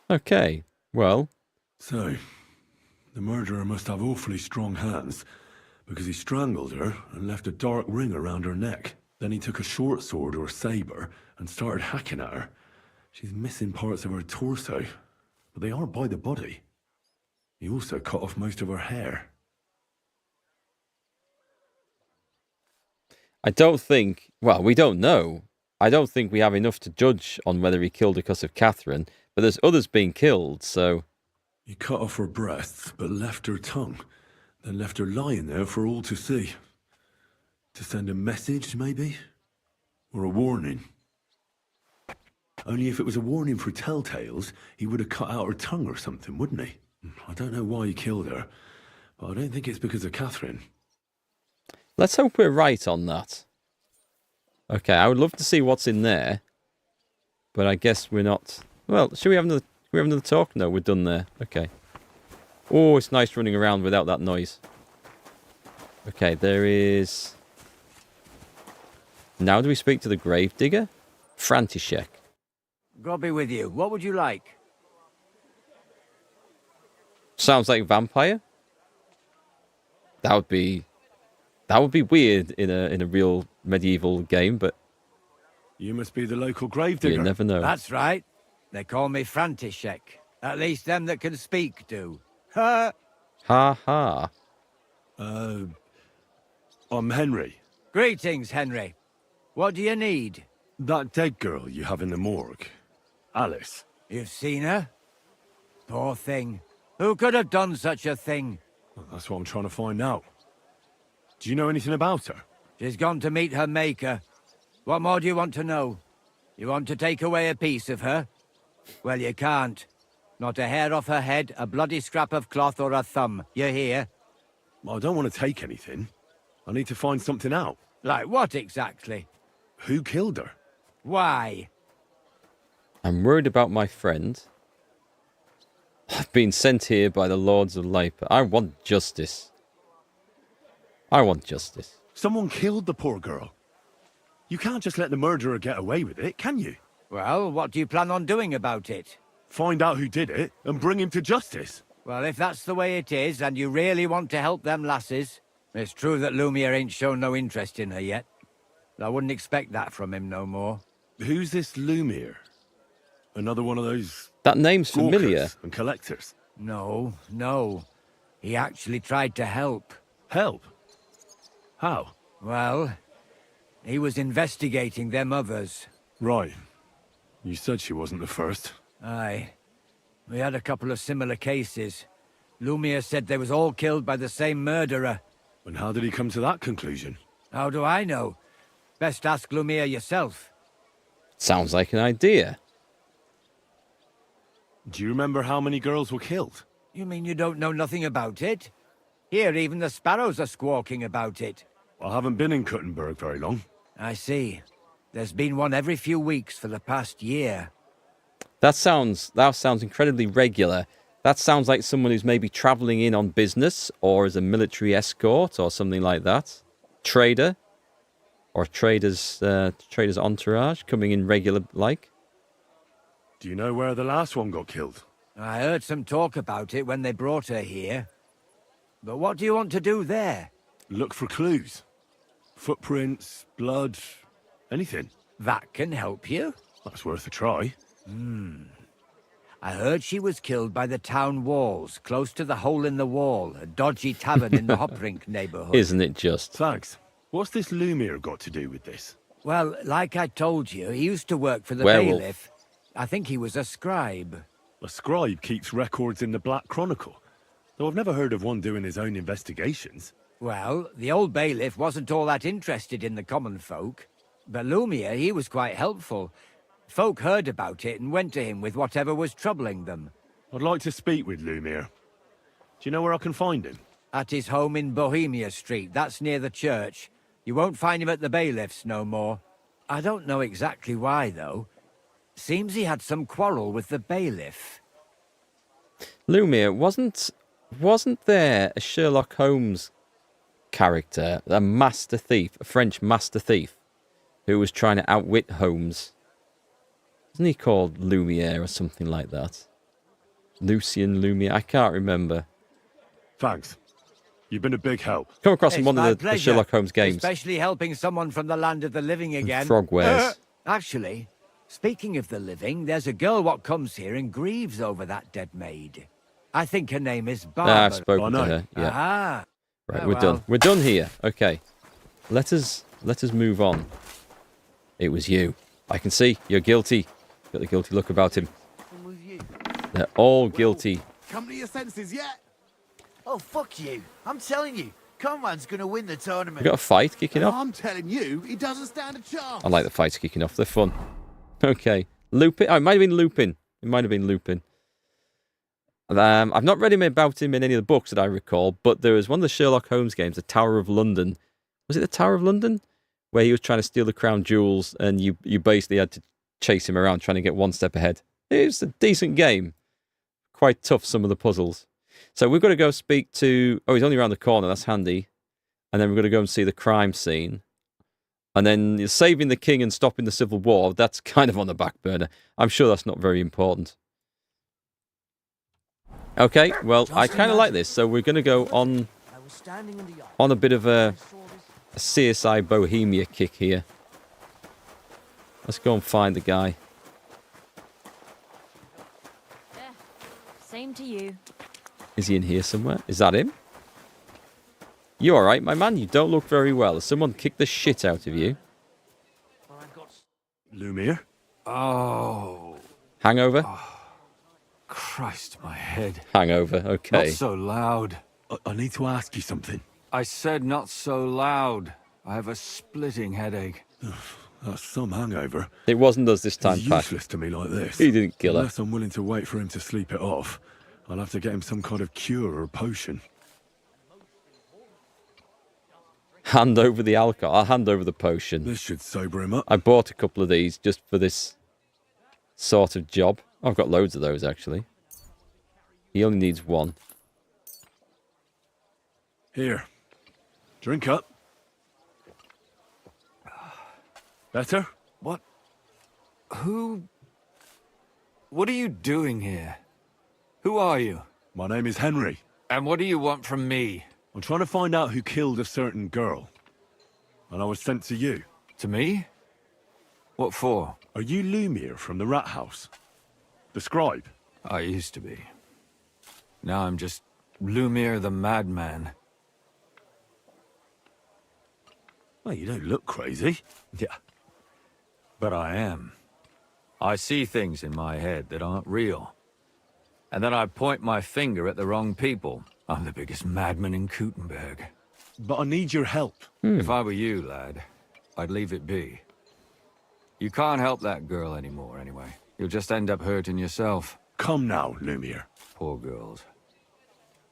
Okay, well... So, the murderer must have awfully strong hands, because he strangled her and left a dark ring around her neck. Then he took a short sword or saber and started hacking at her. She's missing parts of her torso, but they aren't by the body. He also cut off most of her hair. I don't think... Well, we don't know. I don't think we have enough to judge on whether he killed her because of Catherine, but there's others being killed, so... He cut off her breasts, but left her tongue, then left her lying there for all to see. To send a message, maybe? Or a warning? Only if it was a warning for telltales, he would have cut out her tongue or something, wouldn't he? I don't know why he killed her, but I don't think it's because of Catherine. Let's hope we're right on that. Okay, I would love to see what's in there, but I guess we're not... Well, should we have another... Can we have another talk? No, we're done there. Okay. Oh, it's nice running around without that noise. Okay, there is... Now do we speak to the gravedigger? František. God be with you. What would you like? Sounds like vampire. That would be weird in a real medieval game, but you must be the local gravedigger. You never know. That's right. They call me František. At least them that can speak do. Ha! Ha ha. I'm Henry. Greetings, Henry. What do you need? That dead girl you have in the morgue. Alice. You've seen her? Poor thing. Who could have done such a thing? Well, that's what I'm trying to find out. Do you know anything about her? She's gone to meet her maker. What more do you want to know? You want to take away a piece of her? Well, you can't. Not a hair off her head, a bloody scrap of cloth or a thumb. You hear? I don't want to take anything. I need to find something out. Like what exactly? Who killed her? Why? I'm worried about my friend. I've been sent here by the Lords of Light. I want justice. I want justice. Someone killed the poor girl. You can't just let the murderer get away with it, can you? Well, what do you plan on doing about it? Find out who did it and bring him to justice. Well, if that's the way it is, and you really want to help them lasses, it's true that Lumiere ain't shown no interest in her yet. I wouldn't expect that from him no more. Who's this Lumiere? Another one of those... That name's familiar. And collectors? No. He actually tried to help. Help? How? Well, he was investigating them others. Right. You said she wasn't the first. Aye. We had a couple of similar cases. Lumiere said they was all killed by the same murderer. And how did he come to that conclusion? How do I know? Best ask Lumiere yourself. Sounds like an idea. Do you remember how many girls were killed? You mean you don't know nothing about it? Here, even the sparrows are squawking about it. I haven't been in Kuttenberg very long. I see. There's been one every few weeks for the past year. That sounds incredibly regular. That sounds like someone who's maybe traveling in on business or as a military escort or something like that. Trader. Or trader's entourage coming in regular like. Do you know where the last one got killed? I heard some talk about it when they brought her here. But what do you want to do there? Look for clues. Footprints, blood, anything. That can help you? That's worth a try. I heard she was killed by the town walls, close to the Hole in the Wall, a dodgy tavern in the Hoprink neighborhood. Isn't it just? Thanks. What's this Lumiere got to do with this? Well, like I told you, he used to work for the Werewolf. bailiff. I think he was a scribe. A scribe keeps records in the Black Chronicle, though I've never heard of one doing his own investigations. Well, the old bailiff wasn't all that interested in the common folk. But Lumiere, he was quite helpful. Folk heard about it and went to him with whatever was troubling them. I'd like to speak with Lumiere. Do you know where I can find him? At his home in Bohemia Street, that's near the church. You won't find him at the bailiff's no more. I don't know exactly why, though. Seems he had some quarrel with the bailiff. Lumiere, wasn't there a Sherlock Holmes character, a master thief, a French master thief, who was trying to outwit Holmes? Isn't he called Lumiere or something like that? Lucien Lumiere? I can't remember. Thanks. You've been a big help. Come across in It's one my of the pleasure, Sherlock Holmes games. Especially helping someone from the land of the living again. Frogwares. Actually, speaking of the living, there's a girl what comes here and grieves over that dead maid. I think her name is Barbara. I've spoken to her. Yeah. Ah. Right, Oh, we're well. done. We're done here. Okay. Let us move on. It was you. I can see you're guilty. Got the guilty look about him. They're all guilty. Come to your senses yet? Oh, fuck you. I'm telling you, Conrad's going to win the tournament. We got a fight kicking off. I'm telling you, he doesn't stand a chance. I like the fights kicking off. They're fun. Okay. Lupin. Oh, it might have been Lupin. It might have been Lupin. I've not read him about him in any of the books that I recall, but there was one of the Sherlock Holmes games, the Tower of London. Was it the Tower of London? Where he was trying to steal the crown jewels and you basically had to chase him around trying to get one step ahead. It was a decent game. quite tough, some of the puzzles. So we've got to go speak to... Oh, he's only around the corner. That's handy. And then we're going to go and see the crime scene. And then saving the king and stopping the civil war, that's kind of on the back burner. I'm sure that's not very important. Okay, well, I kind of like this. So we're going to go on a bit of a CSI Bohemia kick here. Let's go and find the guy. Same to you. Is he in here somewhere? Is that him? You alright, my man? You don't look very well. Has someone kicked the shit out of you? Lumiere? Oh. Hangover? Oh, Christ, my head. Hangover, okay. Not so loud. I need to ask you something. I said not so loud. I have a splitting headache. That's some hangover. It wasn't us this time, He's Pat. useless to me like this. He didn't kill her. Unless I'm willing to wait for him to sleep it off, I'll have to get him some kind of cure or potion. Hand over the alcohol. I'll hand over the potion. This should sober him up. I bought a couple of these just for this sort of job. I've got loads of those, actually. He only needs one. Here. Drink up. Better? What? Who? What are you doing here? Who are you? My name is Henry. And what do you want from me? I'm trying to find out who killed a certain girl. And I was sent to you. To me? What for? Are you Lumiere from the Rat House? The scribe? I used to be. Now I'm just Lumiere the Madman. Well, you don't look crazy. Yeah. But I am. I see things in my head that aren't real. And then I point my finger at the wrong people. I'm the biggest madman in Kuttenberg. But I need your help. If I were you, lad, I'd leave it be. You can't help that girl anymore, anyway. You'll just end up hurting yourself. Come now, Lumiere. Poor girls.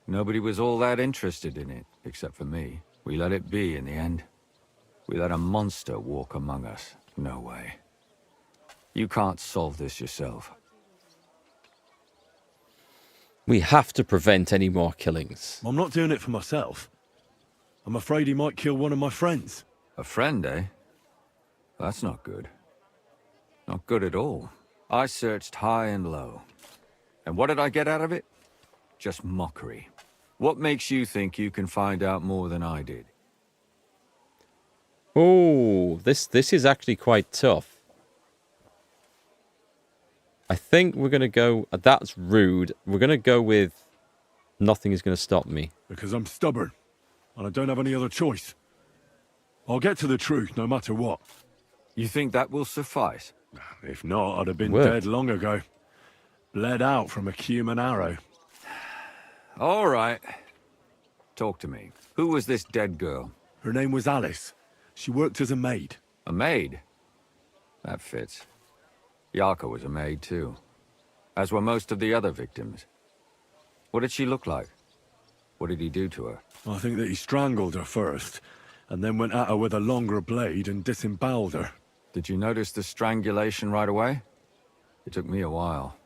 Nobody was all that interested in it, except for me. We let it be in the end. We let a monster walk among us. No way. You can't solve this yourself. We have to prevent any more killings. I'm not doing it for myself. I'm afraid he might kill one of my friends. A friend, eh? That's not good. Not good at all. I searched high and low. And what did I get out of it? Just mockery. What makes you think you can find out more than I did? Oh, this is actually quite tough. I think we're going to go... That's rude. We're going to go with... Nothing is going to stop me. Because I'm stubborn. And I don't have any other choice. I'll get to the truth, no matter what. You think that will suffice? If not, I'd have been Work. dead long ago. Bled out from a human arrow. All right. Talk to me. Who was this dead girl? Her name was Alice. She worked as a maid. A maid? That fits. Yarka was a maid too. As were most of the other victims. What did she look like? What did he do to her? I think that he strangled her first, and then went at her with a longer blade and disemboweled her. Did you notice the strangulation right away? It took me a while.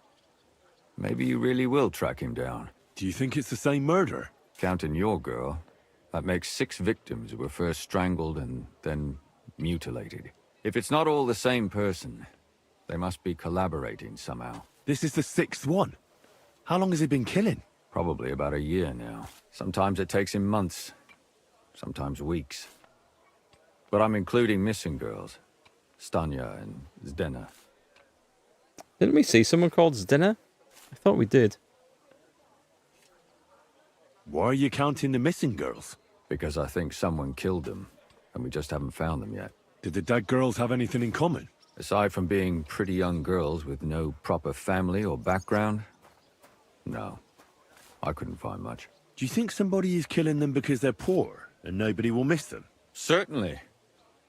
Maybe you really will track him down. Do you think it's the same murder? Counting your girl, that makes 6 victims who were first strangled and then mutilated. If it's not all the same person, they must be collaborating somehow. This is the 6th one. How long has he been killing? Probably about a year now. Sometimes it takes him months, sometimes weeks. But I'm including missing girls. Stanya and Zdena. Didn't we see someone called Zdena? I thought we did. Why are you counting the missing girls? Because I think someone killed them, and we just haven't found them yet. Did the dead girls have anything in common? Aside from being pretty young girls with no proper family or background, no. I couldn't find much. Do you think somebody is killing them because they're poor, and nobody will miss them? Certainly.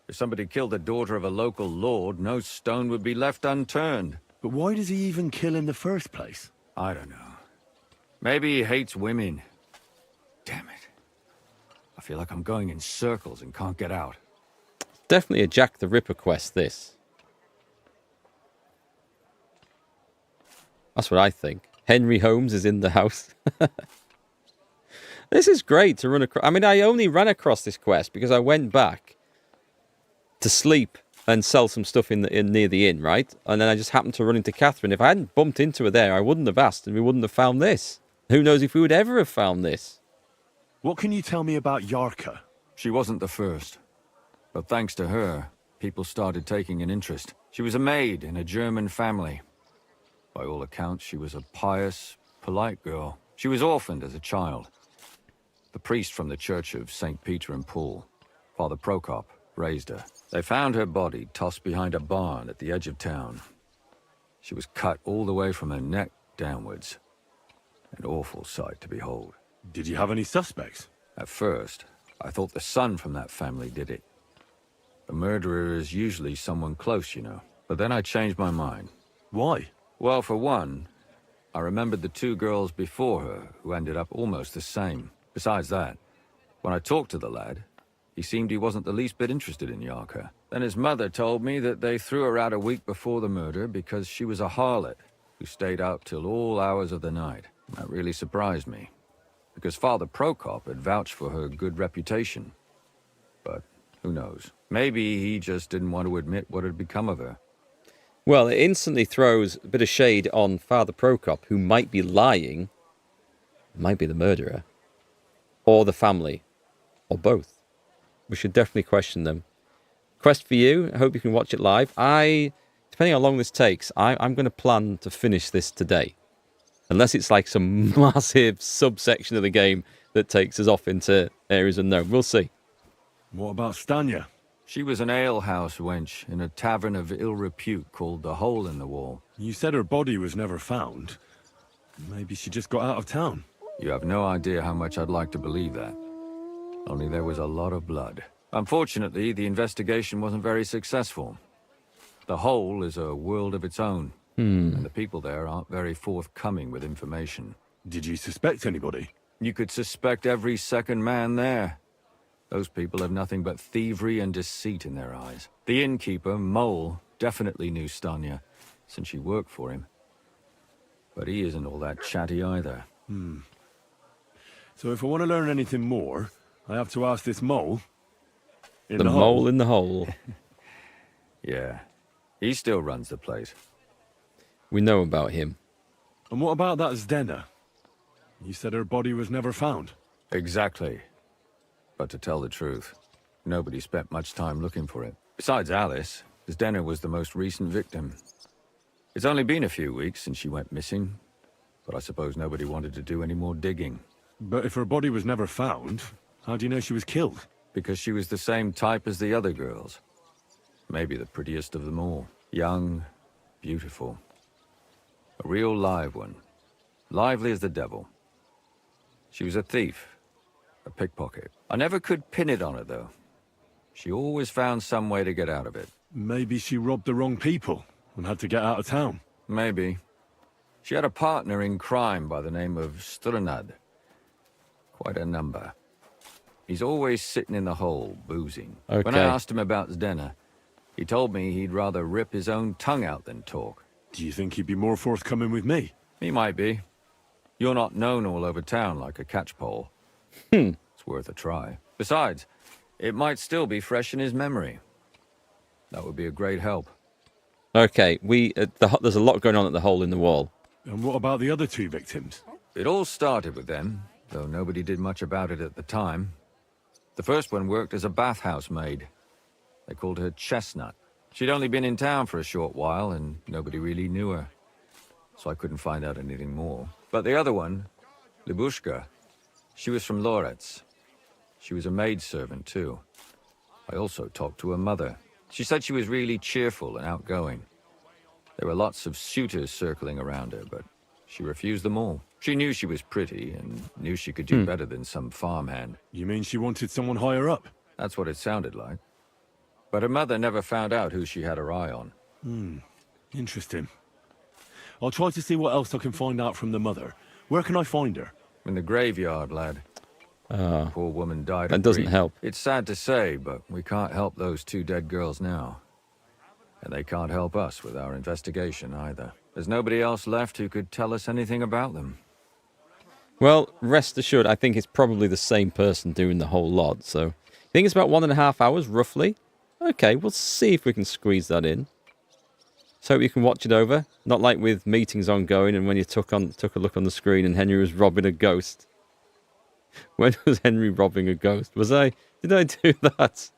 If somebody killed the daughter of a local lord, no stone would be left unturned. But why does he even kill in the first place? I don't know. Maybe he hates women. Damn it. I feel like I'm going in circles and can't get out. Definitely a Jack the Ripper quest, this. That's what I think. Henry Holmes is in the house. This is great to run across. I mean, I only ran across this quest because I went back to sleep and sell some stuff in near the inn, right? And then I just happened to run into Catherine. If I hadn't bumped into her there, I wouldn't have asked, and we wouldn't have found this. Who knows if we would ever have found this? What can you tell me about Yarka? She wasn't the first. But thanks to her, people started taking an interest. She was a maid in a German family. By all accounts, she was a pious, polite girl. She was orphaned as a child. The priest from the Church of St. Peter and Paul, Father Prokop, raised her. They found her body tossed behind a barn at the edge of town. She was cut all the way from her neck downwards. An awful sight to behold. Did you have any suspects? At first, I thought the son from that family did it. A murderer is usually someone close, you know. But then I changed my mind. Why? Well, for one, I remembered the two girls before her who ended up almost the same. Besides that, when I talked to the lad, he seemed he wasn't the least bit interested in Yarka. Then his mother told me that they threw her out a week before the murder because she was a harlot who stayed out till all hours of the night. That really surprised me, because Father Prokop had vouched for her good reputation. But who knows? Maybe he just didn't want to admit what had become of her. Well, it instantly throws a bit of shade on Father Prokop, who might be lying, might be the murderer, or the family, or both. We should definitely question them. Quest for you. I hope you can watch it live. Depending on how long this takes, I'm going to plan to finish this today. Unless it's like some massive subsection of the game that takes us off into areas unknown. We'll see. What about Stanya? She was an alehouse wench in a tavern of ill repute called the Hole in the Wall. You said her body was never found. Maybe she just got out of town. You have no idea how much I'd like to believe that. Only there was a lot of blood. Unfortunately, the investigation wasn't very successful. The Hole is a world of its own, and the people there aren't very forthcoming with information. Did you suspect anybody? You could suspect every second man there. Those people have nothing but thievery and deceit in their eyes. The innkeeper, Mole, definitely knew Stanya, since she worked for him. But he isn't all that chatty either. So if I want to learn anything more, I have to ask this mole. The mole in the hole. Yeah, he still runs the place. We know about him. And what about that Zdena? You said her body was never found. Exactly. But to tell the truth, nobody spent much time looking for it. Besides Alice, Zdena was the most recent victim. It's only been a few weeks since she went missing, but I suppose nobody wanted to do any more digging. But if her body was never found, how do you know she was killed? Because she was the same type as the other girls. Maybe the prettiest of them all. Young, beautiful. A real live one. Lively as the devil. She was a thief. A pickpocket. I never could pin it on her, though. She always found some way to get out of it. Maybe she robbed the wrong people and had to get out of town. Maybe. She had a partner in crime by the name of Strunad. Quite a number. He's always sitting in the hole, boozing. Okay. When I asked him about Zdena, he told me he'd rather rip his own tongue out than talk. Do you think he'd be more forthcoming with me? He might be. You're not known all over town like a catchpole. It's worth a try. Besides, it might still be fresh in his memory. That would be a great help. Okay, there's a lot going on at the hole in the wall. And what about the other two victims? It all started with them, though nobody did much about it at the time. The first one worked as a bathhouse maid. They called her Chestnut. She'd only been in town for a short while, and nobody really knew her. So I couldn't find out anything more. But the other one, Libushka, she was from Loretz. She was a maidservant, too. I also talked to her mother. She said she was really cheerful and outgoing. There were lots of suitors circling around her, but she refused them all. She knew she was pretty and knew she could do better than some farmhand. You mean she wanted someone higher up? That's what it sounded like. But her mother never found out who she had her eye on. Interesting. I'll try to see what else I can find out from the mother. Where can I find her? In the graveyard, lad. Poor woman died. That doesn't help. It's sad to say, but we can't help those two dead girls now. And they can't help us with our investigation either. There's nobody else left who could tell us anything about them. Well, rest assured, I think it's probably the same person doing the whole lot. So, I think it's about 1.5 hours, roughly. Okay, we'll see if we can squeeze that in. So you can watch it over. Not like with meetings ongoing and when you took a look on the screen and Henry was robbing a ghost. When was Henry robbing a ghost? Was I? Did I do that?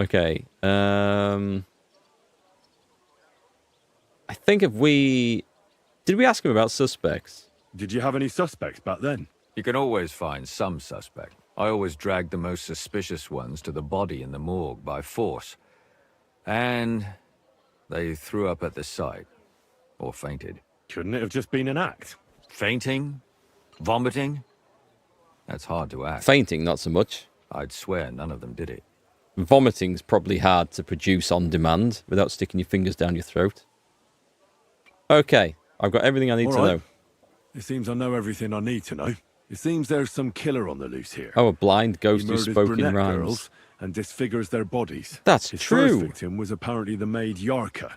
Okay. I think if we... Did we ask him about suspects? Did you have any suspects back then? You can always find some suspect. I always dragged the most suspicious ones to the body in the morgue by force. And they threw up at the sight. Or fainted. Couldn't it have just been an act? Fainting? Vomiting? That's hard to act. Fainting, not so much. I'd swear none of them did it. Vomiting's probably hard to produce on demand without sticking your fingers down your throat. Okay, I've got everything I need to know. It seems I know everything I need to know. It seems there's some killer on the loose here. Oh, a blind ghost who murders spoke in brunette rhymes. girls and disfigures their bodies. That's His true. first victim was apparently the maid Yarka.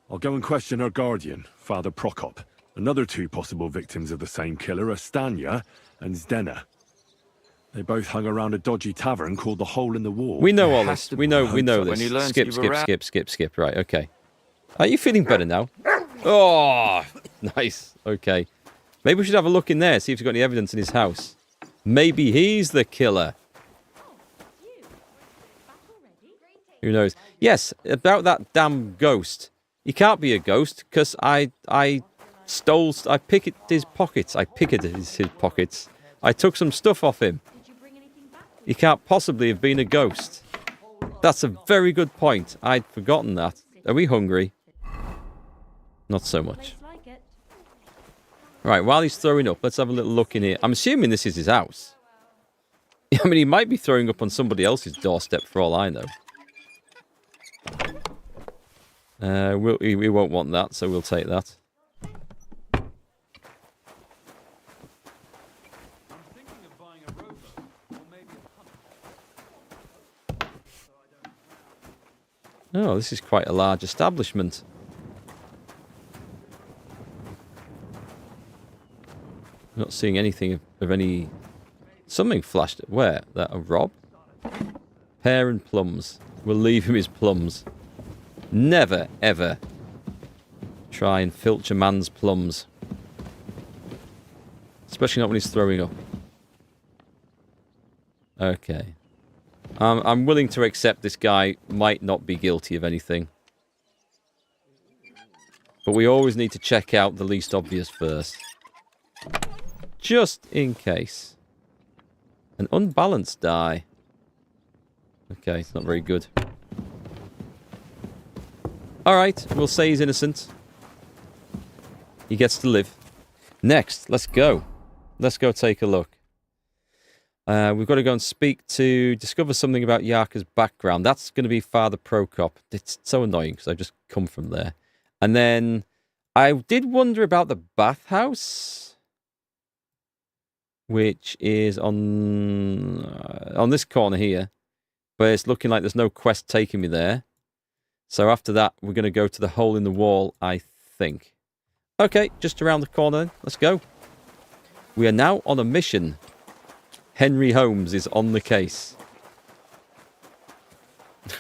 I'll go and question her guardian, Father Prokop. Another 2 possible victims of the same killer are Stanya and Zdena. They both hung around a dodgy tavern called the Hole in the Wall. We know all this. We know When you this. learn Skip, skip. Right, okay. Are you feeling better now? Oh, nice. Okay. Maybe we should have a look in there, see if he's got any evidence in his house. Maybe he's the killer. Who knows? Yes, about that damn ghost. He can't be a ghost, because I picketed his pockets. I took some stuff off him. He can't possibly have been a ghost. That's a very good point. I'd forgotten that. Are we hungry? Not so much. Right, while he's throwing up, let's have a little look in here. I'm assuming this is his house. I mean, he might be throwing up on somebody else's doorstep for all I know. We won't want that, so we'll take that. Oh, this is quite a large establishment. Not seeing anything of any... Something flashed. Where? That a Rob? Pear and plums. We'll leave him his plums. Never, ever try and filch a man's plums. Especially not when he's throwing up. Okay. I'm willing to accept this guy might not be guilty of anything. But we always need to check out the least obvious first. Just in case. An unbalanced die. Okay, it's not very good. Alright, we'll say he's innocent. He gets to live. Next, let's go. Let's go take a look. We've got to go and discover something about Yarka's background. That's going to be Father Prokop. It's so annoying because I've just come from there. And then I did wonder about the bathhouse, which is on this corner here. But it's looking like there's no quest taking me there. So after that, we're going to go to the hole in the wall, I think. Okay, just around the corner then. Let's go. We are now on a mission. Henry Holmes is on the case.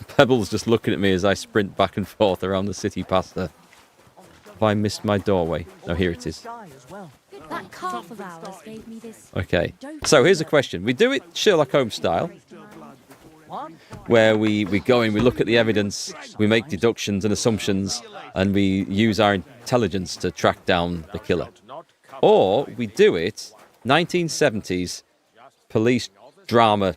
Pebble's just looking at me as I sprint back and forth around the city past her. Have I missed my doorway? Oh, here it is. That calf of ours gave me this. Okay, so here's a question. We do it Sherlock Holmes style, where we go in, we look at the evidence, we make deductions and assumptions, and we use our intelligence to track down the killer. Or we do it 1970s police drama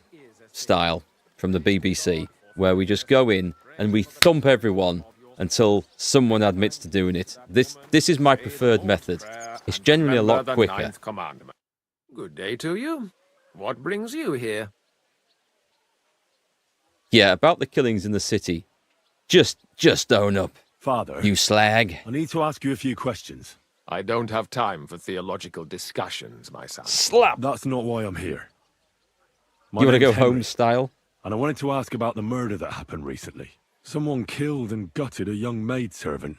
style from the BBC, where we just go in and we thump everyone until someone admits to doing it. This is my preferred method. It's generally a lot quicker. Good day to you. What brings you here? Yeah, about the killings in the city. Just own up. Father, you slag. I need to ask you a few questions. I don't have time for theological discussions, my son. Slap! That's not why I'm here. You want to go home style? And I wanted to ask about the murder that happened recently. Someone killed and gutted a young maidservant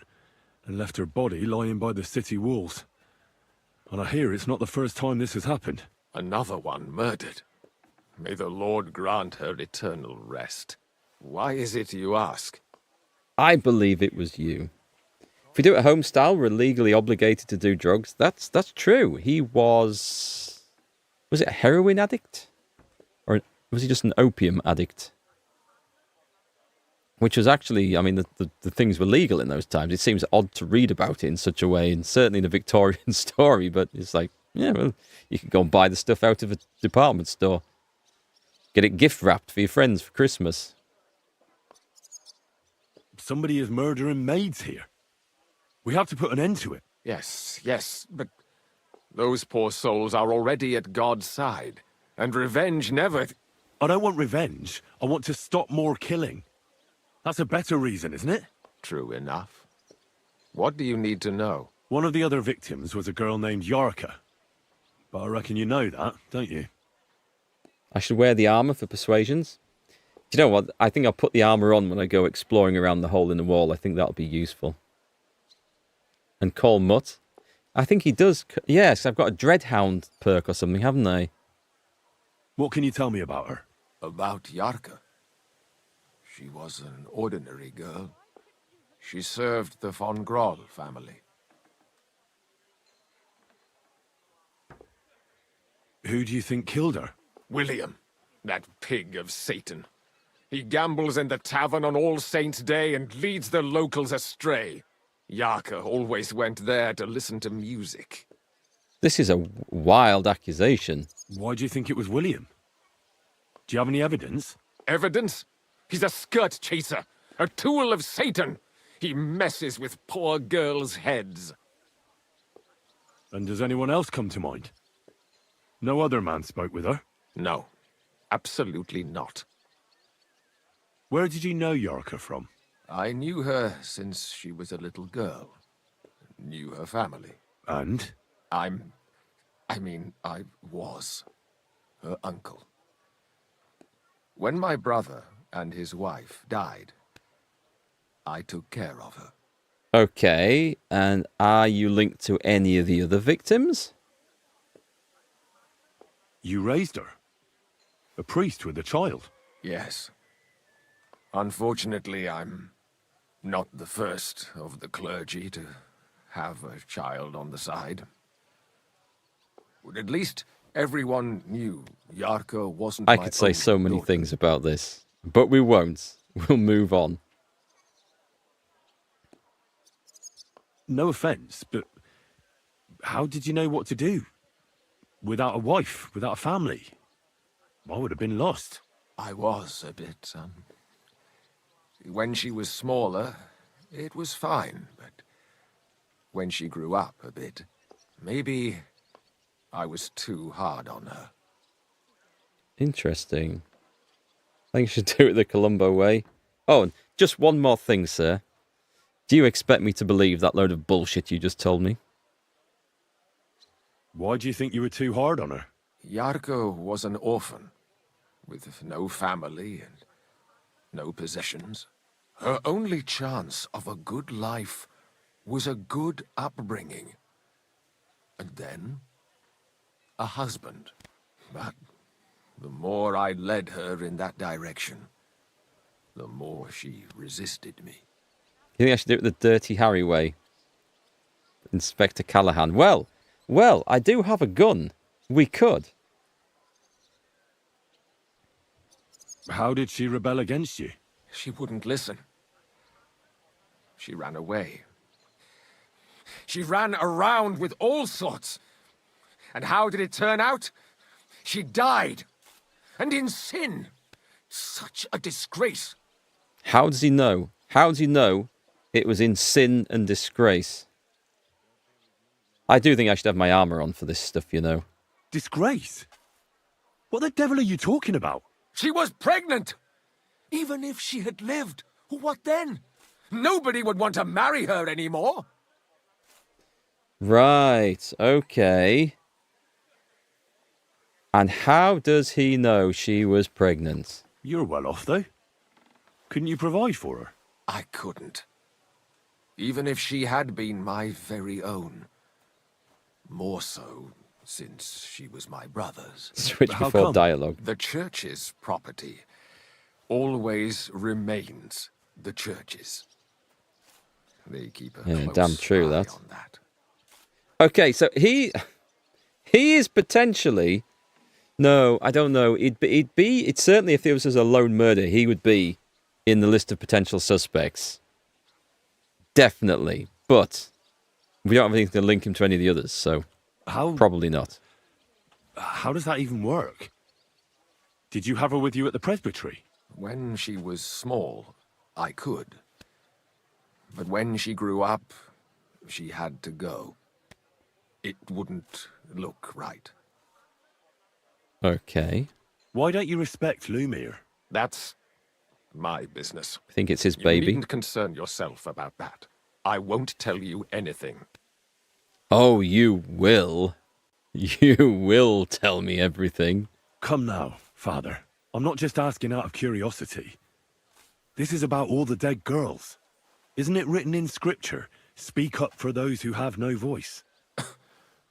and left her body lying by the city walls. And I hear it's not the first time this has happened. Another one murdered. May the Lord grant her eternal rest. Why is it you ask? I believe it was you. If we do it at home style, we're legally obligated to do drugs. That's true. He was it a heroin addict? Or was he just an opium addict? Which was actually, I mean, the things were legal in those times. It seems odd to read about it in such a way, and certainly in a Victorian story, but it's like, yeah, well, you can go and buy the stuff out of a department store. Get it gift wrapped for your friends for Christmas. Somebody is murdering maids here. We have to put an end to it. Yes, but those poor souls are already at God's side, and revenge never... I don't want revenge. I want to stop more killing. That's a better reason, isn't it? True enough. What do you need to know? One of the other victims was a girl named Yarka. But I reckon you know that, don't you? I should wear the armor for persuasions. Do you know what? I think I'll put the armor on when I go exploring around the hole in the wall. I think that'll be useful. And call Mutt. I think he does. Yes, I've got a Dreadhound perk or something, haven't I? What can you tell me about her? About Yarka. She was an ordinary girl. She served the von Groll family. Who do you think killed her? William, that pig of Satan. He gambles in the tavern on All Saints' Day and leads the locals astray. Yarka always went there to listen to music. This is a wild accusation. Why do you think it was William? Do you have any evidence? Evidence? He's a skirt chaser, a tool of Satan. He messes with poor girls' heads. And does anyone else come to mind? No other man spoke with her? No, absolutely not. Where did you know Yarka from? I knew her since she was a little girl. Knew her family. And? I was her uncle. When my brother and his wife died, I took care of her. Okay, and are you linked to any of the other victims? You raised her? A priest with a child? Yes. Unfortunately, I'm not the first of the clergy to have a child on the side. But at least everyone knew Yarka wasn't I my could say only so many daughter. things about this, but we won't. We'll move on. No offense, but how did you know what to do? Without a wife, without a family? I would have been lost. I was a bit, When she was smaller, it was fine, but when she grew up a bit, maybe I was too hard on her. Interesting. I think you should do it the Columbo way. Oh, and just one more thing, sir. Do you expect me to believe that load of bullshit you just told me? Why do you think you were too hard on her? Yarka was an orphan, with no family and no possessions. Her only chance of a good life was a good upbringing. And then, a husband. But the more I led her in that direction, the more she resisted me. You think I should do it the Dirty Harry way? Inspector Callahan. Well, I do have a gun. We could. How did she rebel against you? She wouldn't listen. She ran away. She ran around with all sorts. And how did it turn out? She died. And in sin. Such a disgrace. How does he know? How does he know it was in sin and disgrace? I do think I should have my armor on for this stuff, you know. Disgrace? What the devil are you talking about? She was pregnant! Even if she had lived, what then? Nobody would want to marry her anymore. Right, okay. And how does he know she was pregnant? You're well off, though. Couldn't you provide for her? I couldn't. Even if she had been my very own. More so, since she was my brother's. Switch before dialogue. The church's property always remains the church's. They keep a close damn true eye that. on that. Okay, so he is potentially. No, I don't know. It's certainly, if there was a lone murder, he would be in the list of potential suspects. Definitely. But we don't have anything to link him to any of the others, so probably not. How does that even work? Did you have her with you at the presbytery? When she was small, I could. But when she grew up, she had to go. It wouldn't look right. Okay. Why don't you respect Lumiere? That's my business. I think it's his baby. You needn't concern yourself about that. I won't tell you anything. Oh, you will. You will tell me everything. Come now, Father. I'm not just asking out of curiosity. This is about all the dead girls. Isn't it written in Scripture, speak up for those who have no voice?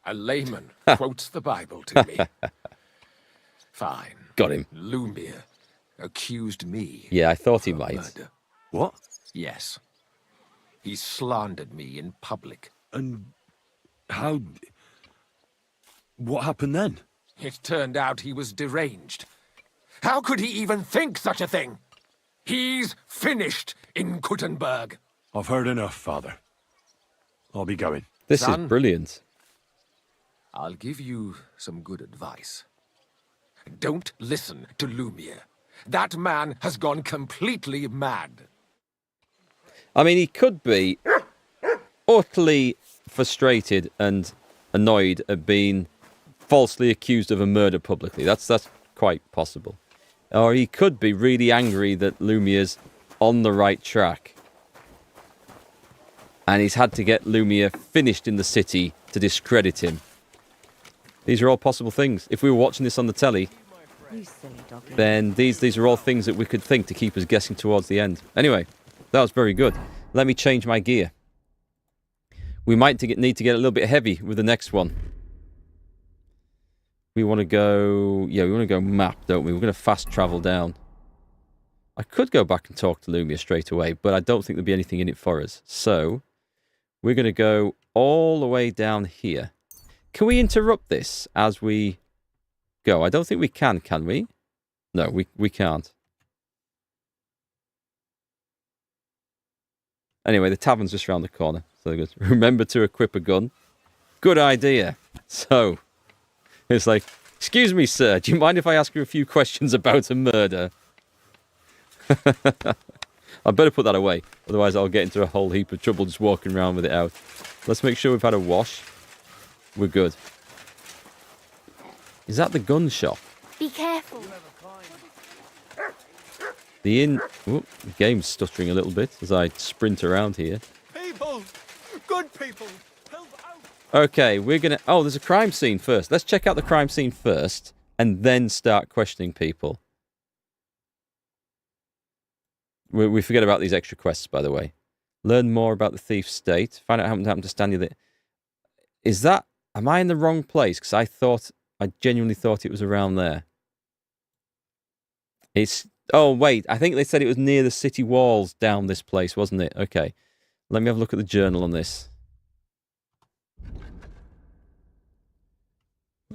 A layman quotes the Bible to me. Fine. Got him. Lumiere accused me. Yeah, I thought he might. Murder. What? Yes. He slandered me in public. And how... What happened then? It turned out he was deranged. How could he even think such a thing? He's finished in Kuttenberg. I've heard enough, Father. I'll be going. This Son, is brilliant. I'll give you some good advice. Don't listen to Lumiere. That man has gone completely mad. I mean, he could be utterly frustrated and annoyed at being falsely accused of a murder publicly. That's quite possible. Or he could be really angry that Lumiere's on the right track. And he's had to get Lumiere finished in the city to discredit him. These are all possible things. If we were watching this on the telly, then these are all things that we could think to keep us guessing towards the end. Anyway, that was very good. Let me change my gear. We might need to get a little bit heavy with the next one. We want to go... Yeah, we want to go map, don't we? We're going to fast travel down. I could go back and talk to Lumiere straight away, but I don't think there'll be anything in it for us. So, we're going to go all the way down here. Can we interrupt this as we go? I don't think we can we? No, we can't. Anyway, the tavern's just around the corner. So good. Remember to equip a gun. Good idea. So, it's like, excuse me, sir, do you mind if I ask you a few questions about a murder? I better put that away. Otherwise, I'll get into a whole heap of trouble just walking around with it out. Let's make sure we've had a wash. We're good. Is that the gun shop? Be careful. The game's stuttering a little bit as I sprint around here. People! Good people! Help out! Okay, we're going to... Oh, there's a crime scene first. Let's check out the crime scene first and then start questioning people. We forget about these extra quests, by the way. Learn more about the thief's state. Find out how it happened to stand you there. Is that... Am I in the wrong place? Because I genuinely thought it was around there. It's... Oh, wait. I think they said it was near the city walls down this place, wasn't it? Okay. Let me have a look at the journal on this.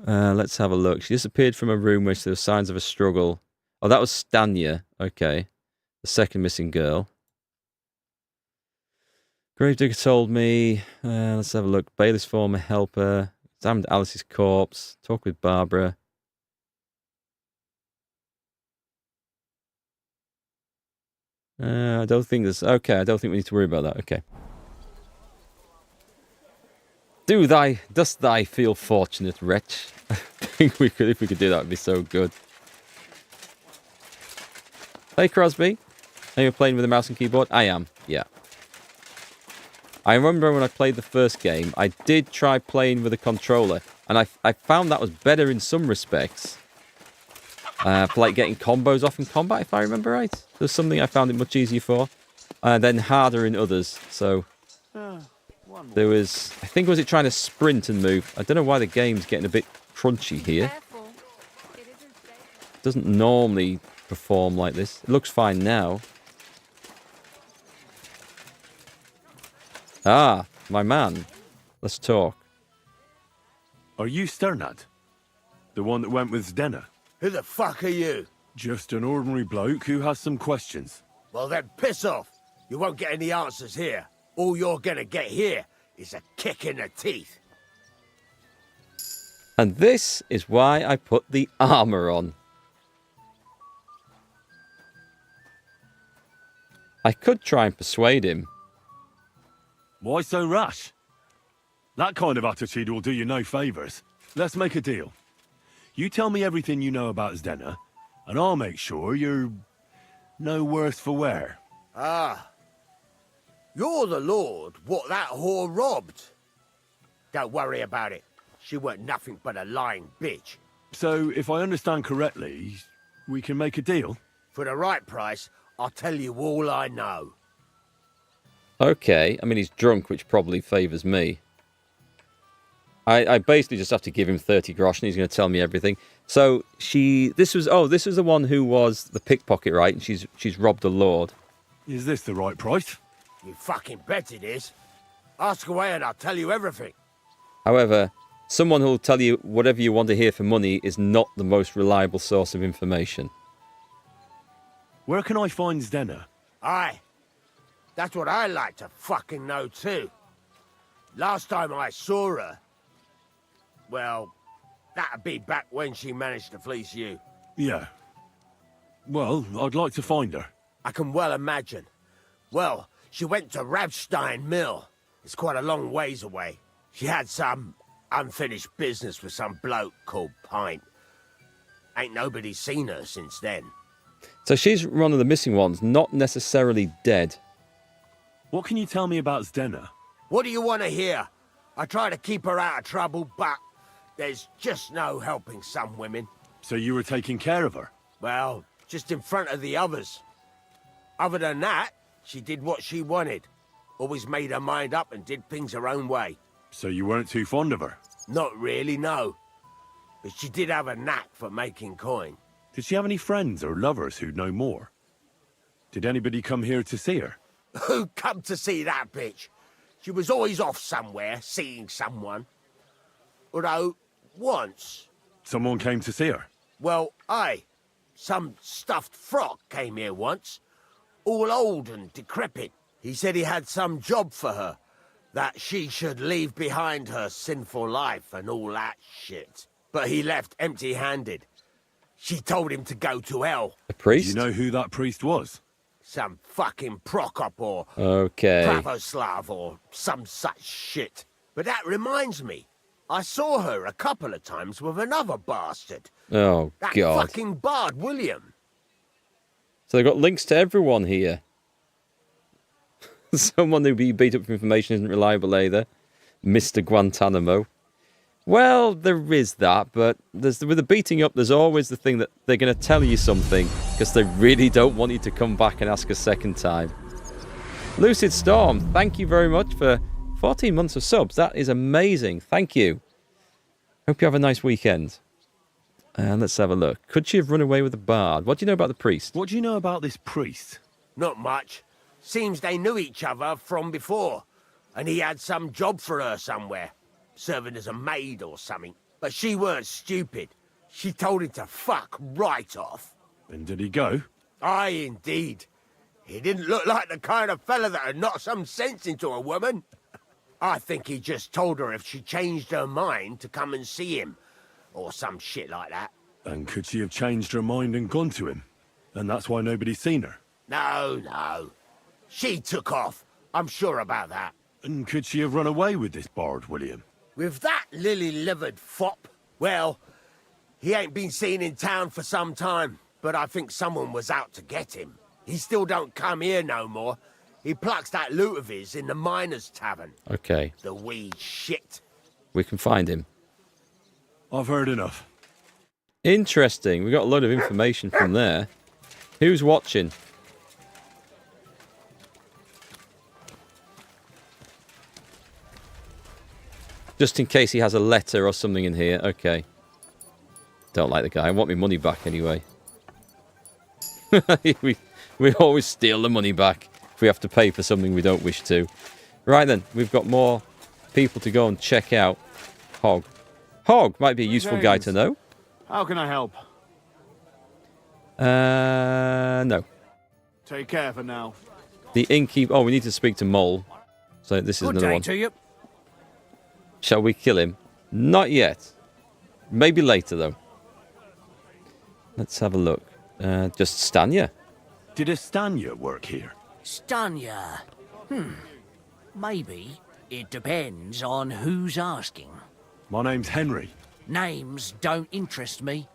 Let's have a look. She disappeared from a room where there were signs of a struggle. Oh, that was Stanya. Okay. The second missing girl. Gravedigger told me. Let's have a look. Bailey's former helper. Examined Alice's corpse. Talk with Barbara. I don't think there's... Okay, I don't think we need to worry about that. Okay. Dost thou feel fortunate, wretch? I think we could, if we could do that, it'd be so good. Hey, Crosby. Are you playing with a mouse and keyboard? I am, yeah. I remember when I played the first game, I did try playing with a controller, and I found that was better in some respects. For like getting combos off in combat, if I remember right. There's something I found it much easier for. and then harder in others. So there was, I think, was it trying to sprint and move? I don't know why the game's getting a bit crunchy here. It doesn't normally perform like this. It looks fine now. Ah, my man. Let's talk. Are you Sternad? The one that went with Zdenna? Who the fuck are you? Just an ordinary bloke who has some questions. Well then, piss off. You won't get any answers here. All you're gonna get here is a kick in the teeth. And this is why I put the armor on. I could try and persuade him. Why so rash? That kind of attitude will do you no favours. Let's make a deal. You tell me everything you know about Zdenna, and I'll make sure you're no worse for wear. Ah. You're the lord what that whore robbed. Don't worry about it. She weren't nothing but a lying bitch. So, if I understand correctly, we can make a deal? For the right price, I'll tell you all I know. Okay, I mean, he's drunk, which probably favours me. I basically just have to give him 30 grosh and he's going to tell me everything. So this was the one who was the pickpocket, right? And she's robbed a lord. Is this the right price? You fucking bet it is. Ask away and I'll tell you everything. However, someone who'll tell you whatever you want to hear for money is not the most reliable source of information. Where can I find Zdenna? Aye. That's what I like to fucking know too. Last time I saw her, well, that'd be back when she managed to fleece you. Yeah. Well, I'd like to find her. I can well imagine. Well, she went to Ravstein Mill. It's quite a long ways away. She had some unfinished business with some bloke called Pint. Ain't nobody seen her since then. So she's one of the missing ones, not necessarily dead. What can you tell me about Zdenna? What do you want to hear? I try to keep her out of trouble, but there's just no helping some women. So you were taking care of her? Well, just in front of the others. Other than that, she did what she wanted. Always made her mind up and did things her own way. So you weren't too fond of her? Not really, no. But she did have a knack for making coin. Did she have any friends or lovers who'd know more? Did anybody come here to see her? Who come to see that bitch? She was always off somewhere, seeing someone. Although, once... Someone came to see her? Well, aye. Some stuffed frock came here once. All old and decrepit. He said he had some job for her. That she should leave behind her sinful life and all that shit. But he left empty-handed. She told him to go to hell. A priest? Do you know who that priest was? Some fucking Prokop or... Okay. Pravoslav or some such shit. But that reminds me. I saw her a couple of times with another bastard. Oh, that God. Fucking bard, William. So they've got links to everyone here. Someone who be beat up for information isn't reliable either. Mr. Guantanamo. Well, there is that, but with the beating up, there's always the thing that they're going to tell you something because they really don't want you to come back and ask a second time. Lucid Storm, thank you very much for 14 months of subs. That is amazing. Thank you. Hope you have a nice weekend. And let's have a look. Could she have run away with the bard? What do you know about the priest? What do you know about this priest? Not much. Seems they knew each other from before. And he had some job for her somewhere. Serving as a maid or something. But she weren't stupid. She told him to fuck right off. And did he go? Aye, indeed. He didn't look like the kind of fella that would knock some sense into a woman. I think he just told her if she changed her mind to come and see him. Or some shit like that. And could she have changed her mind and gone to him? And that's why nobody's seen her? No. She took off. I'm sure about that. And could she have run away with this bard, William? With that lily-livered fop? Well, he ain't been seen in town for some time, but I think someone was out to get him. He still don't come here no more. He plucks that loot of his in the miners' tavern. Okay. The wee shit. We can find him. I've heard enough. Interesting. We got a load of information from there. Who's watching? Just in case he has a letter or something in here. Okay. Don't like the guy. I want my money back anyway. we always steal the money back if we have to pay for something we don't wish to. Right then, we've got more people to go and check out. Hog. Hog might be a useful guy to know. How can I help? No. Take care for now. The innkeeper. Oh, we need to speak to Mole. So this is another one. To you. Shall we kill him? Not yet. Maybe later, though. Let's have a look. Just Stanya. Did a Stanya work here? Stanya. Maybe. It depends on who's asking. My name's Henry. Names don't interest me.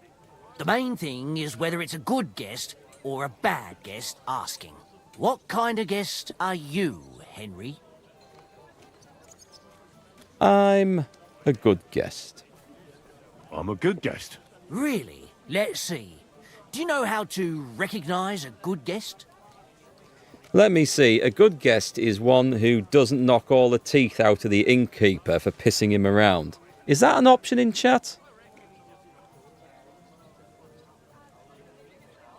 The main thing is whether it's a good guest or a bad guest asking. What kind of guest are you, Henry? I'm a good guest. I'm a good guest. Really? Let's see. Do you know how to recognize a good guest? Let me see. A good guest is one who doesn't knock all the teeth out of the innkeeper for pissing him around. Is that an option in chat?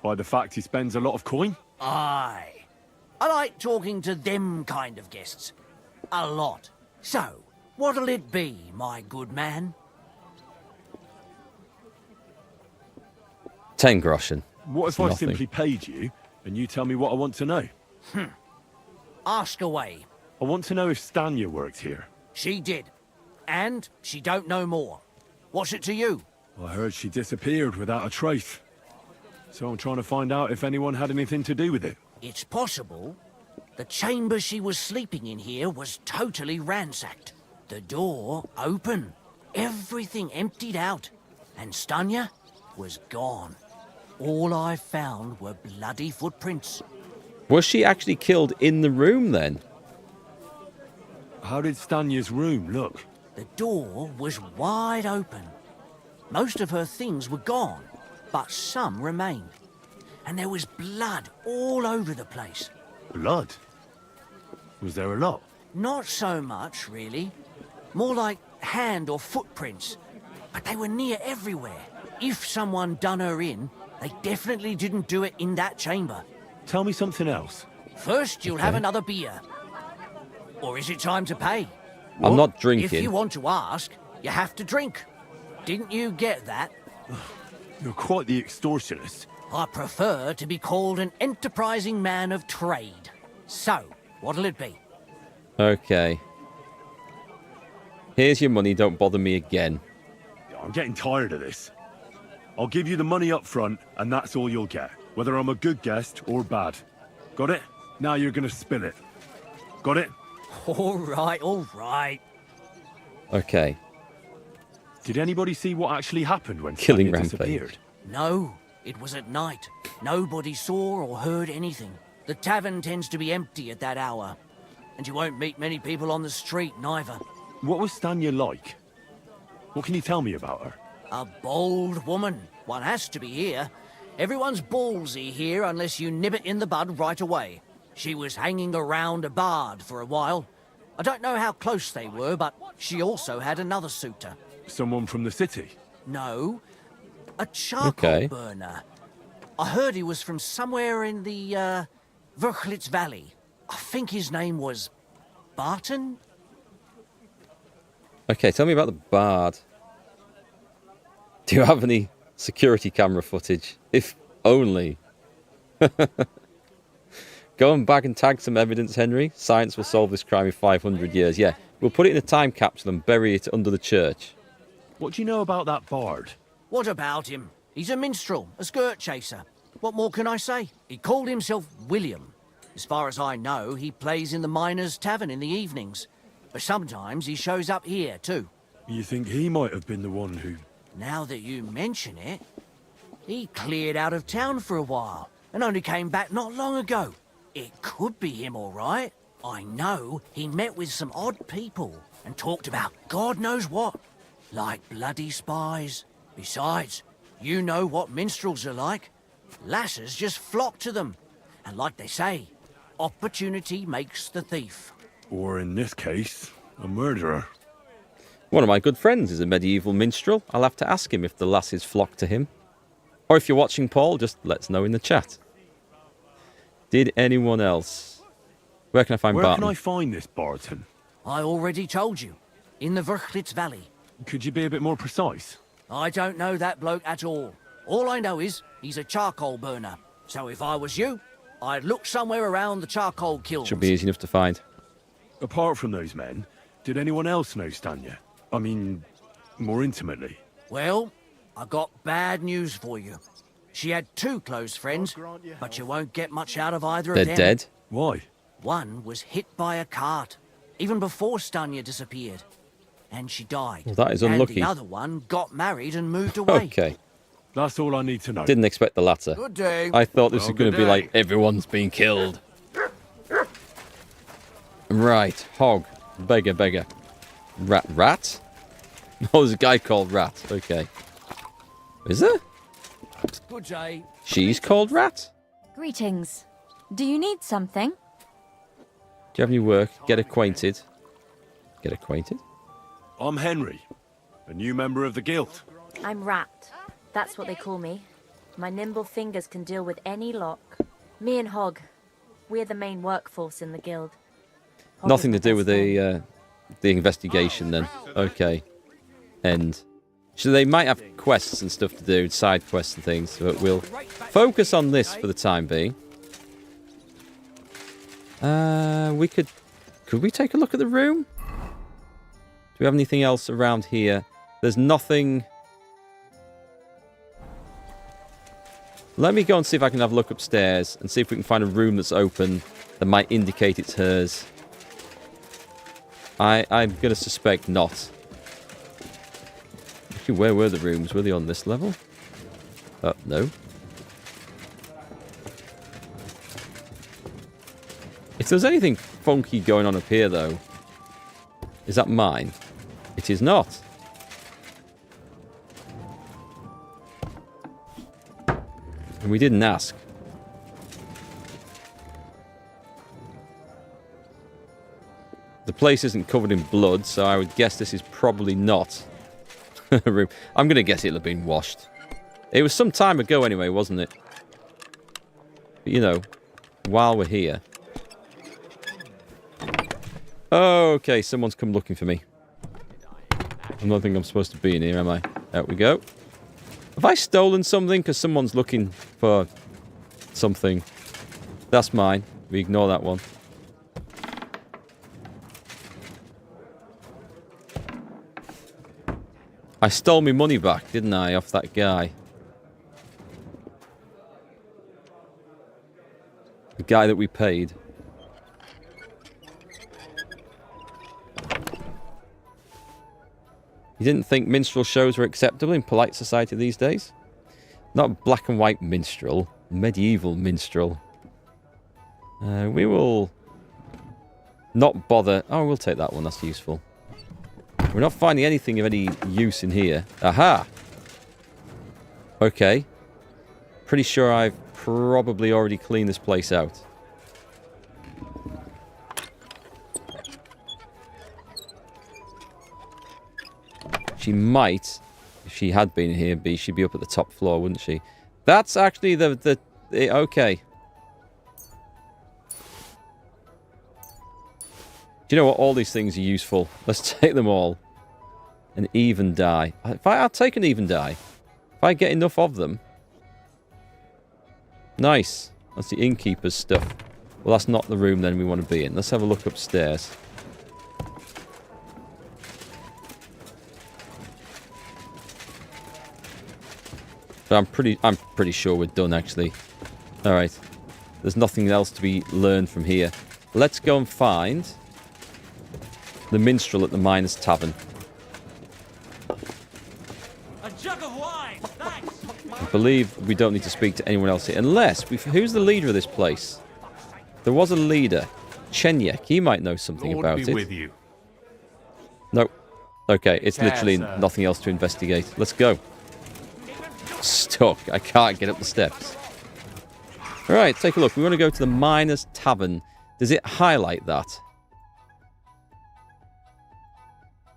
By the fact he spends a lot of coin? Aye. I like talking to them kind of guests. A lot. So, what'll it be, my good man? 10 groschen. What if I simply paid you and you tell me what I want to know? Ask away. I want to know if Stanya worked here. She did. And she don't know more. What's it to you? I heard she disappeared without a trace. So I'm trying to find out if anyone had anything to do with it. It's possible. The chamber she was sleeping in here was totally ransacked. The door open. Everything emptied out. And Stanya was gone. All I found were bloody footprints. Was she actually killed in the room then? How did Stanya's room look? The door was wide open. Most of her things were gone, but some remained. And there was blood all over the place. Blood? Was there a lot? Not so much, really. More like hand or footprints. But they were near everywhere. If someone done her in, they definitely didn't do it in that chamber. Tell me something else. First, you'll have another beer. Or is it time to pay? I'm not drinking. If you want to ask, you have to drink. Didn't you get that? You're quite the extortionist. I prefer to be called an enterprising man of trade. So, what'll it be? Okay. Here's your money, don't bother me again. I'm getting tired of this. I'll give you the money up front, and that's all you'll get. Whether I'm a good guest or bad. Got it? Now you're gonna spill it. Got it? All right, all right. Okay. Did anybody see what actually happened when Killing Stanya rampage. disappeared? No, it was at night. Nobody saw or heard anything. The tavern tends to be empty at that hour. And you won't meet many people on the street, neither. What was Stanya like? What can you tell me about her? A bold woman. One has to be here. Everyone's ballsy here unless you nib it in the bud right away. She was hanging around a bard for a while. I don't know how close they were, but she also had another suitor. Someone from the city? No, a charcoal Okay. burner. I heard he was from somewhere in the, Verchlitz Valley. I think his name was Barton? Okay, tell me about the bard. Do you have any security camera footage? If only. Go and bag and tag some evidence, Henry. Science will solve this crime in 500 years. Yeah, we'll put it in a time capsule and bury it under the church. What do you know about that bard? What about him? He's a minstrel, a skirt chaser. What more can I say? He called himself William. As far as I know, he plays in the Miners' Tavern in the evenings. But sometimes he shows up here, too. You think he might have been the one who... Now that you mention it, he cleared out of town for a while and only came back not long ago. It could be him, all right. I know he met with some odd people and talked about God knows what, like bloody spies. Besides, you know what minstrels are like. Lasses just flock to them. And like they say, opportunity makes the thief. Or in this case, a murderer. One of my good friends is a medieval minstrel. I'll have to ask him if the lasses flock to him. Or if you're watching, Paul, just let us know in the chat. Did anyone else? Where can I find Where Barton? can I find this Barton? I already told you. In the Verchlitz Valley. Could you be a bit more precise? I don't know that bloke at all. All I know is he's a charcoal burner. So if I was you, I'd look somewhere around the charcoal kilns. Should be easy enough to find. Apart from those men, did anyone else know Stanya? I mean, more intimately. Well, I got bad news for you. She had 2 close friends, but you won't get much out of either of them. They're dead? Why? One was hit by a cart, even before Stanya disappeared. And she died. Well, that is unlucky. And the other one got married and moved away. Okay. That's all I need to know. Didn't expect the latter. Good day. I thought this was going to be like, everyone's being killed. Right. Hog. Beggar. Rat? Oh, there's a guy called Rat. Okay. Is there? Good day. She's called Rat? Greetings. Do you need something? Do you have any work? Get acquainted. Get acquainted? I'm Henry, a new member of the guild. I'm Rat. That's what they call me. My nimble fingers can deal with any lock. Me and Hog, we're the main workforce in the guild. Hog Nothing to do with the investigation then. Okay. End. So they might have quests and stuff to do, side quests and things, but we'll focus on this for the time being. Could we take a look at the room? Do we have anything else around here? There's nothing. Let me go and see if I can have a look upstairs and see if we can find a room that's open that might indicate it's hers. I'm going to suspect not. Actually, where were the rooms? Were they on this level? No. If there's anything funky going on up here, though, is that mine? It is not. And we didn't ask. The place isn't covered in blood, so I would guess this is probably not a room. I'm going to guess it'll have been washed. It was some time ago anyway, wasn't it? But, you know, while we're here. Okay, someone's come looking for me. I don't think I'm supposed to be in here, am I? There we go. Have I stolen something? Because someone's looking for something. That's mine. We ignore that one. I stole my money back, didn't I, off that guy? The guy that we paid. You didn't think minstrel shows were acceptable in polite society these days? Not black and white minstrel, medieval minstrel. We will not bother. Oh, we'll take that one. That's useful. We're not finding anything of any use in here. Aha! Okay. Pretty sure I've probably already cleaned this place out. She might, if she had been here, she'd be up at the top floor, wouldn't she? That's actually the okay. Do you know what? All these things are useful. Let's take them all. An even die. I'll take an even die. If I get enough of them. Nice. That's the innkeeper's stuff. Well, that's not the room then we want to be in. Let's have a look upstairs. But I'm pretty sure we're done, actually. Alright. There's nothing else to be learned from here. Let's go and find the minstrel at the Miners' Tavern. A jug of wine, thanks. I believe we don't need to speak to anyone else here. Unless, who's the leader of this place? There was a leader. Chenyek. He might know something Lord about be it. with you. Nope. Okay, it's Care, literally sir. nothing else to investigate. Let's go. Stuck. I can't get up the steps. Alright, take a look. We want to go to the Miners' Tavern. Does it highlight that?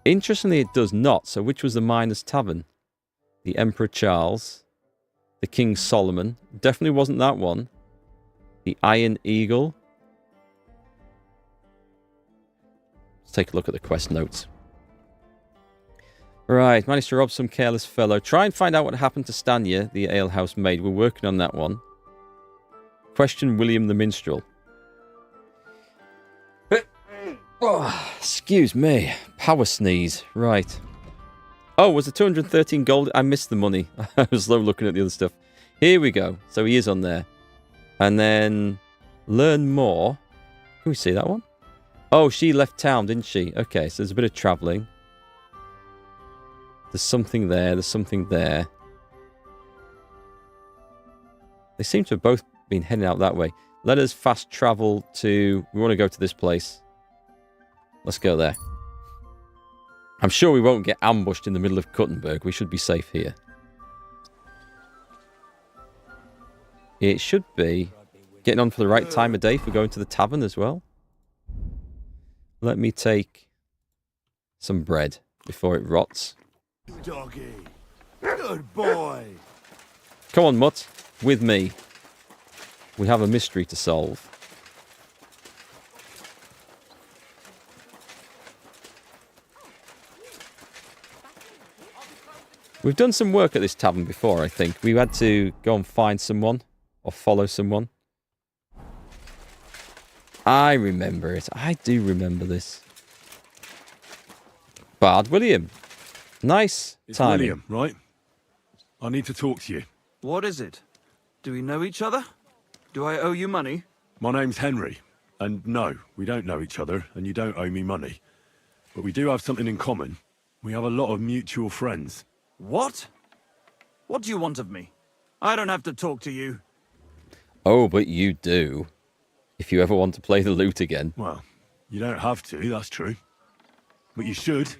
Interestingly, it does not. So which was the Miners' Tavern? The Emperor Charles. The King Solomon. Definitely wasn't that one. The Iron Eagle. Let's take a look at the quest notes. Right, managed to rob some careless fellow. Try and find out what happened to Stanya, the alehouse maid. We're working on that one. Question William the Minstrel. Oh, excuse me. Power sneeze. Right. Oh, was it 213 gold? I missed the money. I was slow looking at the other stuff. Here we go. So he is on there. And then learn more. Can we see that one? Oh, she left town, didn't she? Okay, so there's a bit of travelling. There's something there. There's something there. They seem to have both been heading out that way. Let us fast travel to... We want to go to this place. Let's go there. I'm sure we won't get ambushed in the middle of Kuttenberg. We should be safe here. It should be getting on for the right time of day for going to the tavern as well. Let me take some bread before it rots. Doggy. Good boy. Come on, Mutt. With me. We have a mystery to solve. We've done some work at this tavern before, I think. We had to go and find someone or follow someone. I remember it. I do remember this. Bard William. Nice It's timing. William, right? I need to talk to you. What is it? Do we know each other? Do I owe you money? My name's Henry, and no, we don't know each other, and you don't owe me money. But we do have something in common. We have a lot of mutual friends. What? What do you want of me? I don't have to talk to you. Oh, but you do. If you ever want to play the lute again. Well, you don't have to, that's true. But you should.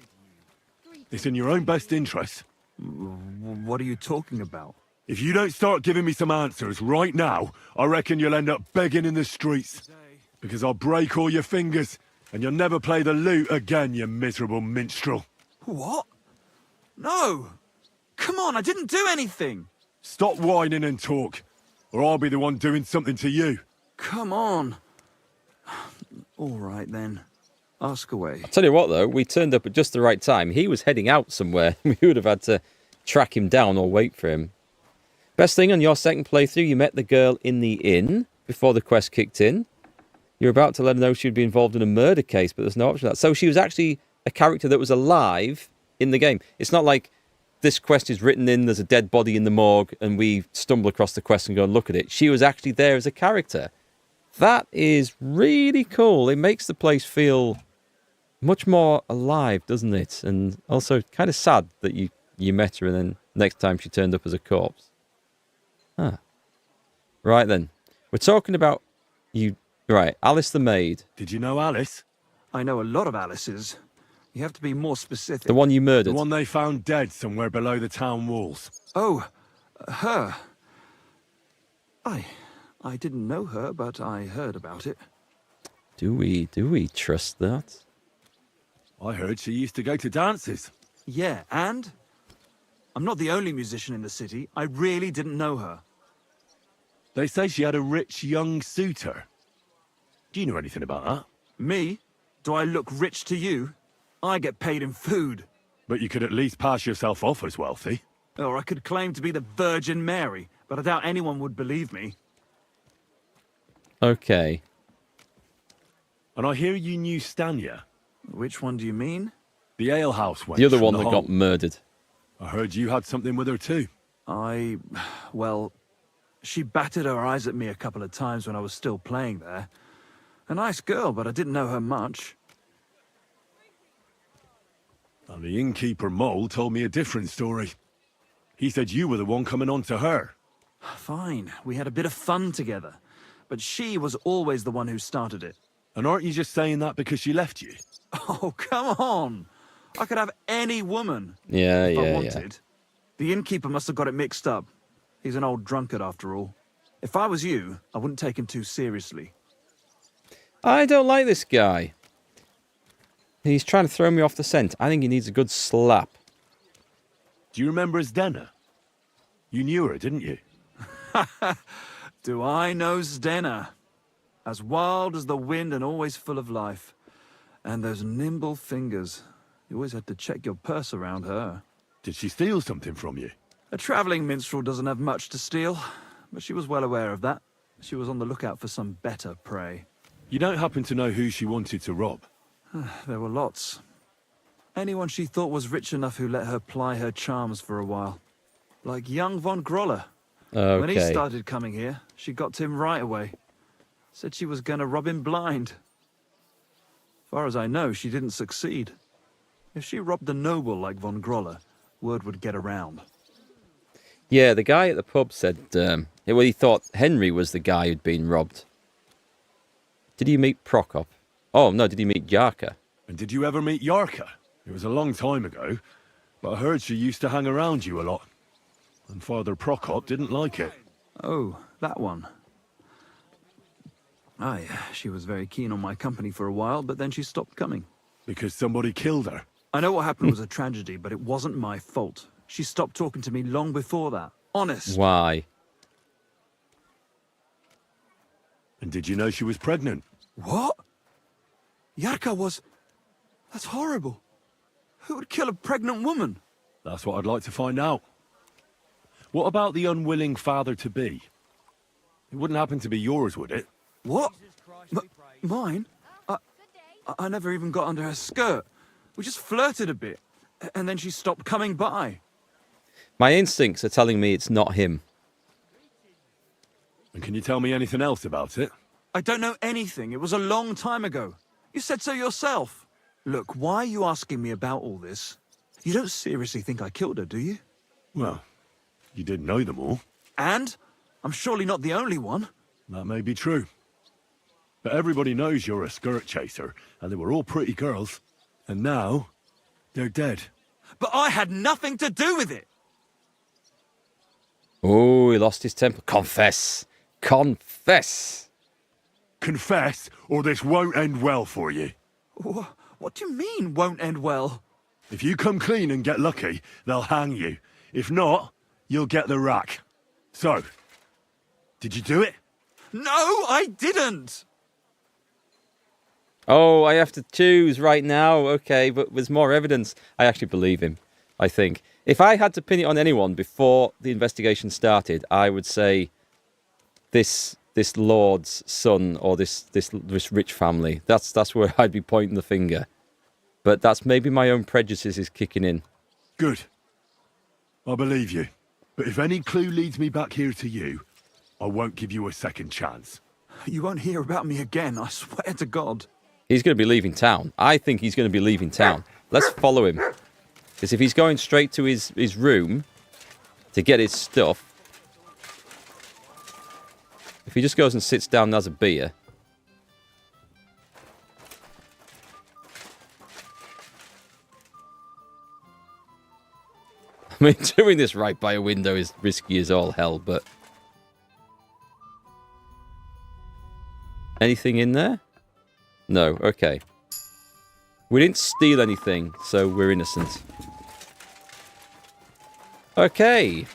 It's in your own best interest. What are you talking about? If you don't start giving me some answers right now, I reckon you'll end up begging in the streets. Because I'll break all your fingers, and you'll never play the lute again, you miserable minstrel. What? No! Come on, I didn't do anything! Stop whining and talk, or I'll be the one doing something to you. Come on. All right, then. Ask away. I'll tell you what, though. We turned up at just the right time. He was heading out somewhere. We would have had to track him down or wait for him. Best thing, on your second playthrough, you met the girl in the inn before the quest kicked in. You're about to let her know she'd be involved in a murder case, but there's no option for that. So she was actually a character that was alive in the game. It's not like this quest is written in, there's a dead body in the morgue, and we stumble across the quest and go and look at it. She was actually there as a character. That is really cool. It makes the place feel much more alive, doesn't it? And also kind of sad that you met her and then next time she turned up as a corpse. Huh. Right then. We're talking about you... Right, Alice the maid. Did you know Alice? I know a lot of Alices. You have to be more specific. The one you murdered? The one they found dead somewhere below the town walls. Oh, her. I didn't know her, but I heard about it. Do we trust that? I heard she used to go to dances. Yeah, and? I'm not the only musician in the city. I really didn't know her. They say she had a rich young suitor. Do you know anything about that? Me? Do I look rich to you? I get paid in food. But you could at least pass yourself off as wealthy. Or I could claim to be the Virgin Mary, but I doubt anyone would believe me. Okay. And I hear you knew Stanya. Which one do you mean? The alehouse wench. The other one from that the got murdered. I heard you had something with her too. Well, she batted her eyes at me a couple of times when I was still playing there. A nice girl, but I didn't know her much. And the innkeeper Mole told me a different story. He said you were the one coming on to her. Fine, we had a bit of fun together. But she was always the one who started it. And aren't you just saying that because she left you? Oh, come on! I could have any woman if I wanted. The innkeeper must have got it mixed up. He's an old drunkard after all. If I was you, I wouldn't take him too seriously. I don't like this guy. He's trying to throw me off the scent. I think he needs a good slap. Do you remember Zdena? You knew her, didn't you? Do I know Zdena? As wild as the wind and always full of life. And those nimble fingers. You always had to check your purse around her. Did she steal something from you? A travelling minstrel doesn't have much to steal, but she was well aware of that. She was on the lookout for some better prey. You don't happen to know who she wanted to rob? There were lots. Anyone she thought was rich enough who let her ply her charms for a while. Like young von Groller. Okay. When he started coming here, she got to him right away. Said she was going to rob him blind. As far as I know, she didn't succeed. If she robbed a noble like von Groller, word would get around. Yeah, the guy at the pub said, well, he thought Henry was the guy who'd been robbed. Did you meet Prokop? Oh, no, did you meet Yarka? And did you ever meet Yarka? It was a long time ago, but I heard she used to hang around you a lot. And Father Prokop didn't like it. Oh, that one. Aye, she was very keen on my company for a while, but then she stopped coming. Because somebody killed her? I know what happened was a tragedy, but it wasn't my fault. She stopped talking to me long before that. Honest. Why? And did you know she was pregnant? What? Yarka was... That's horrible. Who would kill a pregnant woman? That's what I'd like to find out. What about the unwilling father-to-be? It wouldn't happen to be yours, would it? What? Mine? I never even got under her skirt. We just flirted a bit, and then she stopped coming by. My instincts are telling me it's not him. And can you tell me anything else about it? I don't know anything. It was a long time ago. You said so yourself. Look, why are you asking me about all this? You don't seriously think I killed her, do you? Well, you did know them all. And? I'm surely not the only one. That may be true. But everybody knows you're a skirt chaser, and they were all pretty girls. And now, they're dead. But I had nothing to do with it! Oh, he lost his temper. Confess! Confess! Confess, or this won't end well for you. What do you mean, won't end well? If you come clean and get lucky, they'll hang you. If not, you'll get the rack. So, did you do it? No, I didn't! Oh, I have to choose right now. Okay, but there's more evidence. I actually believe him, I think. If I had to pin it on anyone before the investigation started, I would say this lord's son or this rich family. That's where I'd be pointing the finger. But that's maybe my own prejudices is kicking in. Good. I believe you. But if any clue leads me back here to you, I won't give you a second chance. You won't hear about me again, I swear to God. He's going to be leaving town. I think he's going to be leaving town. Let's follow him. Because if he's going straight to his room to get his stuff, if he just goes and sits down and has a beer... I mean, doing this right by a window is risky as all hell, but... Anything in there? No, okay. We didn't steal anything, so we're innocent. Okay.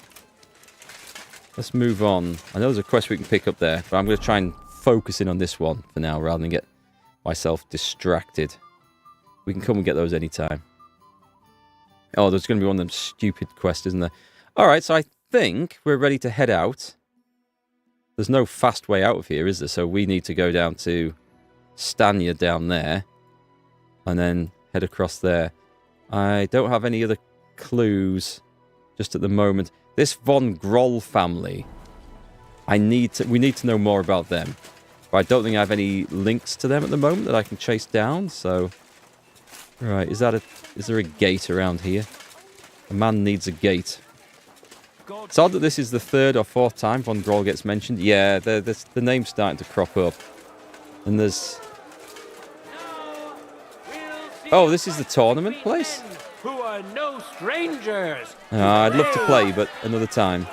Let's move on. I know there's a quest we can pick up there, but I'm going to try and focus in on this one for now, rather than get myself distracted. We can come and get those anytime. Oh, there's going to be one of them stupid quests, isn't there? Alright, so I think we're ready to head out. There's no fast way out of here, is there? So we need to go down to Stanya down there. And then head across there. I don't have any other clues just at the moment. This Von Groll family, we need to know more about them. But I don't think I have any links to them at the moment that I can chase down, so... Right, is there a gate around here? A man needs a gate. It's odd that this is the third or fourth time Von Groll gets mentioned. Yeah, the name's starting to crop up. And there's... Oh, this is the tournament place? Who are no strangers. I'd love to play, but another time.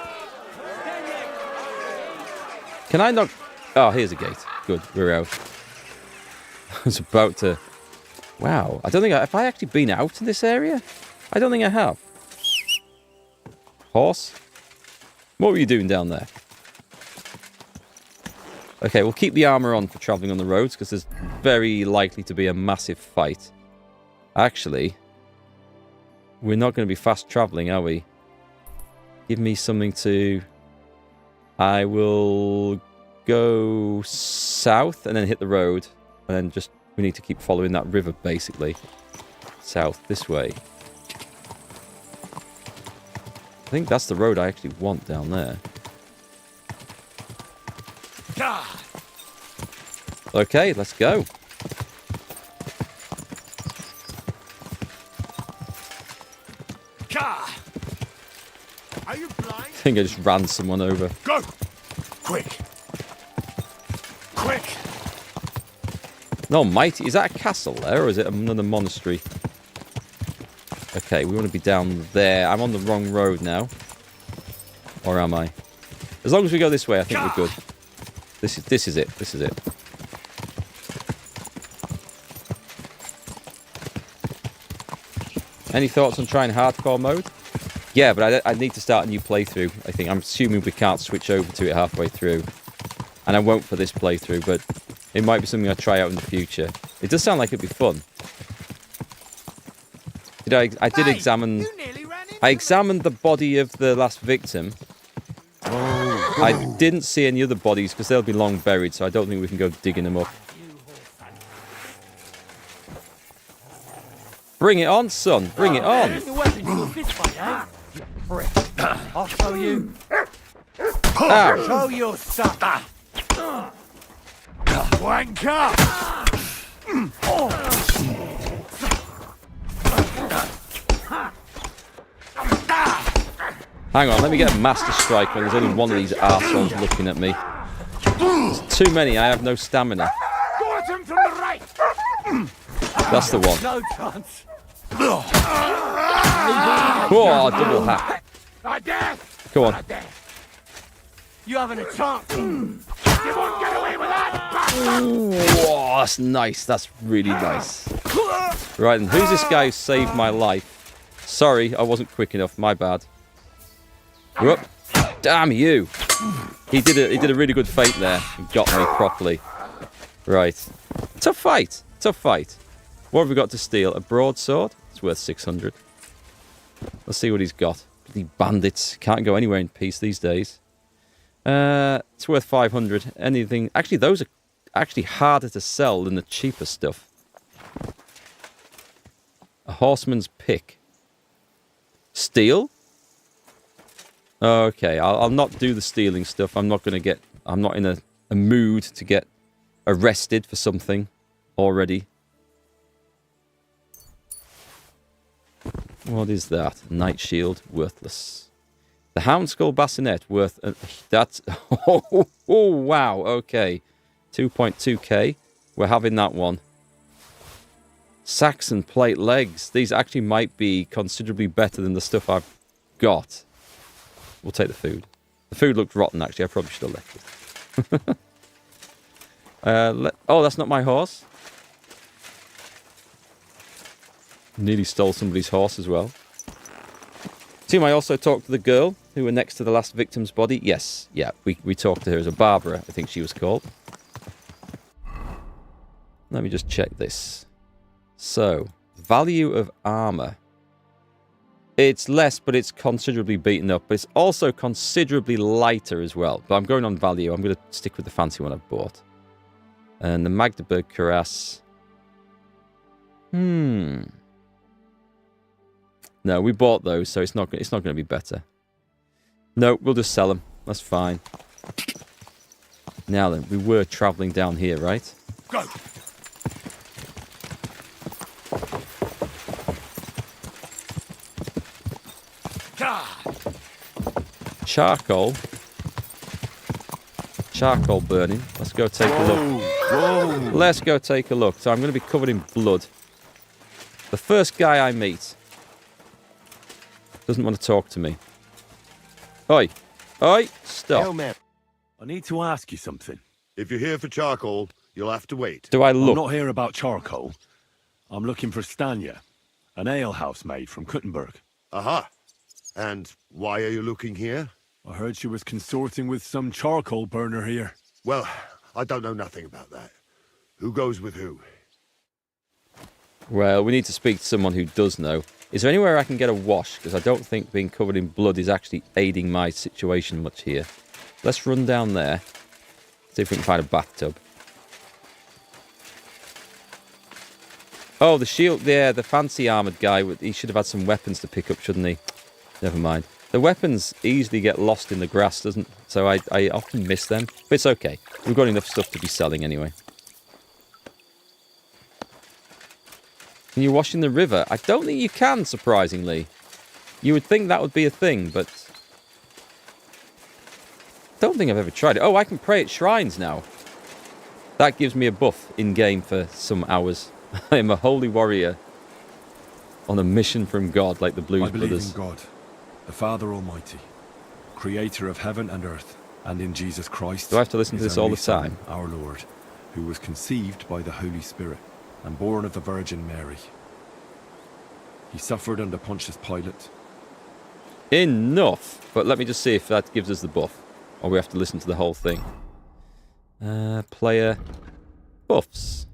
Can I not... Oh, here's a gate. Good, we're out. I was about to Wow. I don't think have I actually been out in this area? I don't think I have. Horse? What were you doing down there? Okay, we'll keep the armor on for traveling on the roads because there's very likely to be a massive fight. Actually, we're not going to be fast traveling, are we? Give me something to... I will go south and then hit the road. And then just... We need to keep following that river, basically. South, this way. I think that's the road I actually want down there. Okay, let's go. Are you blind? I think I just ran someone over. Go! Quick! Quick! No, mighty. Is that a castle there, or is it another monastery? Okay, we want to be down there. I'm on the wrong road now. Or am I? As long as we go this way, I think we're good. This is it. This is it. Any thoughts on trying hardcore mode? Yeah, but I need to start a new playthrough, I think. I'm assuming we can't switch over to it halfway through. And I won't for this playthrough, but it might be something I'll try out in the future. It does sound like it'd be fun. I did examine... I examined the body of the last victim. I didn't see any other bodies because they'll be long buried, so I don't think we can go digging them up. Bring it on, son. Bring it on. I'll show you. Ow. Show your sucker. Wanker. Hang on, let me get a master strike when there's only one of these arseholes looking at me. There's too many, I have no stamina. Go at him from the right. That's the one. No chance. Whoa, double hack. Go on. You haven't a chance. You won't get away with that. Whoa, that's nice. That's really nice. Right, and who's this guy who saved my life? Sorry, I wasn't quick enough. My bad. Whoop. Damn you. He did a really good feint there. He got me properly. Right. Tough fight. Tough fight. What have we got to steal? A broadsword? It's worth 600. Let's see what he's got. The bandits can't go anywhere in peace these days. It's worth 500. Anything... Actually, those are actually harder to sell than the cheaper stuff. A horseman's pick. Steal? Okay, I'll not do the stealing stuff. I'm not in a mood to get arrested for something already. What is that? Knight shield, worthless. The Houndskull bassinet, worth... that's... Oh, wow, okay. 2.2k. We're having that one. Saxon plate legs. These actually might be considerably better than the stuff I've got. We'll take the food. The food looked rotten, actually. I probably should have left it. Oh, that's not my horse. Nearly stole somebody's horse as well. Team, I also talked to the girl who were next to the last victim's body. Yes, yeah, we talked to her as a Barbara, I think she was called. Let me just check this. So, value of armor. It's less, but it's considerably beaten up. But it's also considerably lighter as well. But I'm going on value. I'm going to stick with the fancy one I've bought. And the Magdeburg cuirass. No, we bought those, so it's not going to be better. No, we'll just sell them. That's fine. Now then, we were travelling down here, right? Go. Charcoal. Charcoal burning. Let's go take a look. Whoa. Let's go take a look. So I'm going to be covered in blood. The first guy I meet doesn't want to talk to me. Oi. Oi. Stop. I need to ask you something. If you're here for charcoal, you'll have to wait. Do I look? I'm not here about charcoal. I'm looking for Stanya, an alehouse maid from Kuttenberg. Aha. And why are you looking here? I heard she was consorting with some charcoal burner here. Well, I don't know nothing about that. Who goes with who? Well, we need to speak to someone who does know. Is there anywhere I can get a wash? Because I don't think being covered in blood is actually aiding my situation much here. Let's run down there. See if we can find a bathtub. Oh, the shield. Yeah, the fancy armoured guy. He should have had some weapons to pick up, shouldn't he? Never mind. The weapons easily get lost in the grass, doesn't? So I often miss them. But it's okay. We've got enough stuff to be selling anyway. Can you wash in the river? I don't think you can, surprisingly. You would think that would be a thing, but... don't think I've ever tried it. Oh, I can pray at shrines now. That gives me a buff in-game for some hours. I am a holy warrior on a mission from God, like the Blues Brothers. I Brothers. believe in God, the Father Almighty, creator of heaven and earth, and in Jesus Christ. Do I have to listen to his this all only the time? Son, our Lord, who was conceived by the Holy Spirit and born of the Virgin Mary. He suffered under Pontius Pilate. Enough! But let me just see if that gives us the buff. Or we have to listen to the whole thing. Player buffs.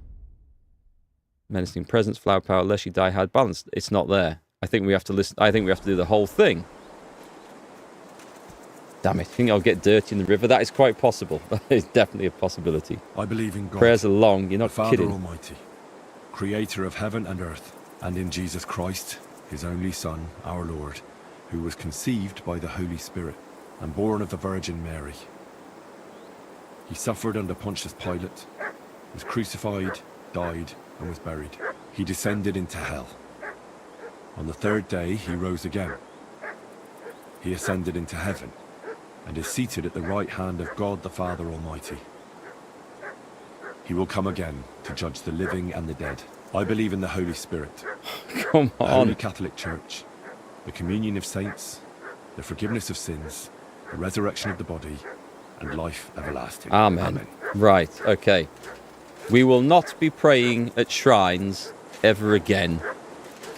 Menacing presence, flower power, lest you die hard, balanced. It's not there. I think we have to listen. I think we have to do the whole thing. Damn it! I think I'll get dirty in the river. That is quite possible. That is definitely a possibility. I believe in God. Prayers are long. You're not Father kidding. Almighty, creator of heaven and earth, and in Jesus Christ, his only Son, our Lord, who was conceived by the Holy Spirit and born of the Virgin Mary. He suffered under Pontius Pilate, was crucified, died, and was buried. He descended into hell. On the third day, he rose again. He ascended into heaven and is seated at the right hand of God the Father Almighty. He will come again to judge the living and the dead. I believe in the Holy Spirit, Come the on. Holy Catholic Church, the communion of saints, the forgiveness of sins, the resurrection of the body, and life everlasting. Amen. Right, okay. We will not be praying at shrines ever again.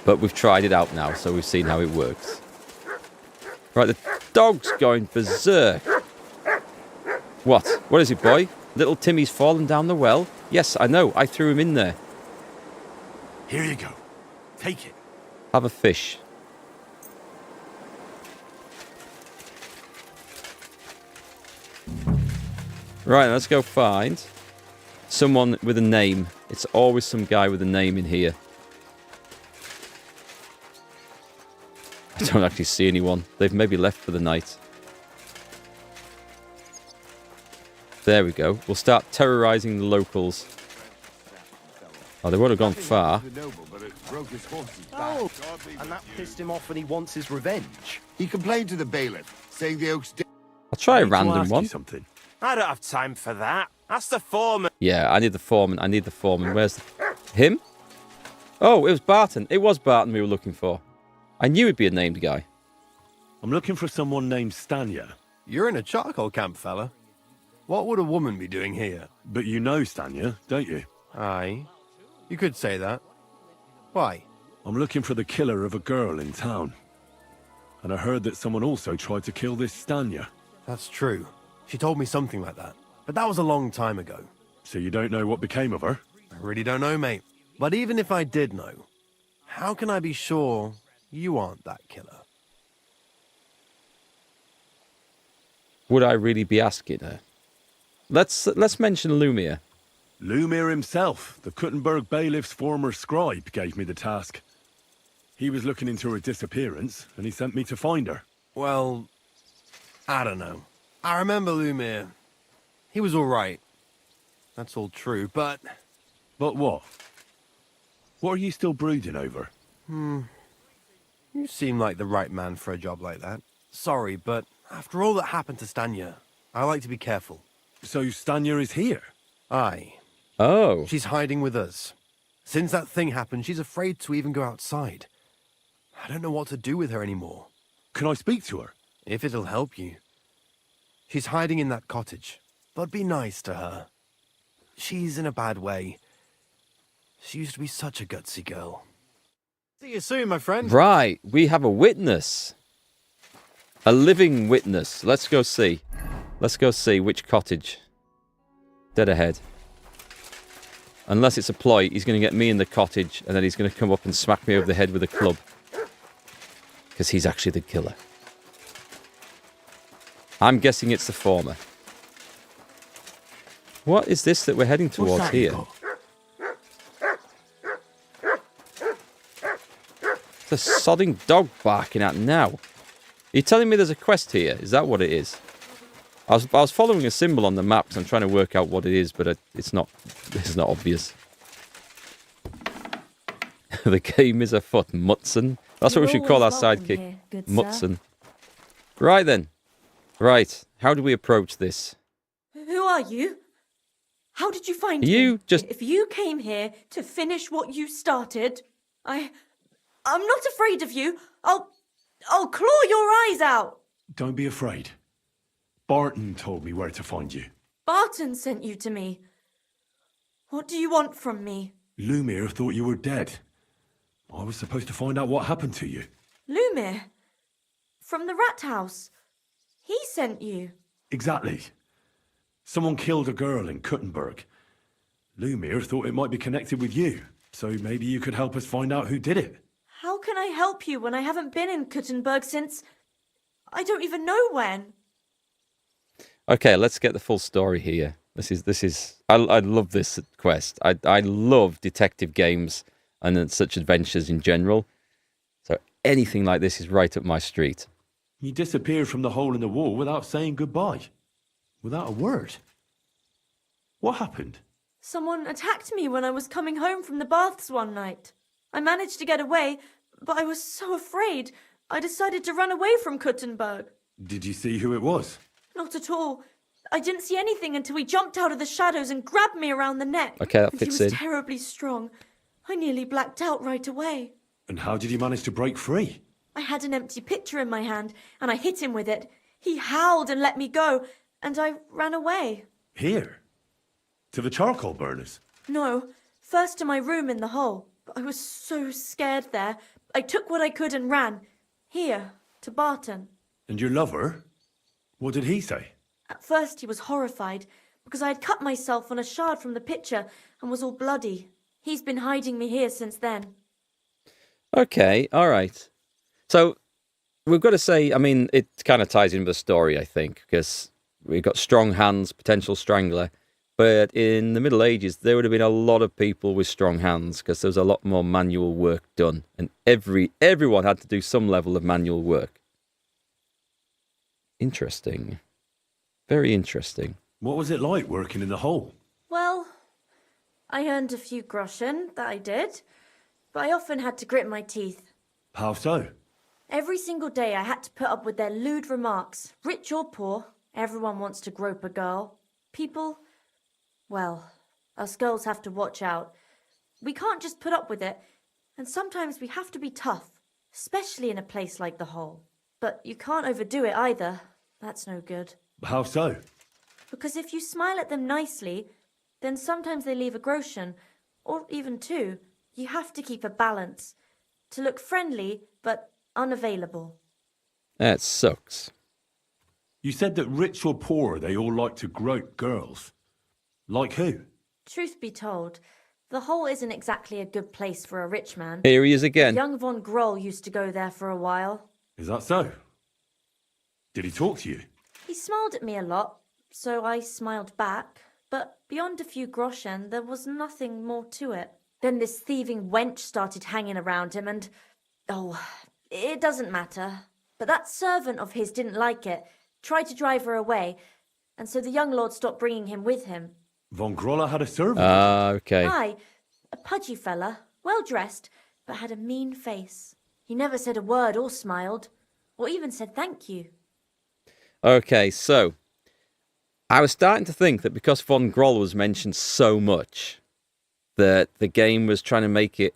But we've tried it out now, so we've seen how it works. Right, the dog's going berserk. What? What is it, boy? Little Timmy's fallen down the well? Yes, I know. I threw him in there. Here you go. Take it. Have a fish. Right, let's go find someone with a name. It's always some guy with a name in here. I don't actually see anyone. They've maybe left for the night. There we go. We'll start terrorizing the locals. Oh, they won't have gone far. Oh, and that pissed him off and he wants his revenge. He complained to the bailiff, saying the oak's... I'll try a random one. Something. I don't have time for that. That's the foreman. Yeah, I need the foreman. I need the foreman. Where's him? Oh, it was Barton. It was Barton we were looking for. I knew it'd be a named guy. I'm looking for someone named Stanya. You're in a charcoal camp, fella. What would a woman be doing here? But you know Stanya, don't you? Aye. You could say that. Why? I'm looking for the killer of a girl in town. And I heard that someone also tried to kill this Stanya. That's true. She told me something like that. But that was a long time ago. So you don't know what became of her? I really don't know, mate. But even if I did know, how can I be sure you aren't that killer? Would I really be asking her? Let's mention Lumia. Lumir himself, the Kuttenberg bailiff's former scribe, gave me the task. He was looking into her disappearance, and he sent me to find her. Well, I don't know. I remember Lumir. He was all right. That's all true, but... But what? What are you still brooding over? You seem like the right man for a job like that. Sorry, but after all that happened to Stanya, I like to be careful. So Stanya is here? Aye. Oh. She's hiding with us. Since that thing happened, she's afraid to even go outside. I don't know what to do with her anymore. Can I speak to her? If it'll help you. She's hiding in that cottage, but be nice to her. She's in a bad way. She used to be such a gutsy girl. See you soon, my friend. Right, we have a witness. A living witness. Let's go see. Let's go see which cottage. Dead ahead. Unless it's a ploy, he's going to get me in the cottage and then he's going to come up and smack me over the head with a club. Because he's actually the killer. I'm guessing it's the former. What is this that we're heading towards here? It's a sodding dog barking at now. Are you telling me there's a quest here? Is that what it is? I was following a symbol on the map because I'm trying to work out what it is, but it's not obvious. The game is afoot, Mutson. That's what we should call our sidekick. Mutson. Right then. Right. How do we approach this? Who are you? How did you find me? If you came here to finish what you started, I'm not afraid of you. I'll claw your eyes out. Don't be afraid. Barton told me where to find you. Barton sent you to me. What do you want from me? Lumir thought you were dead. I was supposed to find out what happened to you. Lumir? From the rat house. He sent you. Exactly. Someone killed a girl in Kuttenberg. Lumir thought it might be connected with you, so maybe you could help us find out who did it. How can I help you when I haven't been in Kuttenberg since... I don't even know when. Okay, let's get the full story here. I love this quest. I love detective games and then such adventures in general. So anything like this is right up my street. You disappeared from the hole in the wall without saying goodbye. Without a word. What happened? Someone attacked me when I was coming home from the baths one night. I managed to get away, but I was so afraid, I decided to run away from Kuttenberg. Did you see who it was? Not at all. I didn't see anything until he jumped out of the shadows and grabbed me around the neck. Okay, that fits in. He was terribly strong. I nearly blacked out right away. And how did you manage to break free? I had an empty picture in my hand, and I hit him with it. He howled and let me go, and I ran away. Here? To the charcoal burners? No, first to my room in the hole. But I was so scared there. I took what I could and ran. Here, to Barton. And your lover? What did he say? At first he was horrified, because I had cut myself on a shard from the picture and was all bloody. He's been hiding me here since then. Okay, all right. So, we've got to say, I mean, it kind of ties in with the story, I think, because we've got strong hands, potential strangler, but in the Middle Ages, there would have been a lot of people with strong hands, because there was a lot more manual work done, and everyone had to do some level of manual work. Interesting. Very interesting. What was it like working in the hole? Well, I earned a few groschen, that I did, but I often had to grit my teeth. How so? Every single day I had to put up with their lewd remarks. Rich or poor, everyone wants to grope a girl. People, well, us girls have to watch out. We can't just put up with it, and sometimes we have to be tough, especially in a place like the hole. But you can't overdo it either. That's no good. How so? Because if you smile at them nicely, then sometimes they leave a groschen, or even two. You have to keep a balance. To look friendly, but unavailable. That sucks. You said that rich or poor, they all like to grope girls. Like who? Truth be told, the hole isn't exactly a good place for a rich man. Here he is again. Young von Groll used to go there for a while. Is that so? Did he talk to you? He smiled at me a lot, so I smiled back. But beyond a few groschen, there was nothing more to it. Then this thieving wench started hanging around him and... Oh, it doesn't matter. But that servant of his didn't like it, tried to drive her away, and so the young lord stopped bringing him with him. Von Groller had a servant? Okay. Aye, a pudgy fella, well-dressed, but had a mean face. He never said a word or smiled, or even said thank you. Okay, so... I was starting to think that because Von Groll was mentioned so much, that the game was trying to make it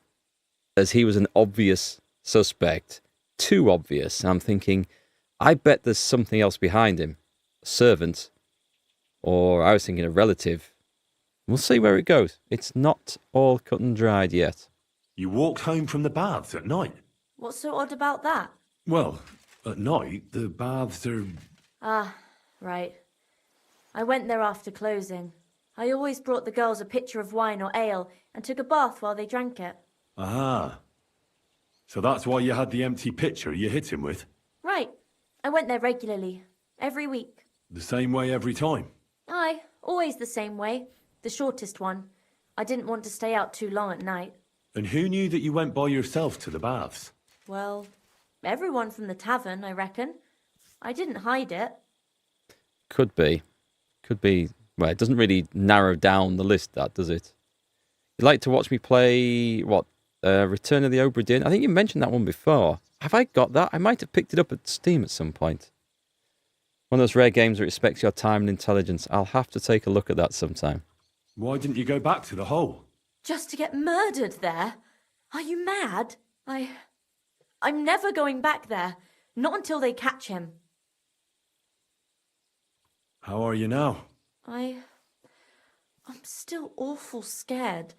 as he was an obvious suspect, too obvious. And I'm thinking, I bet there's something else behind him. A servant. Or I was thinking a relative. We'll see where it goes. It's not all cut and dried yet. You walked home from the baths at night? What's so odd about that? Well, at night, the baths are... Ah, right. I went there after closing. I always brought the girls a pitcher of wine or ale and took a bath while they drank it. Ah. So that's why you had the empty pitcher you hit him with? Right. I went there regularly. Every week. The same way every time? Aye, always the same way. The shortest one. I didn't want to stay out too long at night. And who knew that you went by yourself to the baths? Well, everyone from the tavern, I reckon. I didn't hide it. Could be. Could be. Well, it doesn't really narrow down the list, that, does it? You'd like to watch me play, what, Return of the Obra Dinn? I think you mentioned that one before. Have I got that? I might have picked it up at Steam at some point. One of those rare games that respects your time and intelligence. I'll have to take a look at that sometime. Why didn't you go back to the hole? Just to get murdered there? Are you mad? I'm never going back there. Not until they catch him. How are you now? I'm still awful scared.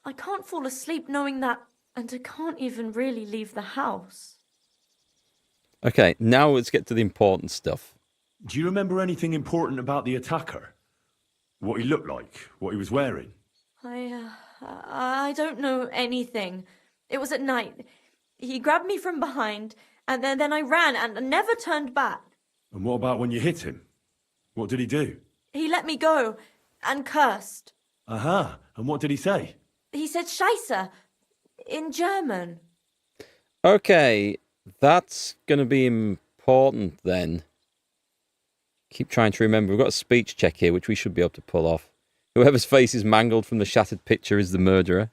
I can't fall asleep knowing that, and I can't even really leave the house. Okay, now let's get to the important stuff. Do you remember anything important about the attacker? What he looked like? What he was wearing? I don't know anything. It was at night. He grabbed me from behind, and then I ran and never turned back. And what about when you hit him? What did he do? He let me go and cursed. Aha, and what did he say? He said Scheisse in German. Okay, that's going to be important then. Keep trying to remember. We've got a speech check here, which we should be able to pull off. Whoever's face is mangled from the shattered picture is the murderer.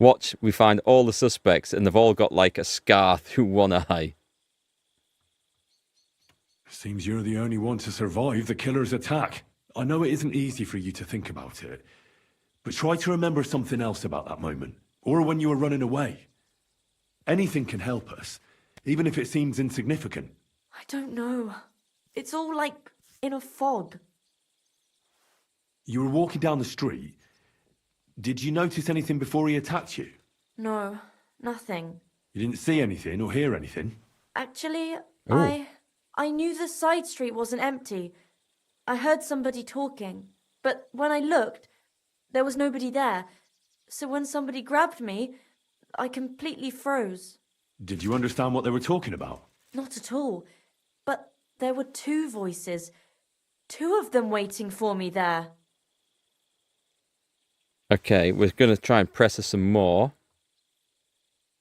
Watch, we find all the suspects, and they've all got like a scar through one eye. Seems you're the only one to survive the killer's attack. I know it isn't easy for you to think about it, but try to remember something else about that moment, or when you were running away. Anything can help us, even if it seems insignificant. I don't know. It's all like in a fog. You were walking down the street. Did you notice anything before he attacked you? No, nothing. You didn't see anything or hear anything? Actually, Ooh. I knew the side street wasn't empty. I heard somebody talking, but when I looked, there was nobody there. So when somebody grabbed me, I completely froze. Did you understand what they were talking about? Not at all. But there were two voices. Two of them waiting for me there. Okay, we're going to try and press her some more.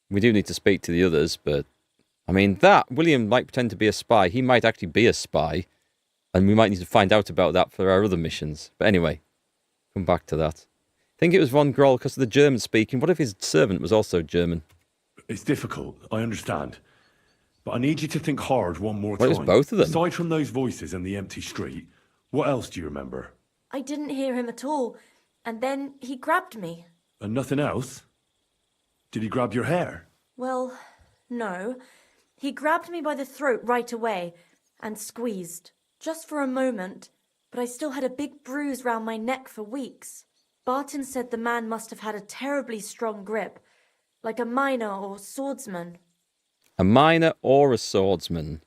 We do need to speak to the others, but... I mean, William might pretend to be a spy. He might actually be a spy. And we might need to find out about that for our other missions. But anyway, come back to that. I think it was von Groll because of the German speaking. What if his servant was also German? It's difficult, I understand. But I need you to think hard one more time. What is both of them? Aside from those voices and the empty street, what else do you remember? I didn't hear him at all. And then he grabbed me. And nothing else? Did he grab your hair? Well, no. He grabbed me by the throat right away and squeezed. Just for a moment. But I still had a big bruise round my neck for weeks. Barton said the man must have had a terribly strong grip. Like a miner or swordsman. A miner or a swordsman.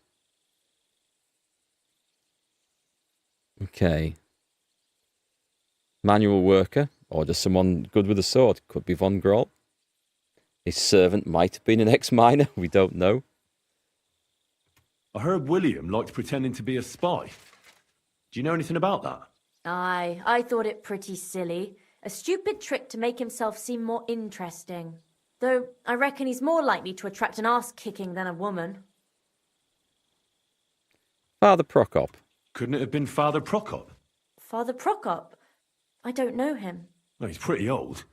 Okay. Manual worker, or just someone good with a sword. Could be von Groll. His servant might have been an ex-miner. We don't know. I heard William liked pretending to be a spy. Do you know anything about that? Aye, I thought it pretty silly. A stupid trick to make himself seem more interesting. Though I reckon he's more likely to attract an arse-kicking than a woman. Father Prokop. Couldn't it have been Father Prokop? Father Prokop? I don't know him. Well, he's pretty old.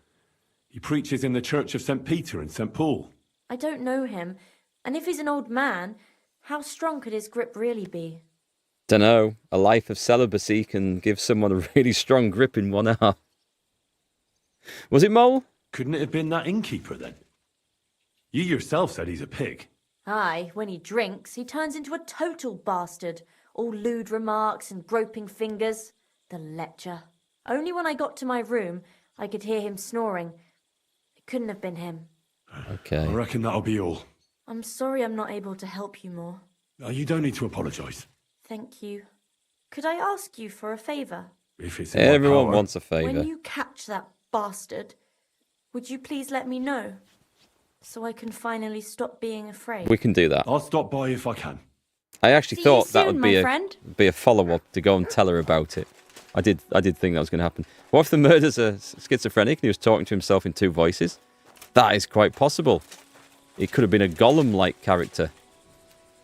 He preaches in the Church of St. Peter and St. Paul. I don't know him. And if he's an old man, how strong could his grip really be? Dunno. A life of celibacy can give someone a really strong grip in one arm. Was it Mole? Couldn't it have been that innkeeper then? You yourself said he's a pig. Aye, when he drinks, he turns into a total bastard. All lewd remarks and groping fingers. The lecher. Only when I got to my room, I could hear him snoring. It couldn't have been him. Okay. I reckon that'll be all. I'm sorry I'm not able to help you more. You don't need to apologise. Thank you. Could I ask you for a favour? If it's in my Everyone power. wants a favour. When you catch that bastard, would you please let me know? So I can finally stop being afraid. We can do that. I'll stop by if I can. I actually See thought you that soon, would my be friend. a follow-up to go and tell her about it. I did think that was going to happen. What if the murderer's a schizophrenic and he was talking to himself in two voices? That is quite possible. It could have been a Gollum-like character.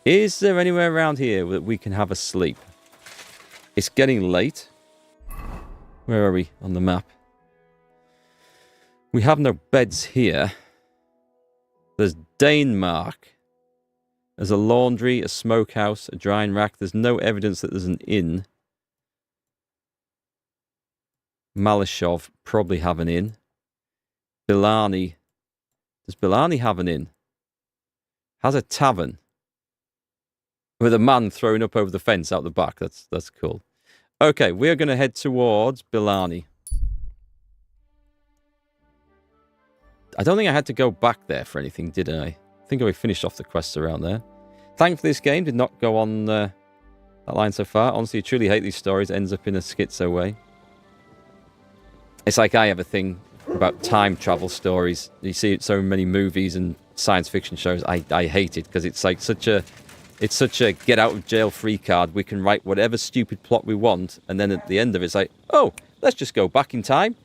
Is there anywhere around here that we can have a sleep? It's getting late. Where are we on the map? We have no beds here. There's Denmark. There's a laundry, a smokehouse, a drying rack. There's no evidence that there's an inn. Malashov probably have an inn. Bilani. Does Bilani have an inn? Has a tavern. With a man throwing up over the fence out the back. That's cool. Okay, we're going to head towards Bilani. I don't think I had to go back there for anything, did I? I think we finished off the quests around there. Thankfully, this game did not go on that line so far. Honestly, I truly hate these stories. It ends up in a schizo way. It's like I have a thing about time travel stories. You see it so many movies and science fiction shows. I hate it because it's like such a get out of jail free card. We can write whatever stupid plot we want, and then at the end of it, it's like, oh, let's just go back in time,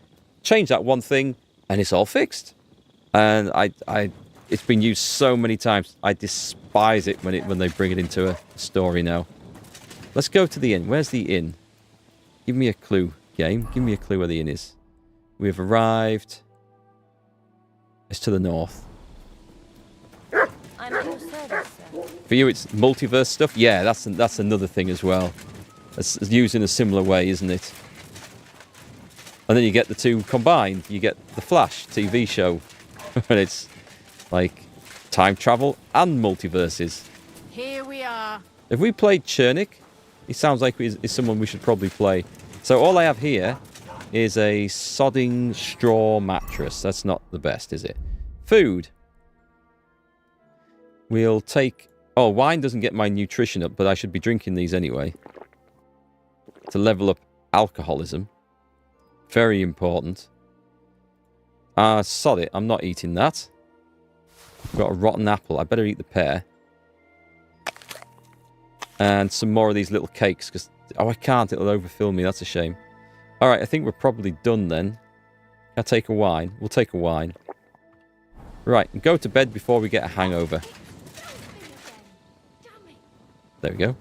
change that one thing, and it's all fixed. And it's been used so many times. I despise it when they bring it into a story now. Let's go to the inn. Where's the inn? Give me a clue, game. Give me a clue where the inn is. We have arrived. It's to the north. I'm at your service, sir. For you, it's multiverse stuff? Yeah, that's another thing as well. It's used in a similar way, isn't it? And then you get the two combined. You get the Flash TV show. And it's like time travel and multiverses. Here we are. If we played Chernik, he sounds like he's someone we should probably play. So all I have here is a sodding straw mattress. That's not the best, is it? Food. We'll take... Oh, wine doesn't get my nutrition up, but I should be drinking these anyway. To level up alcoholism. Very important. Sod it. I'm not eating that. I've got a rotten apple. I better eat the pear. And some more of these little cakes, because... Oh, I can't. It'll overfill me. That's a shame. Alright, I think we're probably done then. Can I take a wine? We'll take a wine. Right, go to bed before we get a hangover. There we go.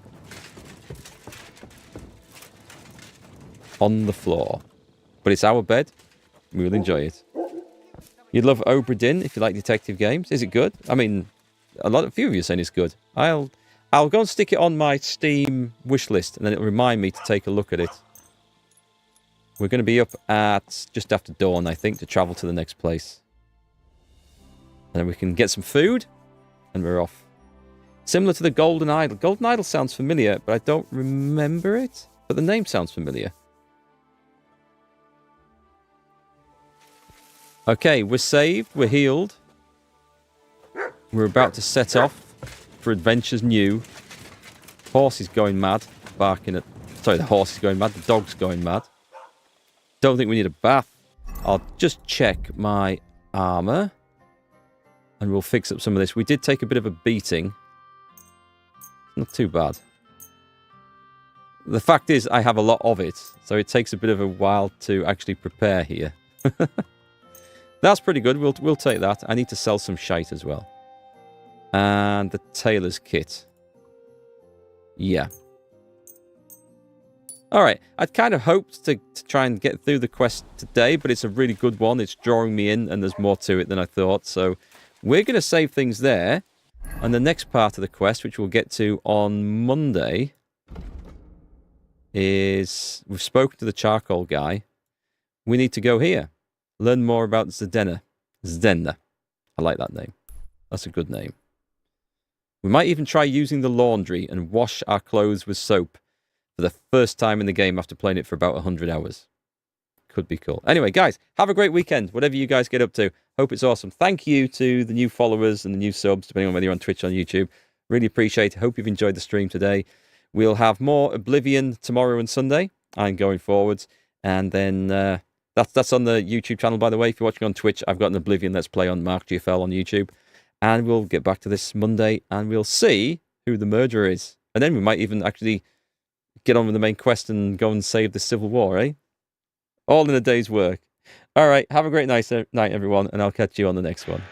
On the floor. But it's our bed. We'll enjoy it. You'd love Obra Dinn if you like detective games. Is it good? I mean, a few of you are saying it's good. I'll go and stick it on my Steam wish list, and then it'll remind me to take a look at it. We're going to be up at just after dawn, I think, to travel to the next place. And then we can get some food, and we're off. Similar to the Golden Idol. Golden Idol sounds familiar, but I don't remember it. But the name sounds familiar. Okay, we're saved. We're healed. We're about to set off for adventures new. Horse is going mad. Barking at... Sorry, the horse is going mad. The dog's going mad. Don't think we need a bath. I'll just check my armor. And we'll fix up some of this. We did take a bit of a beating. Not too bad. The fact is, I have a lot of it. So it takes a bit of a while to actually prepare here. That's pretty good. We'll take that. I need to sell some shite as well. And the tailor's kit. Yeah. Alright. I'd kind of hoped to try and get through the quest today, but it's a really good one. It's drawing me in, and there's more to it than I thought. So we're going to save things there. And the next part of the quest, which we'll get to on Monday, is we've spoken to the charcoal guy. We need to go here. Learn more about Zdenna. Zdenna. I like that name. That's a good name. We might even try using the laundry and wash our clothes with soap for the first time in the game after playing it for about 100 hours. could be cool. Anyway, guys, have a great weekend, whatever you guys get up to. Hope it's awesome. Thank you to the new followers and the new subs, depending on whether you're on Twitch or on YouTube. Really appreciate it. Hope you've enjoyed the stream today. We'll have more Oblivion tomorrow and Sunday and going forwards. And then that's on the YouTube channel, by the way. If you're watching on Twitch, I've got an Oblivion Let's Play on MarkGFL on YouTube. And we'll get back to this Monday and we'll see who the murderer is. And then we might even actually get on with the main quest and go and save the Civil War, eh? All in a day's work. All right, have a great night everyone, and I'll catch you on the next one.